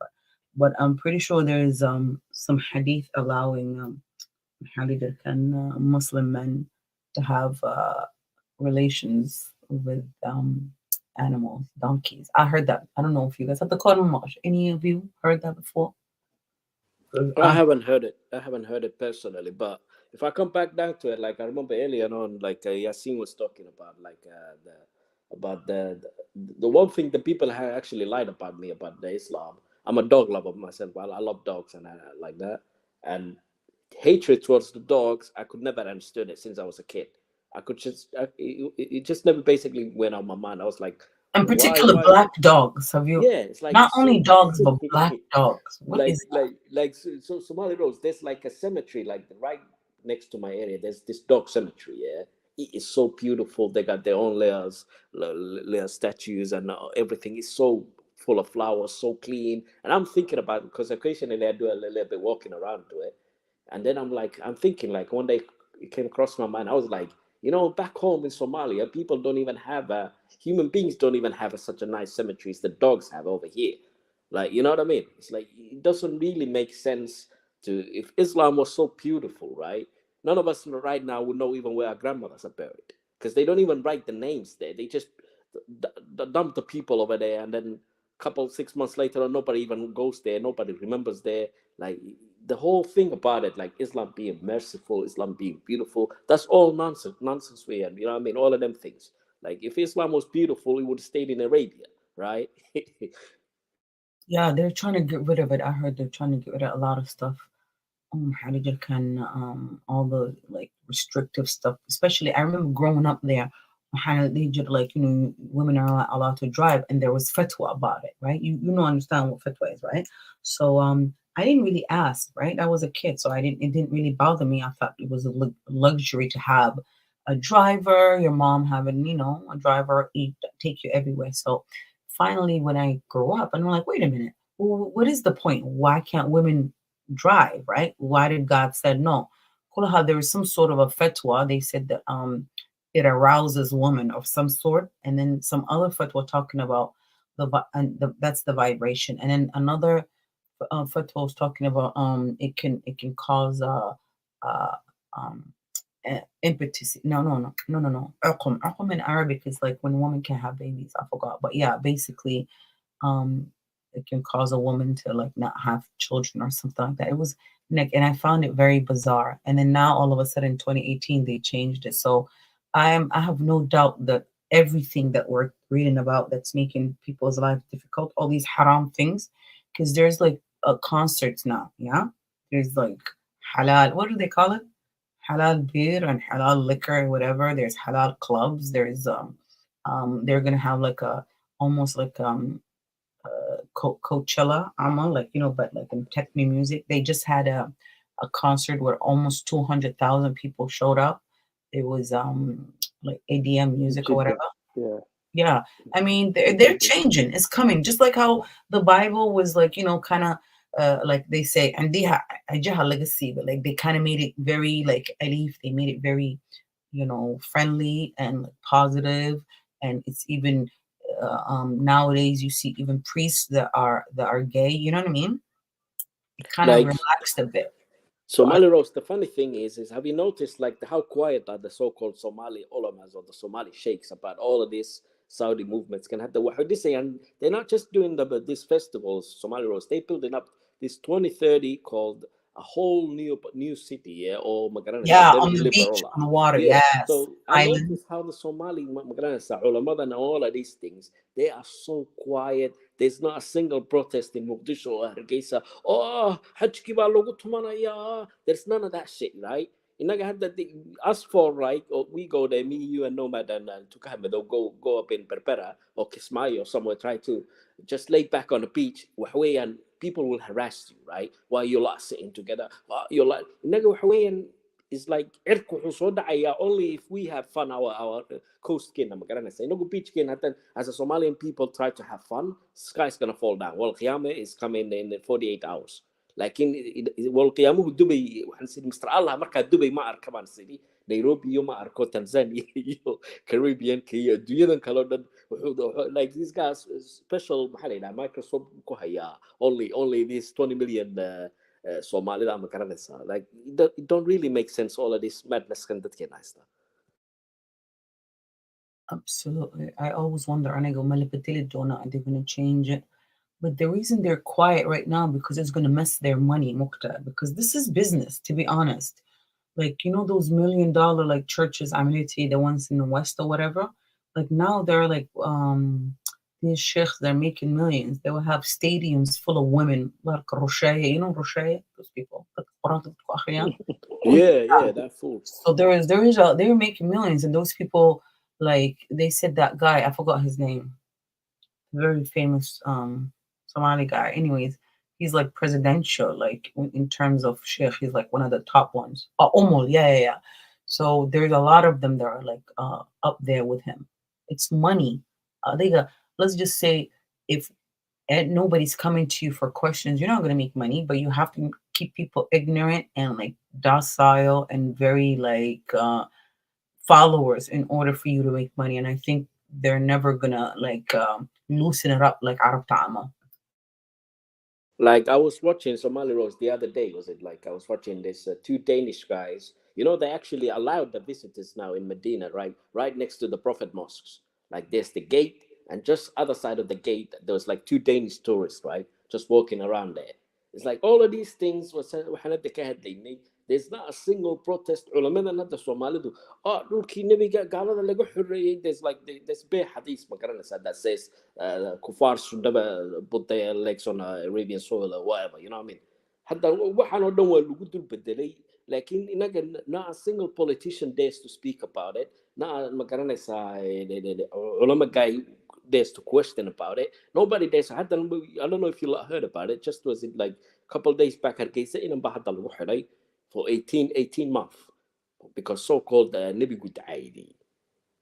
but I'm pretty sure there's some hadith allowing Muslim men to have relations with animals, donkeys. I heard that. I don't know if you guys have the Quran. Any of you heard that before? I haven't heard it. I haven't heard it personally, but if I come back down to it, like I remember earlier on, like Yasin was talking about, like the one thing that people have actually lied about me about the Islam. I'm a dog lover myself. Well, I love dogs and I like that. And hatred towards the dogs, I could never understood it since I was a kid. I could just it just never basically went on my mind. I was like, in why particular, black dogs. Have you? yeah, it's like Not so only dogs, but black dogs. What like is that? so Somali Roads, there's like a cemetery like right next to my area. There's this dog cemetery. Yeah, it is so beautiful. They got their own layer statues, and everything is so full of flowers, so clean. And I'm thinking about, because occasionally I do a little bit walking around to it, and then I'm thinking like one day it came across my mind. I was like, back home in Somalia, people don't even have human beings don't even have such a nice cemeteries that dogs have over here. Like, you know what I mean? It's like it doesn't really make sense to, if Islam was so beautiful, right? None of us right now would know even where our grandmothers are buried, because they don't even write the names there. They just dump the people over there, and then couple 6 months later, nobody even goes there. Nobody remembers there. Like the whole thing about it, like Islam being merciful, Islam being beautiful, that's all nonsense. We and you know what I mean, all of them things. Like if Islam was beautiful, it would have stayed in Arabia, right? Yeah, they're trying to get rid of it. I heard they're trying to get rid of a lot of stuff. Halidir can all the like restrictive stuff. Especially, I remember growing up there. They just like women are not allowed to drive, and there was fatwa about it, right? You know understand what fatwa is, right? So I didn't really ask, right? I was a kid, so it didn't really bother me. I thought it was a luxury to have a driver, your mom having a driver take you everywhere. So finally, when I grew up, and I'm like, wait a minute, what is the point? Why can't women drive, right? Why did God said no? Kulaha, there was some sort of a fatwa. They said that it arouses woman of some sort, and then some other fatwa talking about that's the vibration, and then another fatwa was talking about it can cause uh um impetus. No. Uqum in Arabic is like when a woman can have babies. I forgot, but yeah, basically um it can cause a woman to like not have children or something like that. It was like, and I found it very bizarre. And then now all of a sudden 2018 they changed it. So I have no doubt that everything that we're reading about that's making people's life difficult, all these haram things, because there's like concerts now, yeah. There's like halal, what do they call it? Halal beer and halal liquor, whatever. There's halal clubs. There's they're gonna have like a almost like Coachella, like but like in techno music. They just had a concert where almost 200,000 people showed up. It was like ADM music or whatever. Yeah. Yeah, I mean they're changing. It's coming, just like how the Bible was like kind of like they say, and they have legacy, but like they kind of made it very like alif. They made it very friendly and like, positive, and it's even nowadays you see even priests that are gay. You know what I mean? It kind of Like relaxed a bit. Somali Rose, the funny thing is have you noticed like how quiet are the so-called Somali ulamas or the Somali sheikhs about all of these Saudi movements? Can have the Wahudisi, and they're not just doing these festivals, Somali Rose. They're building up this 2030 called a whole new city, yeah, or Yeah, very on the beach, liberal. on the water. Yeah. Yes, So I island. noticed how the Somali ulama and all of these things, they are so quiet. There's not a single protest in Mogadishu or Hargeisa. Oh, Hajki ba logu tumanaya. There's none of that shit, right? Inaga had that us four, right? Or we go there, me, you, and Nomad and Tukahame, they'll go up in Perpera or Kismayo or somewhere, try to just lay back on the beach, and people will harass you, right? While you're like sitting together. You're like, and it's like only if we have fun our coast skin beach skin as a Somalian people try to have fun, sky's gonna fall down. Well, Qiyamah is coming in 48 hours. laakiin wal qiyaamuhu dubay waxaan sidii Mr. Allah markaa dubay ma arka baan sidii Nairobi iyo ma arko Tanzania iyo Caribbean iyo adduunyadan kale oo dhan like these guys special maxaa la yidhaha Microsoft ku haya only these 20 million Somalida ama garanaysaa like it don't really make sense all of this madness kan dadkeena haysta. Absolutely. I always wonder, are they going to change it? But the reason they're quiet right now because it's going to mess their money, Mukta, because this is business, to be honest. Like, you know, those $1 million like churches, Amity, the ones in the West or whatever, like now they're like, these sheikhs, they're making millions. They will have stadiums full of women, like Roshaya, you know Roshaya, those people. Yeah, that fool. So they're making millions, and those people, like they said that guy, I forgot his name, very famous Somali guy. Anyways, he's like presidential, like in terms of sheikh, he's like one of the top ones. Oh, Omol, yeah. So there's a lot of them that are like up there with him. It's money. They got. Let's just say if nobody's coming to you for questions, you're not going to make money, but you have to keep people ignorant and like docile and very like followers in order for you to make money. And I think they're never gonna like loosen it up like Arab Ta'ama. Like I was watching Somali Rose the other day, was it like I was watching this two Danish guys. You know, they actually allowed the visitors now in Medina, right next to the Prophet mosques. Like there's the gate, and just other side of the gate, there was like two Danish tourists, right, just walking around there. It's like all of these things was there's not a single protest. Culamadan hadda Soomaalidu dhulkii nabiga gaalada laga xoreeyay, there's bare hadith ma garanaysaa that says kufaar should never put their legs on Arabian soil or whatever, you know what I mean? Hadda waxaan oo dhan waa lagu dul bedelay, laakiin inaga not a single politician dares to speak about it, not ma garanaysaa culama guy dares to question about it. Nobody dares. I don't know if you heard about it. Just was it like a couple of days back, Hargeysa in hadda lagu xiray for 18 months because so-called Nabi Gudaidi.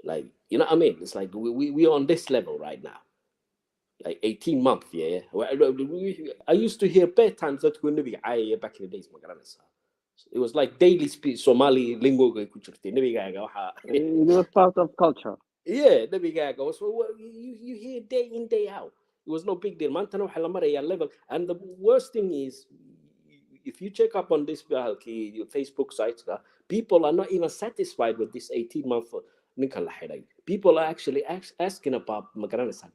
Like, you know what I mean? It's like we are on this level right now. Like 18 months, yeah. I used to hear bad times that when Nabi back in the days, it was like daily speech, Somali lingo. It was part of culture. Yeah, Nabi Gaga. So you hear day in, day out. It was no big deal. Level. And the worst thing is, if you check up on this Facebook sites, people are not even satisfied with this 18-month. People are actually asking about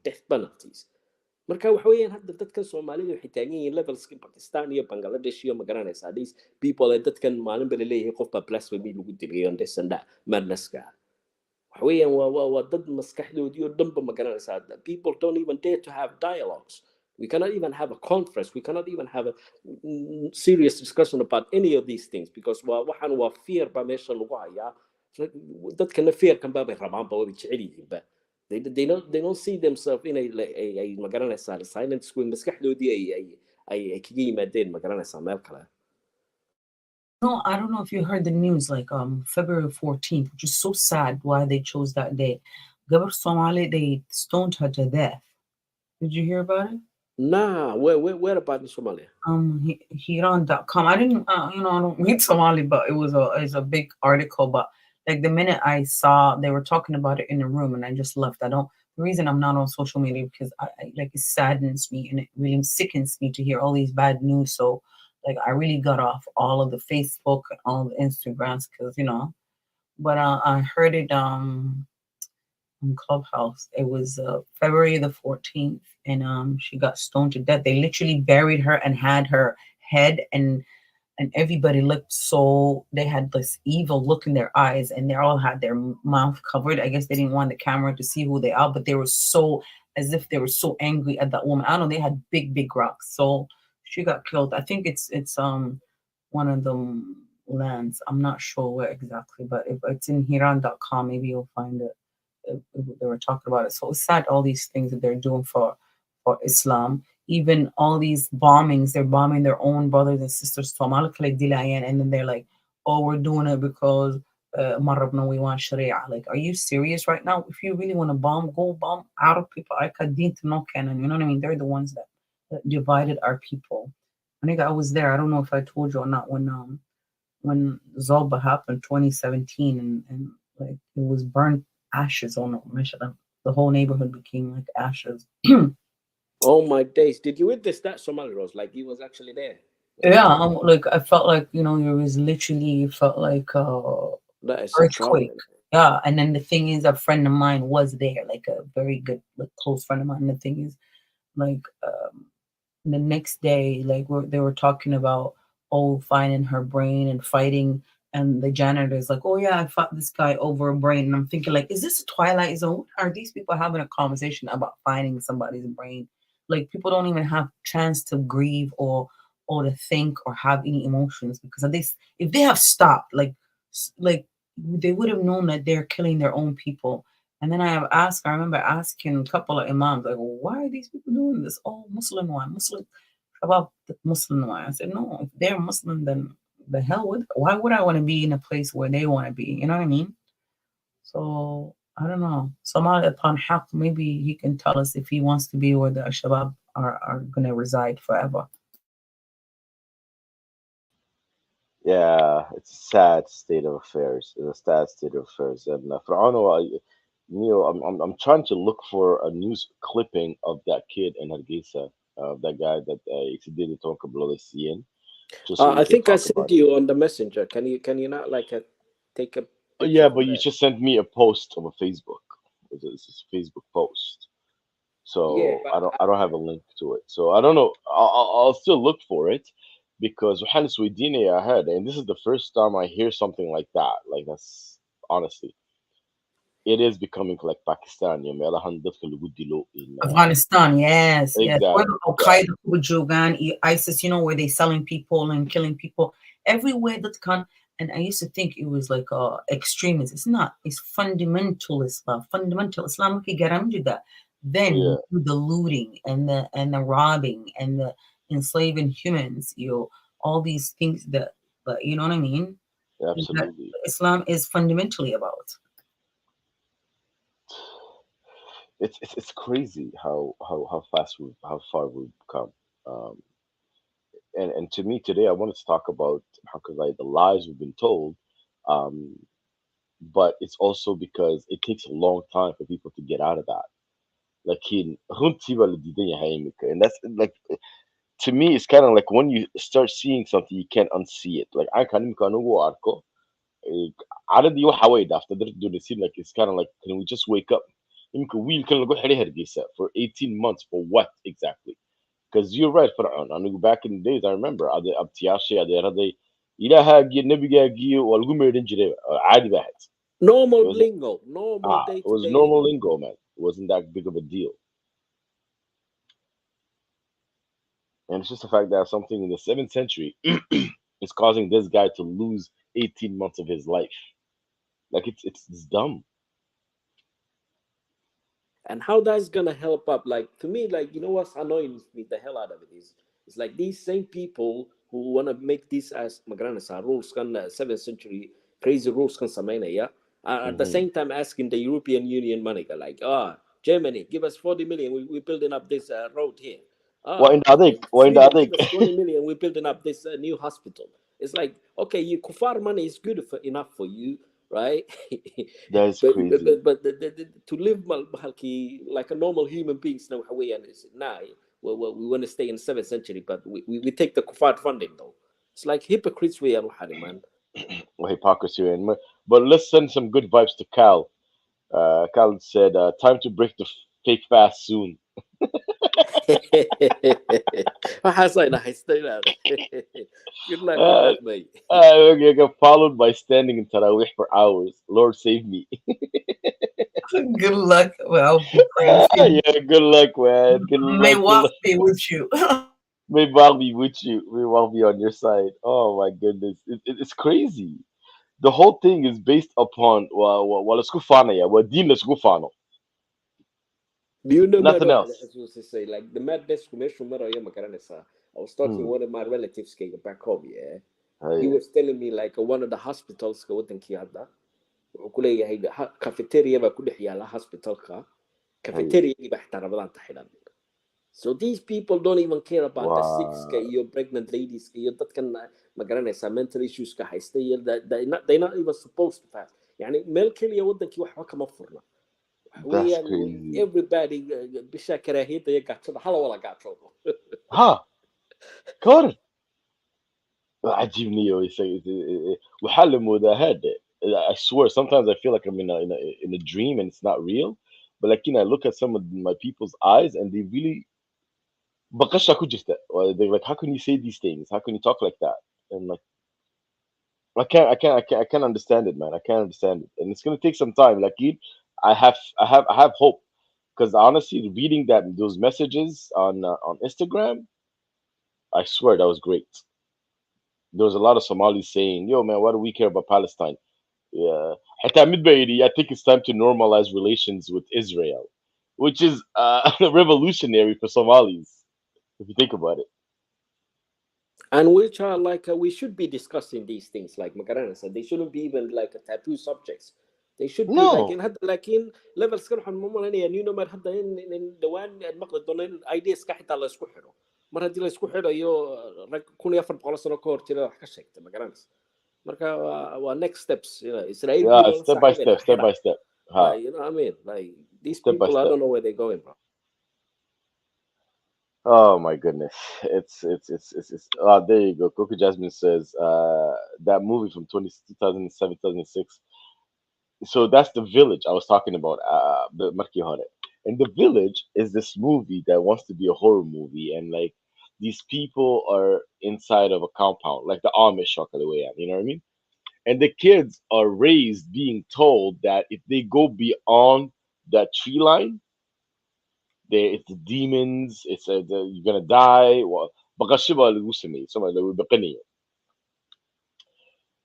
death penalties. Marka waxa weeyaan hadda dadkan Soomaalidu waxay taagan yihiin levelski Pakistan iyo Bangladesh iyo magaranaysa these people ay dadkan maalin bale leeyahay qofba blasphemy lagu dilay on this and that madnesska. Waxa weeyaan waa dad maskaxdoodii oo dhanba magaranaysa. People don't even dare to have dialogues. We cannot even have a conference. We cannot even have a serious discussion about any of these things because waxaan waa fear ba meesha lagu hayaa. Dadkana fear kan ba bay rabaan ba way jecel yihiin ba. They don't see themselves in a magaranaysa silent screen maskaxdoodii ay kaga yimaadeen magaranaysa meel kale. No, I don't know if you heard the news, like February 14th, which is so sad why they chose that day. Gabar Somali, they stoned her to death. Did you hear about it? Nah, where about in Somalia? Hiran.com. I didn't, I don't read Somali, but it's a big article. But like the minute I saw they were talking about it in the room, and I just left. The reason I'm not on social media because I like it saddens me and it really sickens me to hear all these bad news. So like I really got off all of the Facebook and all the Instagrams because but I heard it on Clubhouse. It was February the 14th, and she got stoned to death. They literally buried her and had her head and everybody looked so, they had this evil look in their eyes and they all had their mouth covered. I guess they didn't want the camera to see who they are, but they were so, as if they were so angry at that woman. I don't know, they had big rocks. So she got killed. I think it's one of the lands. I'm not sure where exactly, but if it's in Hiran.com, maybe you'll find it. They were talking about it. So it's sad, all these things that they're doing for Islam. Even all these bombings, they're bombing their own brothers and sisters. And then they're like, oh, we're doing it because we want Sharia. Like, are you serious right now? If you really want to bomb, go bomb Arab people. You know what I mean? They're the ones that divided our people. Nigga, I was there. I don't know if I told you or not when Zoba happened 2017 and like it was burnt ashes on the whole neighborhood became like ashes. Oh my days! Did you witness that, Somali Rose? Like he was actually there. Yeah, like I felt like it was literally felt like That is a trauma. earthquake. Yeah, and then the thing is, a friend of mine was there, like a very good, like close friend of mine. And the thing is, like the next day, like they were talking about finding her brain and fighting, and the janitor's like, oh yeah, I fought this guy over a brain, and I'm thinking like, is this a Twilight Zone? Are these people having a conversation about finding somebody's brain? Like people don't even have chance to grieve or to think or have any emotions because if they have stopped, like they would have known that they're killing their own people. And then I remember asking a couple of imams, like, why are these people doing this? Oh, Muslim one, Muslim, about the Muslim one. I said, no, if they're Muslim, then the hell with, why would I want to be in a place where they want to be? You know what I mean? So, I don't know. Somali upon Haq, maybe he can tell us if he wants to be where the Shabab are going to reside forever. Yeah, it's a sad state of affairs. It's a sad state of affairs. And I'm trying to look for a news clipping of that kid in Hargeisa, that guy that did talk about the just so we I can think I talk sent about it. you on the messenger. Can you not like take a picture Yeah, from but you that? just sent me a post of a Facebook. It's a Facebook post, Yeah, so but I don't have a link to it. So I don't know. I'll still look for it because waxaan isweydiinaya ahead, and this is the first time I hear something like that. Like that's honestly, it is becoming like Pakistan. You know, meelahan dadka lagu dilo in Afghanistan, yes, yes. Where exactly. the Al Qaeda, Jogan, ISIS, where they selling people and killing people everywhere that can. And I used to think it was like extremist. It's not. It's fundamentalist. Fundamental Islam. Then Yeah, you do the looting and the robbing and the enslaving humans. All these things that you know what I mean. That absolutely. Islam is fundamentally about. It's crazy how how far we've come. Um, and to me today, I wanted to talk about how like the lies we've been told, um, but it's also because it takes a long time for people to get out of that. Like runtii baa la diidan yahay imika. And that's like to me, it's kind of like when you start seeing something, you can't unsee it. Like I can't even arko. Caradii waxa way dhaafta dardoonaysiin, like it's kind of like, can we just wake up? Imika wiilkan lagu xiray Hargeysa for 18 months for what exactly? Because you're right, Fir'aun. Anigu back in the days, I remember abtiyaashay adeeraday ilaahaagiyo nebigaagiyo waa lagu meedhan jiray, caadi ba ahayd. normal It was lingo, normal it was day-to-day normal lingo. lingo, man. It wasn't that big of a deal. And it's just the fact that something in the 7th century is causing this guy to lose 18 months of his life. Like it's dumb. And how that's gonna help up, like to me, like what's annoying me the hell out of it is, it's like these same people who want to make this as magranasa rules can 7th century crazy rules can samaynaya are at the Hmm. same time asking the European Union money, like Germany, give us 40 million, we're building up this road here. Well, in the other, Sweden, give us 20 million, we're building up this new hospital. It's like, okay, you kufar money is good enough for you, right? that is but crazy. to live like a normal human beings now, nah, we want to stay in the 7th century, but we take the kufar funding though. It's like hypocrites we are, man. Well, hypocrisy, but let's send some good vibes to Cal. Cal said, "Time to break the fake fast soon." Waxaasay nahaystay inaad. Good luck with Uh, that, mate. I got followed by standing in Tarawih for hours. Lord save me. Good luck. Well, be praying for you. Yeah, good luck, man. Good May luck. Good walk luck. be with you. May God be with you. May God be on your side. Oh my goodness, it's crazy. The whole thing is based upon let's go find it. Well, Dean, let's go find it. Do you know Nothing Mado? I else. was supposed to say, like the madness commercial Mado Yamakaranesa. I was talking to Hmm. one of my relatives back home, yeah. Oh, He yeah. was telling me like one of the hospitals go in Kiada. Cafeteria ba ku dhex yaala hospitalka. Cafeteria ba xitaa rabadaan taxidan. So these people don't even care about the Wow. 6 iyo pregnant ladies iyo dadkan ma garanaysaa mental issues ka haysta iyo they're not even supposed to fast. يعني meel keliya wadankii waxba kama furna. That's crazy. Everybody bisha karaahiyada iyo gaajada hala wada gaajoodo. ها كور عجيبني وحل موداهد. I swear sometimes I feel like I'm in a dream and it's not real, but like I look at some of my people's eyes and they really بقشة كجرته. They're like, how can you say these things? How can you talk like that? And like, I can't understand it, man. I can't understand it, and it's gonna take some time. Like, I have hope, because honestly, reading those messages on Instagram, I swear that was great. There was a lot of Somalis saying, "Yo, man, why do we care about Palestine?" Yeah, حتى مدبيري, I think it's time to normalize relations with Israel, which is revolutionary for Somalis, if you think about it. And which are like we should be discussing these things like Makarana said. They shouldn't be even like a taboo subjects. They should be like No, in levels كانوا حنمون يعني you know ما حتى in the one المقصد دون ideas كحتى الله يسكو حلو مرة دي الله يسكو حلو يو كون يفر بقول سنة كور تلا حكشك تمكرنا مركا و next steps you know إسرائيل yeah, بيلو step by صاحبنا step by حرا step. like you know what I mean like these Step by people I step. don't know where they're going bro. Oh my goodness. There you go. Coco Jasmine says that movie from 2007, 2006. So that's The Village I was talking about, the Marki Hore. And The Village is this movie that wants to be a horror movie, and like these people are inside of a compound, like the Amish way, you know what I mean? And the kids are raised being told that if they go beyond that tree line, it's demons. You're gonna die. بغشبها للوسمي. Somebody will be.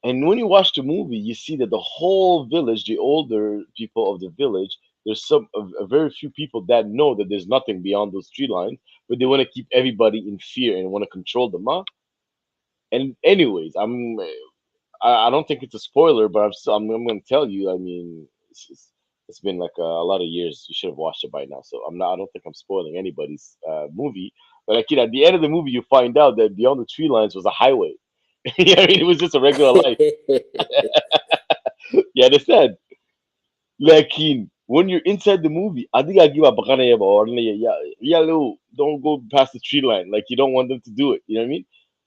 And when you watch the movie, you see that the whole village, the older people of the village, there's a very few people that know that there's nothing beyond those tree lines, but they want to keep everybody in fear and want to control them. Huh? And anyways, I don't think it's a spoiler, but I'm going to tell you. I mean, it's been like a lot of years. You should have watched it by now. So I don't think I'm spoiling anybody's movie. But like, at the end of the movie, you find out that beyond the tree lines was a highway. Yeah, I mean, it was just a regular life. You understand? Like, when you're inside the movie, I think I give up. Yeah, don't go past the tree line. Like, you don't want them to do it. You know what I mean?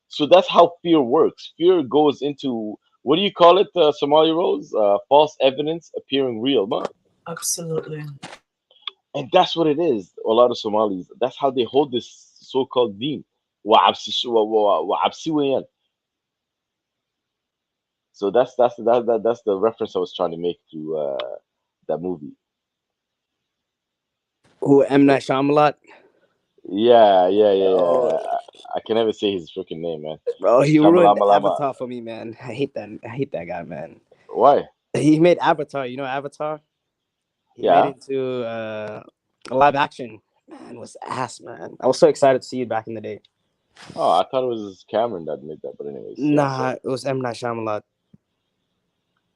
So that's how fear works. Fear goes into, what do you call it, Somali Rose? False evidence appearing real, ma. Absolutely. And that's what it is. A lot of Somalis, that's how they hold this so-called deen. وعبسي. So that's the reference I was trying to make to that movie. Who M Night Shyamalan? Yeah. Oh, I can never say his freaking name, man. bro, he ruined Shamalamalama. Avatar for me, man. I hate that guy, man. Why? He made Avatar. You know Avatar? He made Yeah. it into a live action. Man, it was ass, man. I was so excited to see it back in the day. Oh, I thought it was Cameron that made that, but anyways. Nah, Yeah, it was M Night Shyamalan.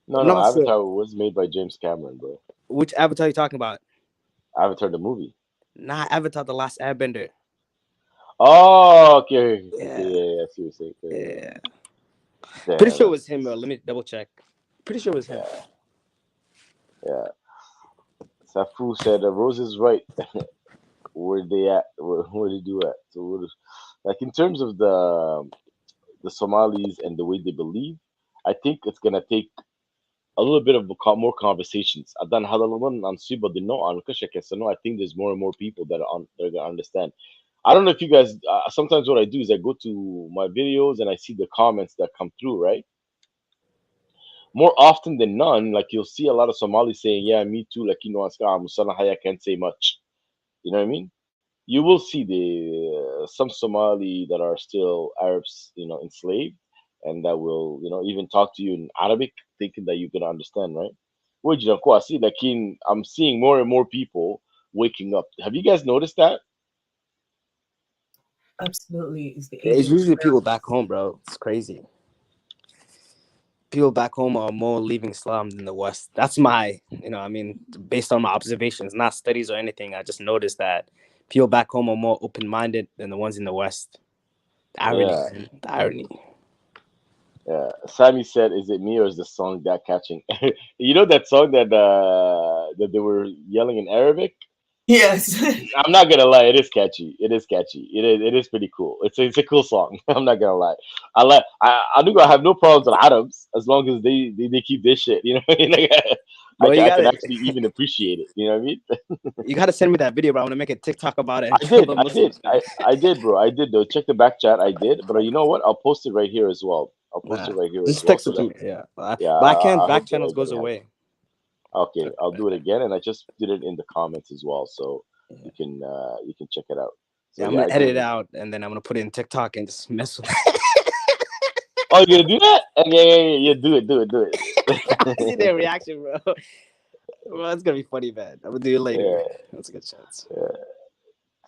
no, I'm no, not sure. Avatar was made by James Cameron, bro. Which Avatar you talking about? Avatar the movie. Nah, Avatar: The Last Airbender. Oh, okay. Yeah. Yeah, I see what you're saying. Yeah. Damn, Pretty sure it was him, bro. Let me double check. Pretty sure it was him. Yeah. Safu said Rose is right. Where they at? Where they do at? So, like, in terms of the Somalis and the way they believe, I think it's gonna take a little bit of more conversations. أدان هذا الوضع عن صيبة دينو عن كشك سنو. I think there's more and more people that are gonna understand. I don't know if you guys. Sometimes what I do is I go to my videos and I see the comments that come through. Right, more often than none, like you'll see a lot of Somalis saying, "Yeah, me too." Like, I can't say much. You know what I mean? You will see some Somali that are still Arabs, enslaved, and that will, even talk to you in Arabic, thinking that you're gonna understand, right? Which, I see, like, I'm seeing more and more people waking up. Have you guys noticed that? Absolutely. It's the It's age of usually people back home, bro. It's crazy. People back home are more leaving Islam than the West. That's my, based on my observations, not studies or anything. I just noticed that people back home are more open-minded than the ones in the West. The irony, Yeah. man. The irony. Yeah. Sammy said, "Is it me or is the song that catching?" You know that song that they were yelling in Arabic. Yes. I'm not gonna lie, it is catchy. It is catchy. It is pretty cool. It's a cool song. I'm not gonna lie. I think I have no problems with Arabs as long as they keep this shit. You know what I mean? Like, Bro, you I can gotta actually even appreciate it. You know what I mean? you gotta send me that video, bro. I want to make a TikTok about it and I kill did. the I did. Muslims, man. I did, bro. I did though. Check the back chat. I did. But you know what? I'll post it right here as well. I'll post Nah, it right here as just well. text So it to that me. Yeah, yeah, but I can't. I Back hope that channels goes everybody has it. away. Okay, I'll do it again, and I just did it in the comments as well, so Yeah. you can check it out. So Yeah, I'm yeah, gonna I edit did it it. out and then I'm gonna put it in TikTok and just mess with Oh, you're gonna do that? Yeah. Do it. Do it. Do I see their it. reaction, bro. Well, it's gonna be funny, man. I'm gonna do it later. Yeah. That's a good chance. Yeah.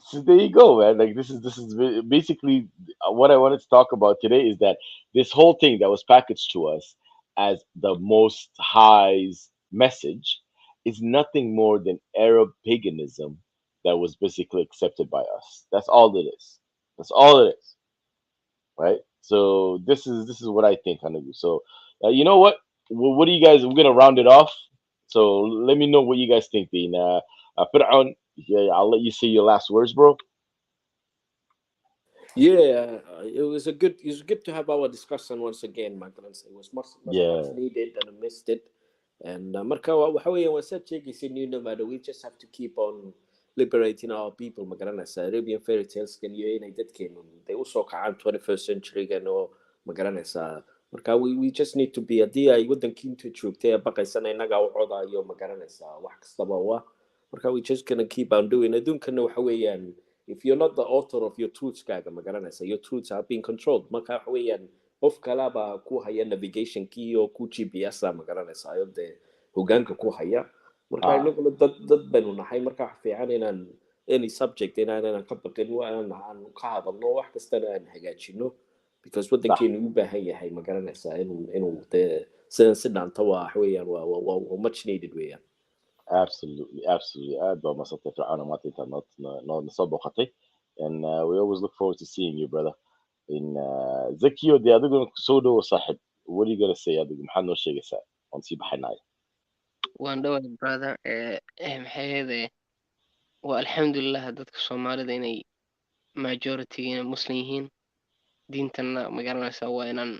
So there you go, man. Like this is basically what I wanted to talk about today is that this whole thing that was packaged to us as the Most High's message is nothing more than Arab paganism that was basically accepted by us. That's all it is. That's all it is, right? So this is what I think, Hanagu. So you know what? What do you guys? We're gonna round it off. So let me know what you guys think, Dean. Put it on. Yeah, I'll let you say your last words, bro. Yeah, it was good to have our discussion once again, my friends. It was much Yeah. needed, and I missed it. And marka waxa weeyaan waa saad sheegaysa new nomad, we just have to keep on liberating our people. Ma garanaysa Arabian fairy tales kan iyo inay dadkeenu they usoo kacaan 21st century gan oo ma garanaysa marka we just need to be haddii ay wadankiintu joogtay baqaysana inaga u codaayo ma garanaysa wax kastaba waa marka we just gonna keep on doing adduunkana waxa weeyaan if you're not the author of your truths kaaga ma garanaysa your truths are being controlled marka waxa weeyaan qof kalaba ku haya navigation kii oo ku GPS ma garanaysa ayo de hogaanka ku haya marka Ah, inaguna dad baynu nahay marka wax fiican inaan any subject inaan ka baqin waa aan ka hadalno wax kastana aan hagaajino because صح. wadankeenu u baahan yahay ma garanaysa inuu de sidan si dhaanta waa wax weeyaan waa much needed weeyaan Absolutely, absolutely. I don't must have to honor Mati not Sabokati. And we always look forward to seeing you, brother. In Zakio, the other going Sodo Sahib. What are you gonna say? Other Muhammad Shegasa on Sibahanai. waan dhoway brother maxay ahayde waa alxamdulilah dadka soomaalida inay majority muslim yihiin diintana magaranaysaa waa inaan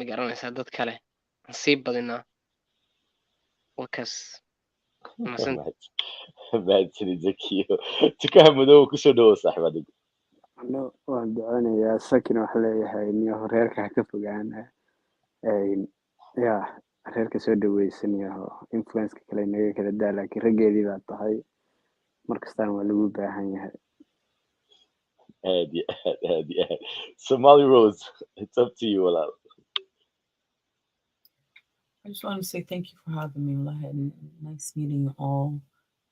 magaranaysaa dad kale aan sii badinaa wakaas masan Bad City Zakio. Tukahamudo Kusodo Sahib. ano waan duceynayaa sakin wax leeyahay niyo reerka ha ka fogaana ya reerka soo dhaweysanayo influenceka kale naga kala daa laakiin raggeedii baa tahay markastaan waa lagu baahan yahay Yeah. Somali Rose, it's up to you, Alal. I just want to say thank you for having me, Lahed. Nice meeting you all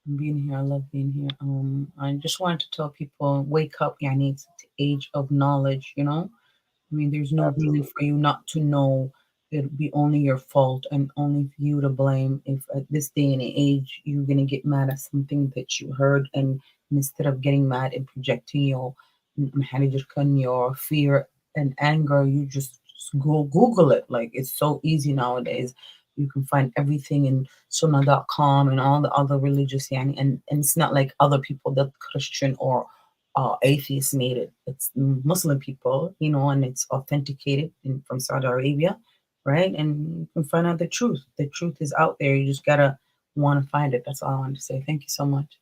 and being here. I love being here. I just wanted to tell people, wake up, yani, it's the age of knowledge, you know? I mean, there's no reason Absolutely. for you not to know. It'll be only your fault and only for you to blame if at this day and age you're gonna get mad at something that you heard, and instead of getting mad and projecting your fear and anger, you just go Google it. Like, it's so easy nowadays. You can find everything in sunnah.com and all the other religious, and it's not like other people that Christian or atheists made it. It's Muslim people, and it's authenticated from Saudi Arabia, right? And you can find out the truth. The truth is out there. You just gotta want to find it. That's all I wanted to say. Thank you so much.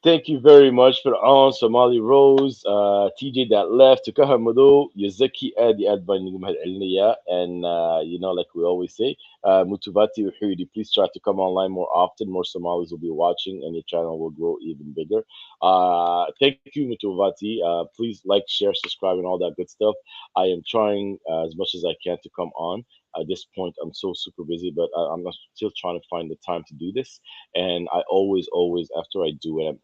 Thank you very much for on Somali Rose, TJ that left, Tukaha Mado, Yazaki Adi Adbani Elnia, and like we always say, Mutuvati Uhudi, please try to come online more often. More Somalis will be watching, and your channel will grow even bigger. Thank you, Mutuvati. Please like, share, subscribe, and all that good stuff. I am trying as much as I can to come on. At this point, I'm so super busy, but I'm still trying to find the time to do this. And I always, after I do it,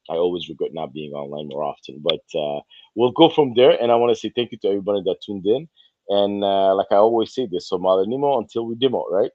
I always regret not being online more often. But we'll go from there. And I want to say thank you to everybody that tuned in. And like I always say, this Somali Nemo until we demo, right?